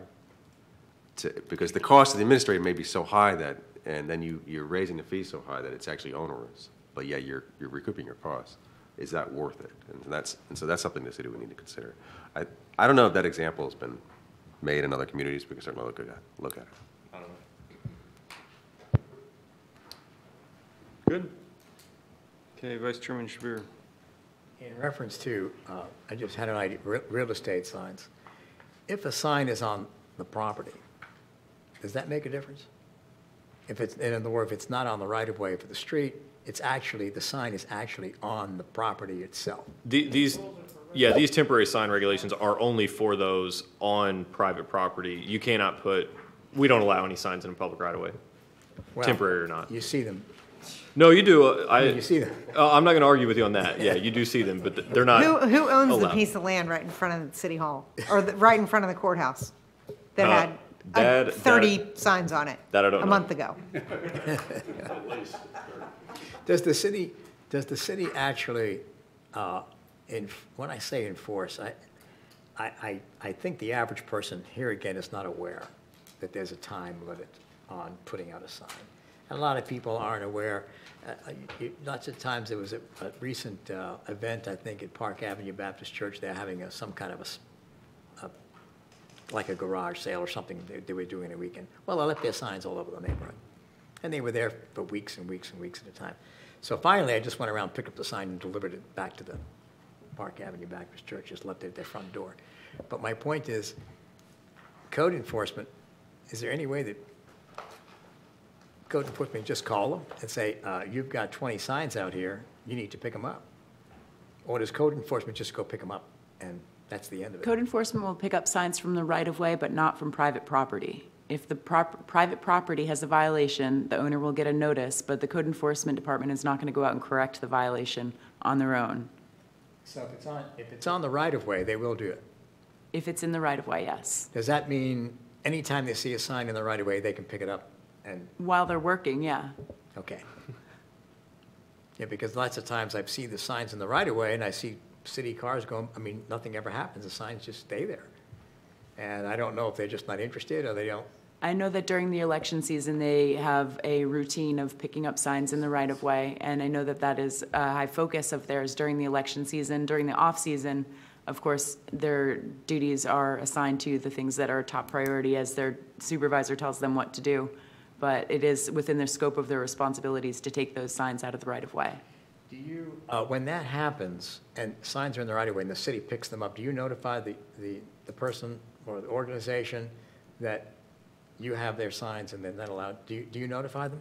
because the cost of the administrator may be so high that, and then you're raising the fee so high that it's actually onerous, but yeah, you're recouping your costs. Is that worth it? And so that's something the city would need to consider. I don't know if that example has been made in other communities. We can certainly look at it. I don't know. Good. Okay, Vice Chairman Shabir. In reference to, I just had an idea, real estate signs. If a sign is on the property, does that make a difference? In other words, if it's not on the right-of-way for the street, the sign is actually on the property itself. These temporary sign regulations are only for those on private property. You cannot we don't allow any signs in a public right of way, Well, temporary or not. You see them. No, you do. You see them. I'm not going to argue with you on that. Yeah, you do see them, but they're not. Who owns the allowed. piece of land right in front of the city hall, or right in front of the courthouse that had Dad- 30 signs on it That I don't a know. month ago? Does the city actually, when I say enforce, I think the average person here again is not aware that there's a time limit on putting out a sign. And a lot of people aren't aware. Lots of times there was a recent event, I think, at Park Avenue Baptist Church. They're having some kind of like a garage sale or something they were doing in a weekend. Well, they left their signs all over the neighborhood. And they were there for weeks and weeks and weeks at a time. So finally, I just went around, picked up the sign, and delivered it back to the Park Avenue Baptist Church, just left it at their front door. But my point is, code enforcement, is there any way that code enforcement just call them and say, you've got 20 signs out here, you need to pick them up? Or does code enforcement just go pick them up, and that's the end of it? Code enforcement will pick up signs from the right-of-way, but not from private property. If the private property has a violation, the owner will get a notice, but the code enforcement department is not going to go out and correct the violation on their own. So if it's on the right-of-way, they will do it. If it's in the right-of-way, yes. Does that mean anytime they see a sign in the right-of-way, they can pick it up and, While they're working, yeah. okay. Yeah, because lots of times I've seen the signs in the right-of-way, and I see city cars going, nothing ever happens, the signs just stay there. And I don't know if they're just not interested, or they don't. I know that during the election season, they have a routine of picking up signs in the right-of-way, and I know that that is a high focus of theirs during the election season. During the off-season, of course, their duties are assigned to the things that are top priority as their supervisor tells them what to do. But it is within the scope of their responsibilities to take those signs out of the right-of-way. Do you, when that happens, and signs are in the right-of-way, and the city picks them up, do you notify the person or the organization that you have their signs and they're not allowed? Do you notify them?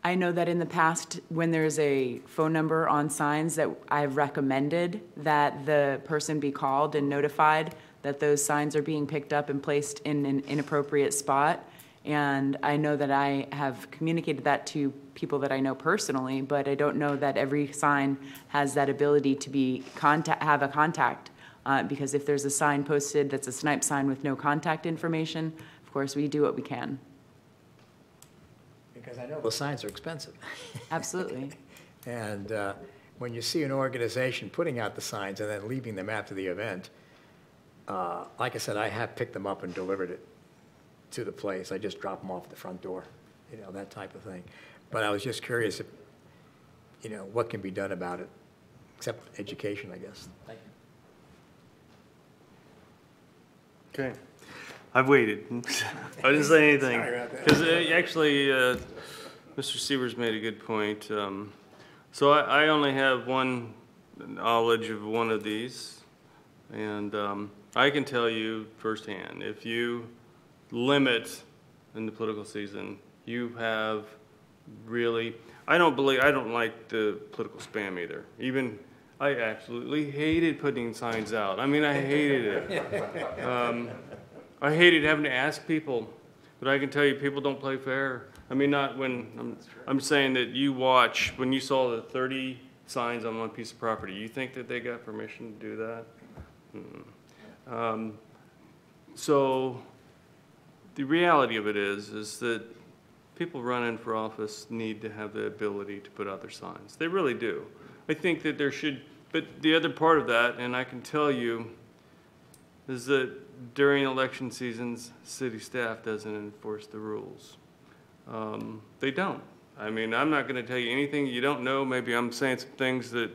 I know that in the past, when there's a phone number on signs, that I've recommended that the person be called and notified that those signs are being picked up and placed in an inappropriate spot. And I know that I have communicated that to people that I know personally, but I don't know that every sign has that ability to have a contact. Because if there's a sign posted that's a snipe sign with no contact information, of course, we do what we can. Because I know the signs are expensive. Absolutely. And when you see an organization putting out the signs and then leaving them after the event, like I said, I have picked them up and delivered it to the place. I just drop them off at the front door, that type of thing. But I was just curious if, what can be done about it, except education, I guess. Thank you. Okay. I've waited. I didn't say anything. Sorry about that. Because actually, Mr. Sievers made a good point. So I only have one knowledge of one of these. And I can tell you firsthand, if you limit in the political season, you have really, I don't like the political spam either. Even, I absolutely hated putting signs out. I mean, I hated it. I hated having to ask people, but I can tell you people don't play fair. I mean, not when, I'm saying that you watch, when you saw the 30 signs on one piece of property, you think that they got permission to do that? So the reality of it is that people running for office need to have the ability to put out their signs. They really do. I think that there should, but the other part of that, and I can tell you, is that during election seasons, city staff doesn't enforce the rules. They don't. I mean, I'm not going to tell you anything you don't know. Maybe I'm saying some things that,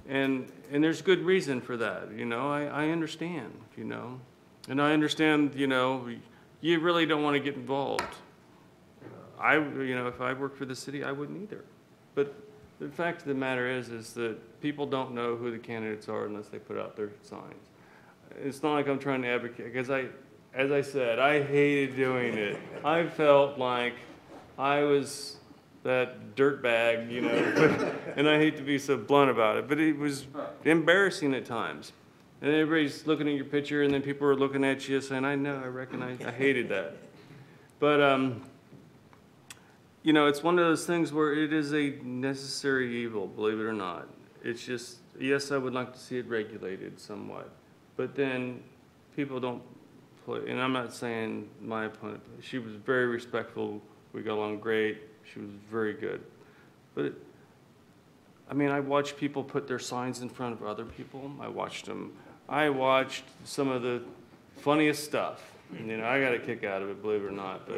and there's good reason for that. I understand. And I understand. You really don't want to get involved. If I worked for the city, I wouldn't either. But the fact of the matter is that people don't know who the candidates are unless they put out their signs. It's not like I'm trying to advocate, because as I said, I hated doing it. I felt like I was that dirtbag, and I hate to be so blunt about it, but it was embarrassing at times. And everybody's looking at your picture, and then people are looking at you saying, I know, I recognize, I hated that. But, it's one of those things where it is a necessary evil, believe it or not. It's just, yes, I would like to see it regulated somewhat. But then people don't play, and I'm not saying my opponent, she was very respectful, we got along great, she was very good. But, I watched people put their signs in front of other people. I watched some of the funniest stuff. I got a kick out of it, believe it or not.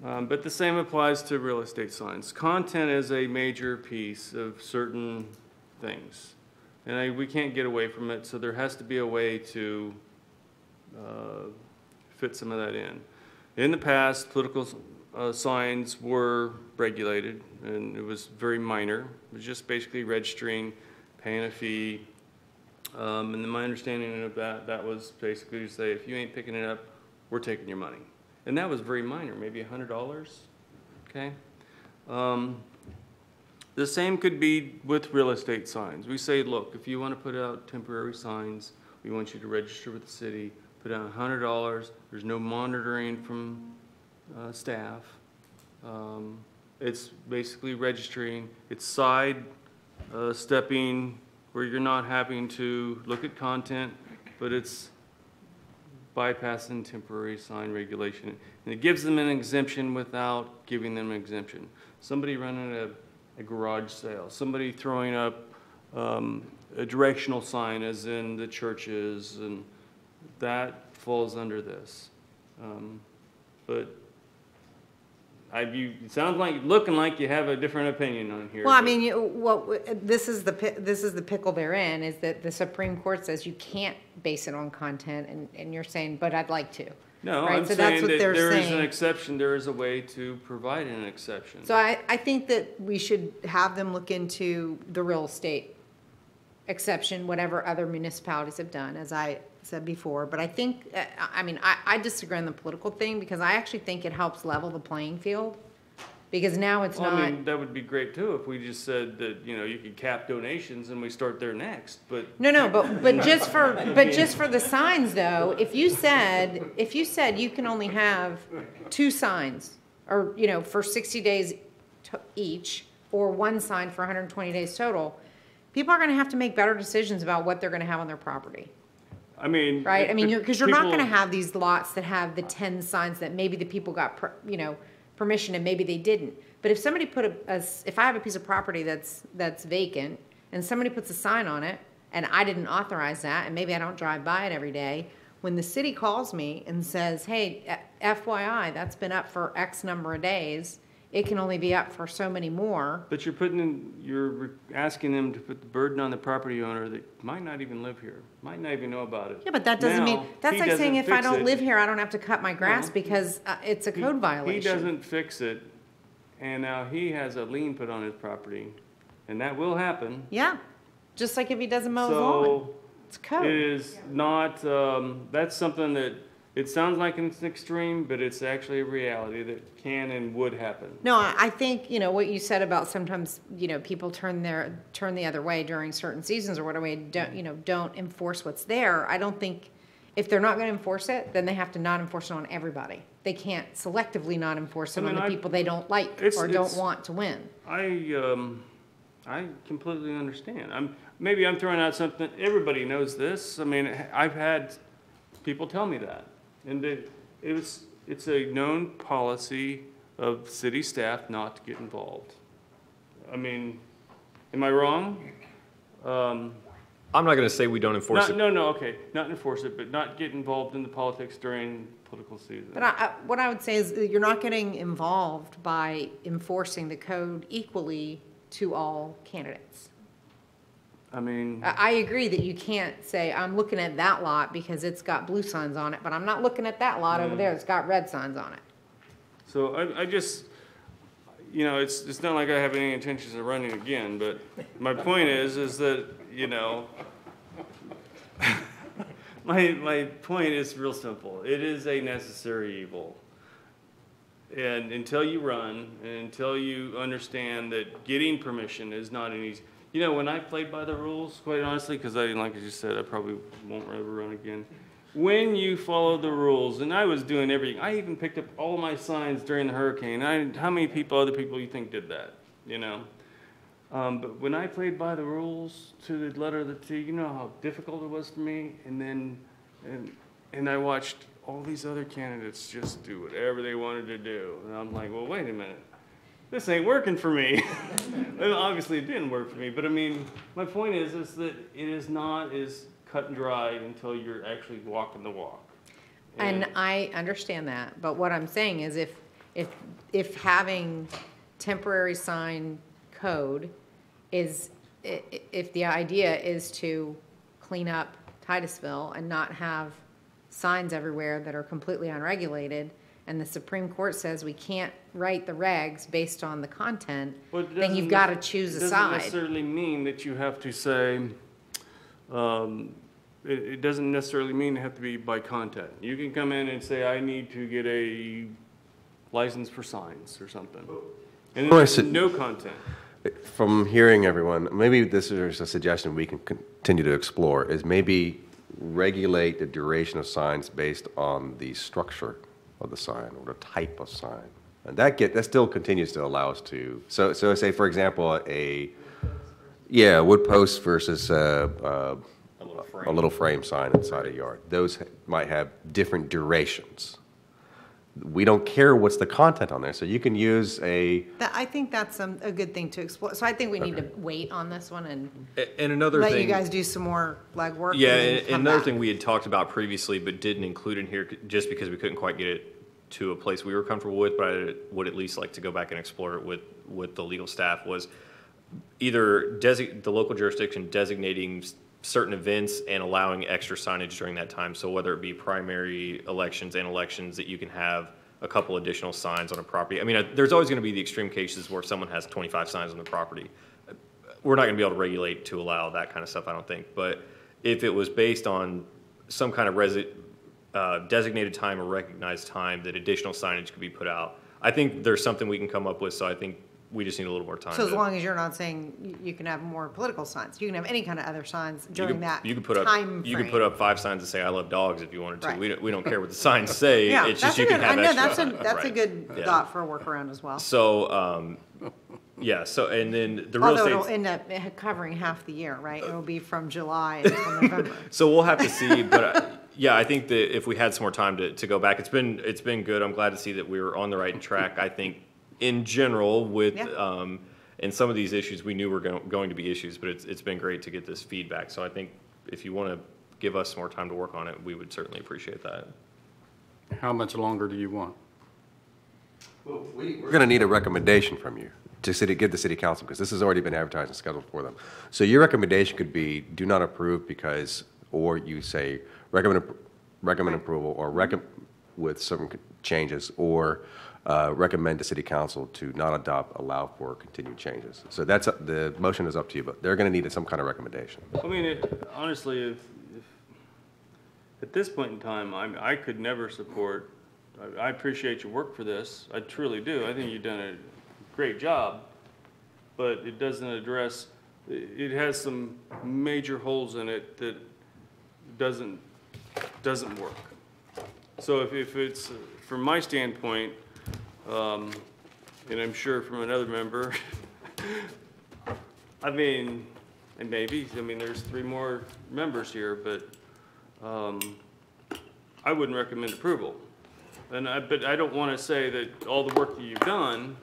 But the same applies to real estate signs. Content is a major piece of certain things. And we can't get away from it, so there has to be a way to fit some of that in. In the past, political signs were regulated, and it was very minor. It was just basically registering, paying a fee. And then my understanding of that was basically to say, if you ain't picking it up, we're taking your money. And that was very minor, maybe $100, okay? The same could be with real estate signs. We say, look, if you want to put out temporary signs, we want you to register with the city, put out $100. There's no monitoring from staff. It's basically registering. It's side stepping where you're not having to look at content, but it's bypassing temporary sign regulation. And it gives them an exemption without giving them an exemption. Somebody running a garage sale, somebody throwing up a directional sign as in the churches, and that falls under this. But it sounds looking like you have a different opinion on here. Well, this is the pickle they're in, is that the Supreme Court says you can't base it on content, and you're saying, but I'd like to. No, right? I'm So saying that's what that they're there is saying. an exception. There is a way to provide an exception. So I think that we should have them look into the real estate exception, whatever other municipalities have done, as I said before. But I think, I disagree on the political thing, because I actually think it helps level the playing field. Because now it's not. That would be great too if we just said that, you could cap donations and we start there next, but. No, but just for the signs though, if you said you can only have 2 signs, or, for 60 days each, or 1 sign for 120 days total, people are gonna have to make better decisions about what they're gonna have on their property. Right? Because you're not gonna have these lots that have the 10 signs that maybe the people got, permission and maybe they didn't. But if somebody if I have a piece of property that's vacant and somebody puts a sign on it and I didn't authorize that, and maybe I don't drive by it every day, When the city calls me and says, hey, FYI, that's been up for X number of days, it can only be up for so many more. But you're asking them to put the burden on the property owner that might not even live here, might not even know about it. Yeah, but that doesn't mean, Now, that's he like saying doesn't if I fix don't it. live here, I don't have to cut my grass because it's a code He violation. doesn't fix it, and now he has a lien put on his property, and that will happen. Yeah, just like if he doesn't mow his lawn. So It's it code. is not, that's something that, it sounds like it's an extreme, but it's actually a reality that can and would happen. No, I think, what you said about sometimes, people turn the other way during certain seasons or whatever, don't enforce what's there. I don't think, if they're not gonna enforce it, then they have to not enforce it on everybody. They can't selectively not enforce it on the people they don't like or don't want to win. I completely understand. Maybe I'm throwing out something, everybody knows this. I mean, I've had people tell me that. And it's a known policy of city staff not to get involved. I mean, am I wrong? I'm not going to say we don't enforce it. No, okay, not enforce it, but not get involved in the politics during political season. But what I would say is that you're not getting involved by enforcing the code equally to all candidates. I mean, I agree that you can't say, I'm looking at that lot because it's got blue signs on it, but I'm not looking at that lot over there that's got red signs on it. so I just, it's not like I have any intentions of running again, but my point is that, my point is real simple. It is a necessary evil. And until you run, and until you understand that getting permission is not an easy, when I played by the rules, quite honestly, because like you said, I probably won't ever run again. When you follow the rules, and I was doing everything, I even picked up all my signs during the hurricane. How many other people you think did that, But when I played by the rules to the letter of the T, you know how difficult it was for me? And I watched all these other candidates just do whatever they wanted to do. And I'm like, well, wait a minute. This ain't working for me. And obviously it didn't work for me, but I mean, my point is that it is not as cut and dry until you're actually walking the walk. And I understand that, but what I'm saying is if having temporary sign code if the idea is to clean up Titusville and not have signs everywhere that are completely unregulated, and the Supreme Court says we can't write the regs based on the content, then you've got to choose a It side. doesn't necessarily mean that you have to say, it doesn't necessarily mean it have to be by content. You can come in and say, I need to get a license for signs or something. And there's no content. From hearing everyone, maybe this is a suggestion we can continue to explore, is maybe regulate the duration of signs based on the structure of the sign or the type of sign. And that still continues to allow us to, so say, for example, wood post versus a little frame sign inside a yard. Those might have different durations. We don't care what's the content on there, so you can use I think that's a good thing to explore. So I think we need to wait on this one and another let thing, you guys do some more legwork. Yeah, and and come another back. thing we had talked about previously but didn't include in here just because we couldn't quite get it to a place we were comfortable with, but I would at least like to go back and explore it with the legal staff, was either the local jurisdiction designating certain events and allowing extra signage during that time. So whether it be primary elections and elections, that you can have a couple additional signs on a property. I mean, there's always going to be the extreme cases where someone has 25 signs on the property. We're not going to be able to regulate to allow that kind of stuff, I don't think. But if it was based on some kind of designated time or recognized time that additional signage could be put out, I think there's something we can come up with. So I think we just need a little more time. So as long as you're not saying you can have more political signs, you can have any kind of other signs during that you could put up, time You frame. could put up 5 signs that say "I love dogs" if you wanted to. Right. We don't care what the signs say. Yeah, it's that's just you can have extra. that's right. a good Yeah. thought for a workaround as well. So yeah. So and then the real Although estate. it'll end up covering half the year, right? It'll be from July until November. So we'll have to see, but yeah, I think that if we had some more time to go back, it's been good. I'm glad to see that we were on the right track. I think in general with and some of these issues we knew were going to be issues, but it's been great to get this feedback. So I think if you want to give us more time to work on it, we would certainly appreciate that. How much longer do you want? We're going to need a recommendation from you to give the city council, because this has already been advertised and scheduled for them. So your recommendation could be, do not approve because, or you say, recommend approval, or with some changes, or recommend to city council to not adopt, allow for continued changes. So that's, the motion is up to you, but they're going to need some kind of recommendation. I mean, honestly, if at this point in time, I could never support, I appreciate your work for this, I truly do. I think you've done a great job, but it doesn't address, it has some major holes in it that doesn't work. So if it's, from my standpoint, and I'm sure from another member, I mean, and maybe, I mean, there's 3 more members here, but I wouldn't recommend approval. But I don't want to say that all the work that you've done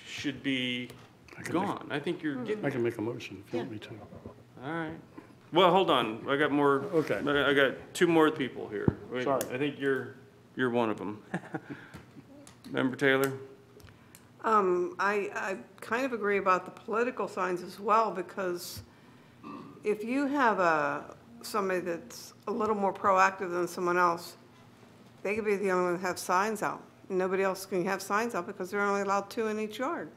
should be gone. I think you're getting. I can make a motion if you want me to. All right. Well, hold on. I got more. Okay. I got 2 more people here. Wait, Sorry. I think you're one of them. Member Taylor? I kind of agree about the political signs as well, because if you have somebody that's a little more proactive than someone else, they could be the only one that have signs out. Nobody else can have signs out because they're only allowed 2 in each yard.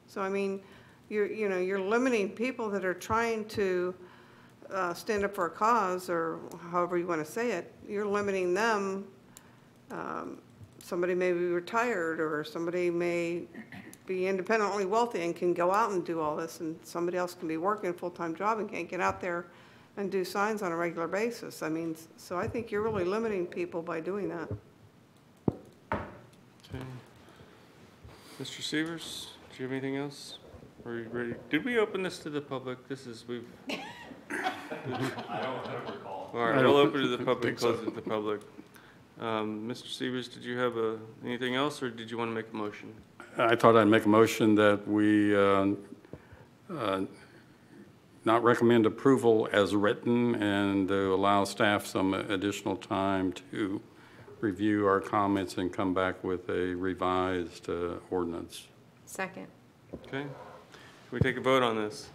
So I mean, you're limiting people that are trying to stand up for a cause, or however you want to say it. You're limiting them. Somebody may be retired, or somebody may be independently wealthy and can go out and do all this, and somebody else can be working a full-time job and can't get out there and do signs on a regular basis. I mean, so I think you're really limiting people by doing that. Okay. Mr. Severs, do you have anything else? Are you ready? Did we open this to the public? We've. I don't recall. All right, we'll open it to the public, close it to the public. Mr. Severs, did you have anything else, or did you want to make a motion? I thought I'd make a motion that we not recommend approval as written, and to allow staff some additional time to review our comments and come back with a revised ordinance. Second. Okay. Can we take a vote on this?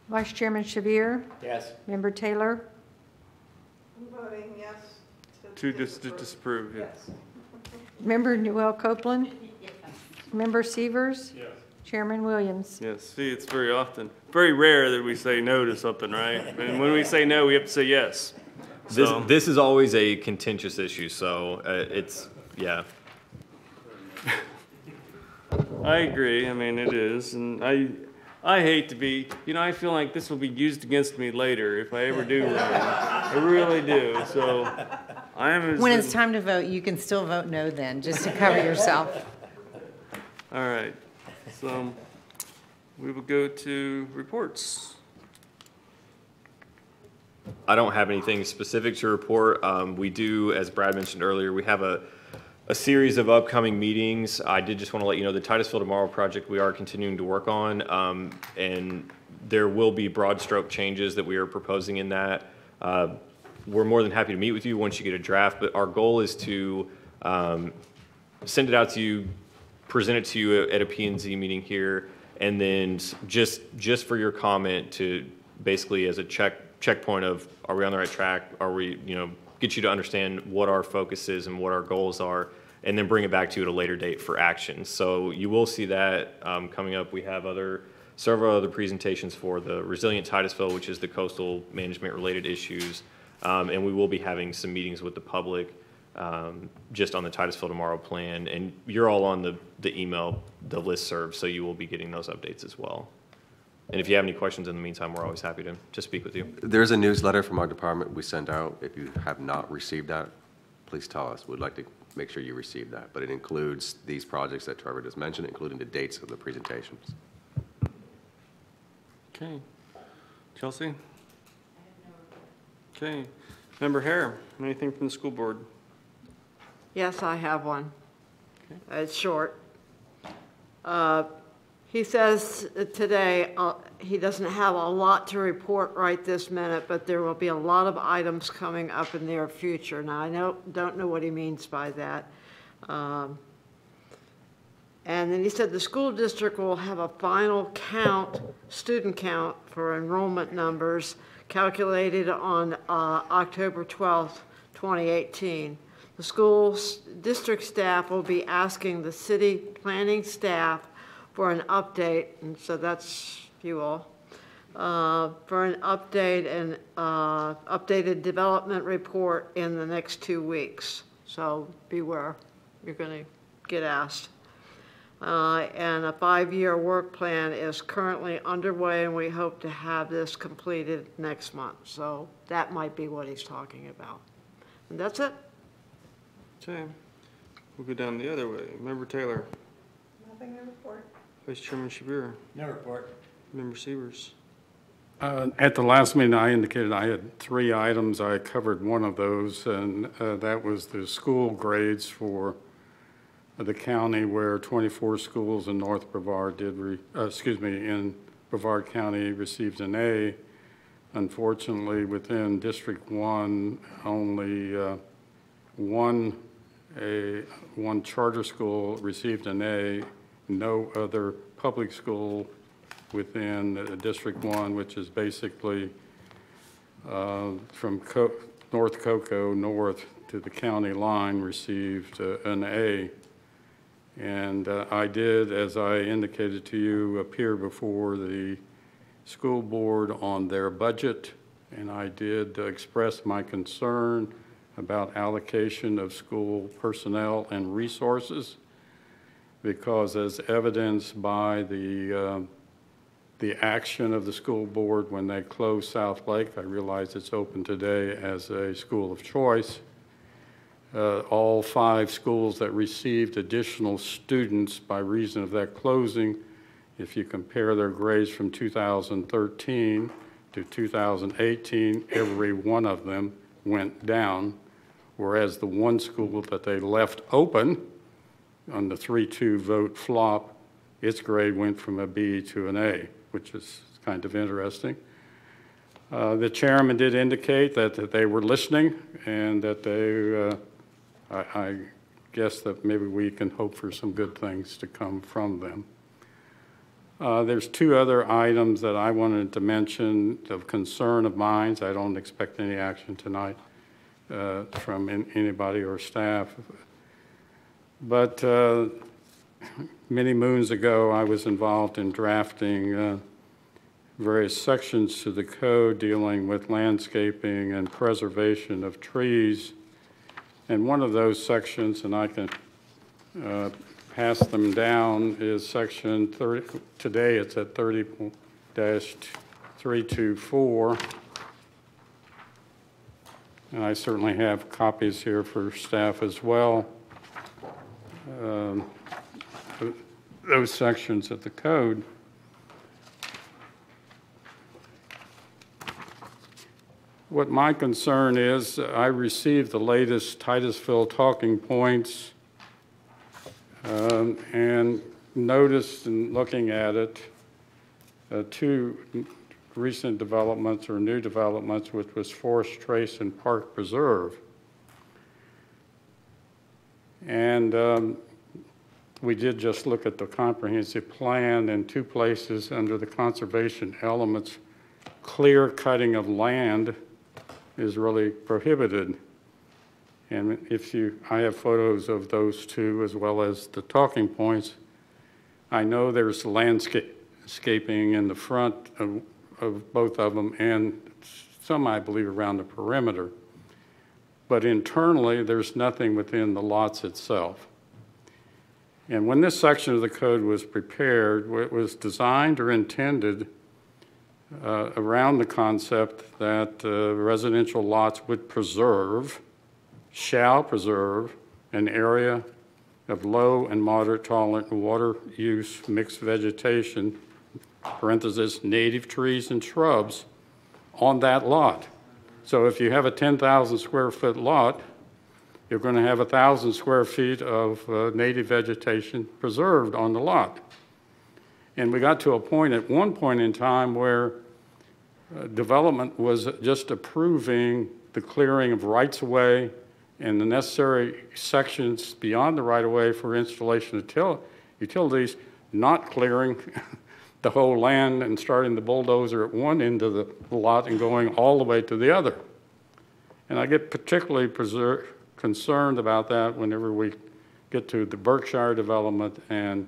Vice Chairman Shavir? Yes. Member Taylor? I'm voting yes. To disapprove, yes. Member Newell Copeland? Member Severs? Yes. Chairman Williams? Yes, see, it's very rare that we say no to something, right? And when we say no, we have to say yes. So, This is always a contentious issue, so yeah. I agree, I mean, it is, and I hate to be, I feel like this will be used against me later if I ever do run. I really do, so I am as. When it's time to vote, you can still vote no then, just to cover yourself. All right, so we will go to reports. I don't have anything specific to report. We do, as Brad mentioned earlier, we have a series of upcoming meetings. I did just want to let you know the Titusville Tomorrow project we are continuing to work on, and there will be broad stroke changes that we are proposing in that. We're more than happy to meet with you once you get a draft, but our goal is to send it out to you, present it to you at a P&Z meeting here, and then just for your comment to basically as a checkpoint of, are we on the right track? Are we, get you to understand what our focus is and what our goals are, and then bring it back to you at a later date for action. So you will see that coming up. We have several other presentations for the Resilient Titusville, which is the coastal management related issues, and we will be having some meetings with the public just on the Titusville Tomorrow plan, and you're all on the email, the listserv, so you will be getting those updates as well. And if you have any questions in the meantime, we're always happy to speak with you. There's a newsletter from our department we send out. If you have not received that, please tell us. We'd like to make sure you receive that. But it includes these projects that Trevor just mentioned, including the dates of the presentations. Okay. Chelsea? Okay. Member Hare, anything from the school board? Yes, I have one. Okay. It's short. He says today he doesn't have a lot to report right this minute, but there will be a lot of items coming up in the near future. Now, I don't know what he means by that. And then he said the school district will have a final count, student count for enrollment numbers calculated on October 12th, 2018. The school district staff will be asking the city planning staff for an update, and so that's you all, for an update and updated development report in the next 2 weeks. So beware, you're going to get asked. And a 5-year work plan is currently underway, and we hope to have this completed next month. So that might be what he's talking about. And that's it. Okay. We'll go down the other way. Member Taylor. Nothing to report. Vice Chairman Shabir. No report. Member Severs. At the last meeting, I indicated I had 3 items. I covered one of those, and that was the school grades for the county, where 24 schools in North Brevard in Brevard County received an A. Unfortunately, within District 1, only one charter school received an A. No other public school within District 1, which is basically from North Cocoa north to the county line, received an A. And I did, as I indicated to you, appear before the school board on their budget, and I did express my concern about allocation of school personnel and resources, because as evidenced by the action of the school board when they closed South Lake, I realize it's open today as a school of choice. All 5 schools that received additional students by reason of that closing, if you compare their grades from 2013 to 2018, every one of them went down, whereas the one school that they left open on the 3-2 vote flop, its grade went from a B to an A, which is kind of interesting. The chairman did indicate that they were listening, and that they, I guess that maybe we can hope for some good things to come from them. There's 2 other items that I wanted to mention of concern of mine. I don't expect any action tonight from anybody or staff. But many moons ago, I was involved in drafting various sections to the code dealing with landscaping and preservation of trees. And one of those sections, and I can pass them down, is section 30. Today it's at 30-324. And I certainly have copies here for staff as well. Those sections of the code. What my concern is, I received the latest Titusville talking points and noticed in looking at it 2 recent developments or new developments, which was Forest Trace and Park Preserve. And we did just look at the comprehensive plan, and 2 places under the conservation elements, clear cutting of land is really prohibited. And I have photos of those 2 as well as the talking points. I know there's landscaping in the front of both of them, and some, I believe, around the perimeter. But internally, there's nothing within the lots itself. And when this section of the code was prepared, it was designed or intended around the concept that residential lots would shall preserve an area of low and moderate tolerant water use mixed vegetation, parenthesis, native trees and shrubs on that lot. So if you have a 10,000 square foot lot, you're going to have 1,000 square feet of native vegetation preserved on the lot. And we got to a point at one point in time where development was just approving the clearing of rights-of-way and the necessary sections beyond the right-of-way for installation of utilities, not clearing the whole land and starting the bulldozer at one end of the lot and going all the way to the other. And I get particularly concerned about that whenever we get to the Berkshire development and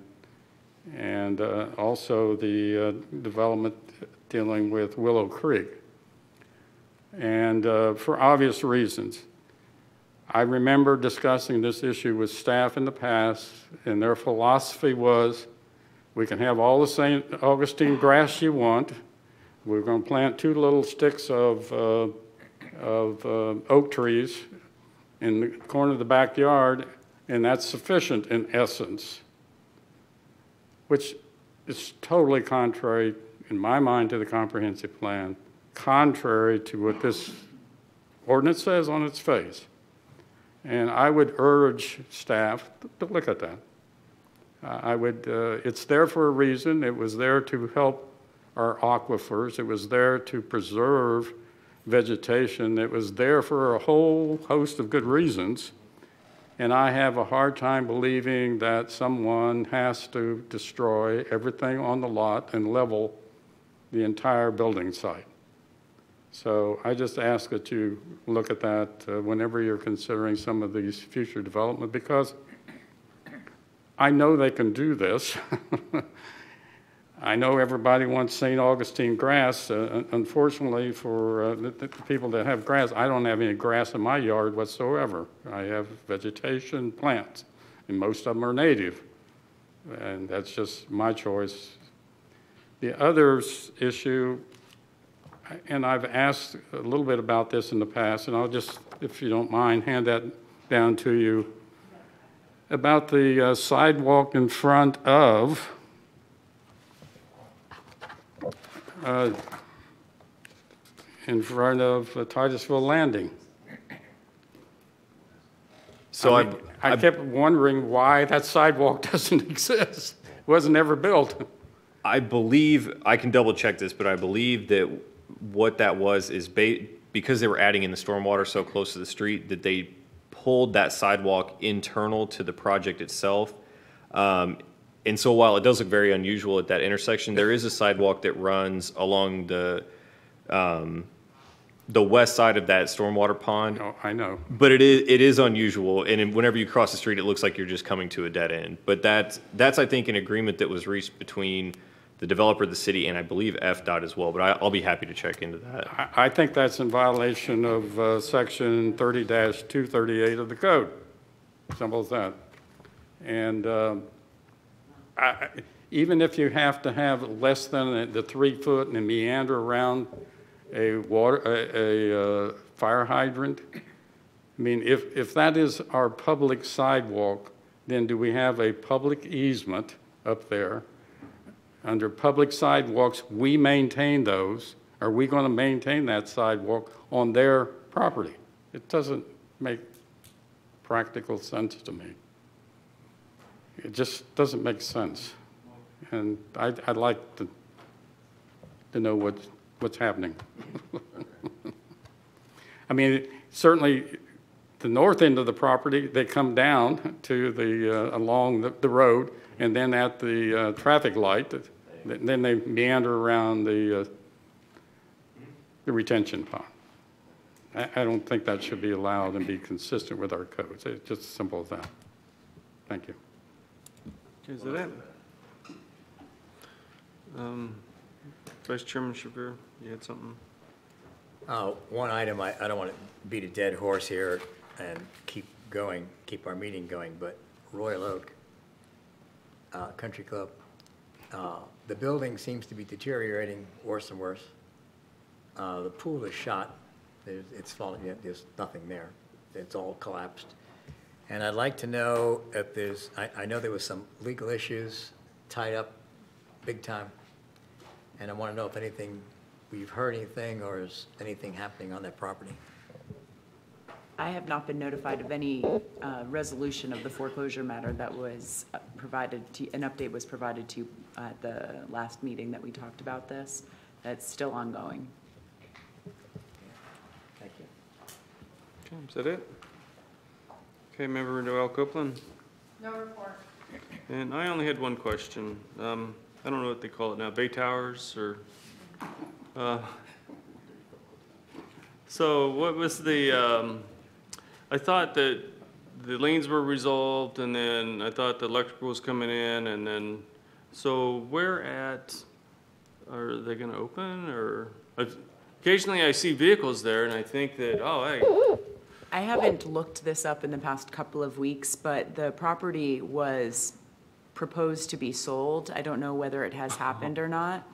also the development dealing with Willow Creek. And for obvious reasons. I remember discussing this issue with staff in the past, and their philosophy was, we can have all the St. Augustine grass you want. We're going to plant 2 little sticks of oak trees in the corner of the backyard, and that's sufficient in essence, which is totally contrary, in my mind, to the comprehensive plan, contrary to what this ordinance says on its face. And I would urge staff to look at that. It's there for a reason. It was there to help our aquifers. It was there to preserve vegetation. It was there for a whole host of good reasons. And I have a hard time believing that someone has to destroy everything on the lot and level the entire building site. So I just ask that you look at that whenever you're considering some of these future development, because I know they can do this. I know everybody wants St. Augustine grass. Unfortunately, for the people that have grass, I don't have any grass in my yard whatsoever. I have vegetation, plants, and most of them are native. And that's just my choice. The other issue, and I've asked a little bit about this in the past, and I'll just, if you don't mind, hand that down to you, about the sidewalk in front of Titusville Landing. So I kept wondering why that sidewalk doesn't exist. It wasn't ever built. I believe, I can double check this, but I believe that what that was is because they were adding in the stormwater so close to the street that they pulled that sidewalk internal to the project itself. And so while it does look very unusual at that intersection, there is a sidewalk that runs along the west side of that stormwater pond. Oh, I know. But it is unusual, and whenever you cross the street, it looks like you're just coming to a dead end. But that's I think an agreement that was reached between the developer, the city, and I believe FDOT as well. But I'll be happy to check into that. I think that's in violation of section 30-238 of the code. Simple as that. And even if you have to have less than the 3 foot and meander around a fire hydrant, I mean, if that is our public sidewalk, then do we have a public easement up there? Under public sidewalks, we maintain those. Are we going to maintain that sidewalk on their property? It doesn't make practical sense to me. It just doesn't make sense. And I'd like to know what's happening. I mean, certainly the north end of the property, they come down to the along the road, and then at the traffic light, then they meander around the retention pond. I don't think that should be allowed and be consistent with our codes. It's just as simple as that. Thank you. Is that it? Vice Chairman Shavir, you had something? One item, I don't want to beat a dead horse here and keep our meeting going, but Royal Oak Country Club, the building seems to be deteriorating worse and worse. The pool is shot. It's falling, there's nothing there. It's all collapsed. And I'd like to know if there's, I know there was some legal issues tied up big time. And I want to know if we've heard anything or is anything happening on that property? I have not been notified of any resolution of the foreclosure matter that was provided to, an update was provided to you at the last meeting that we talked about this. That's still ongoing. Thank you. Okay, is that it? Okay, Member Noel Copeland? No report. And I only had one question. I don't know what they call it now, Bay Towers or, so what was the, I thought that the lanes were resolved and then I thought the electrical was coming in and then, so where at, are they gonna open or? Occasionally I see vehicles there and I think that, oh, hey. I haven't looked this up in the past couple of weeks, but the property was proposed to be sold. I don't know whether it has happened or not.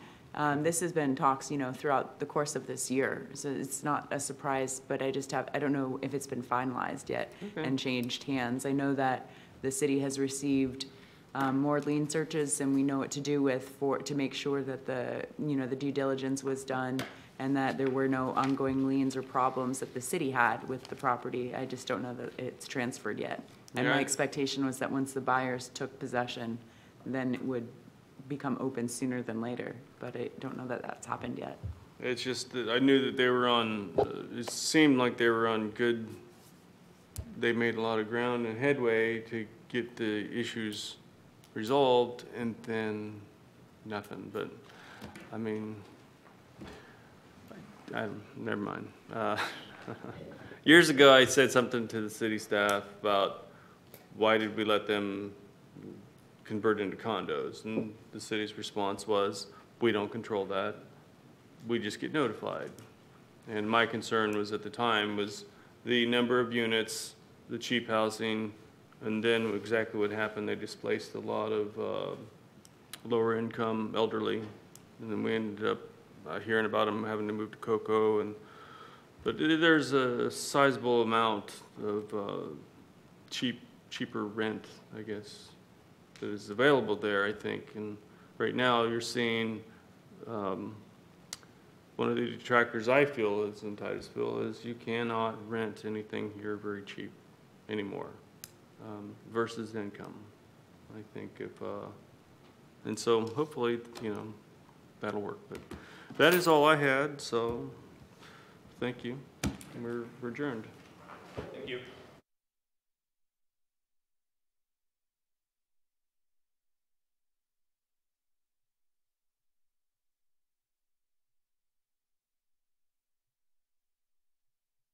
This has been talks, throughout the course of this year. So it's not a surprise, but I don't know if it's been finalized yet and changed hands. I know that the city has received more lien searches and we know what to do with to make sure that the due diligence was done and that there were no ongoing liens or problems that the city had with the property. I just don't know that it's transferred yet. And my expectation was that once the buyers took possession, then it would become open sooner than later. But I don't know that that's happened yet. It's just that I knew that they were on, it seemed like they were on good, they made a lot of ground and headway to get the issues resolved and then nothing. But, I mean, never mind. Years ago, I said something to the city staff about why did we let them convert into condos? And the city's response was, we don't control that. We just get notified. And my concern was at the time was the number of units, the cheap housing, and then exactly what happened. They displaced a lot of lower income elderly. And then we ended up hearing about them having to move to Cocoa. But there's a sizable amount of cheaper rent, I guess, that is available there, I think. And right now you're seeing one of the detractors I feel is in Titusville is you cannot rent anything here very cheap anymore versus income. I think and so hopefully, that'll work. But that is all I had, so thank you. We're adjourned. Thank you.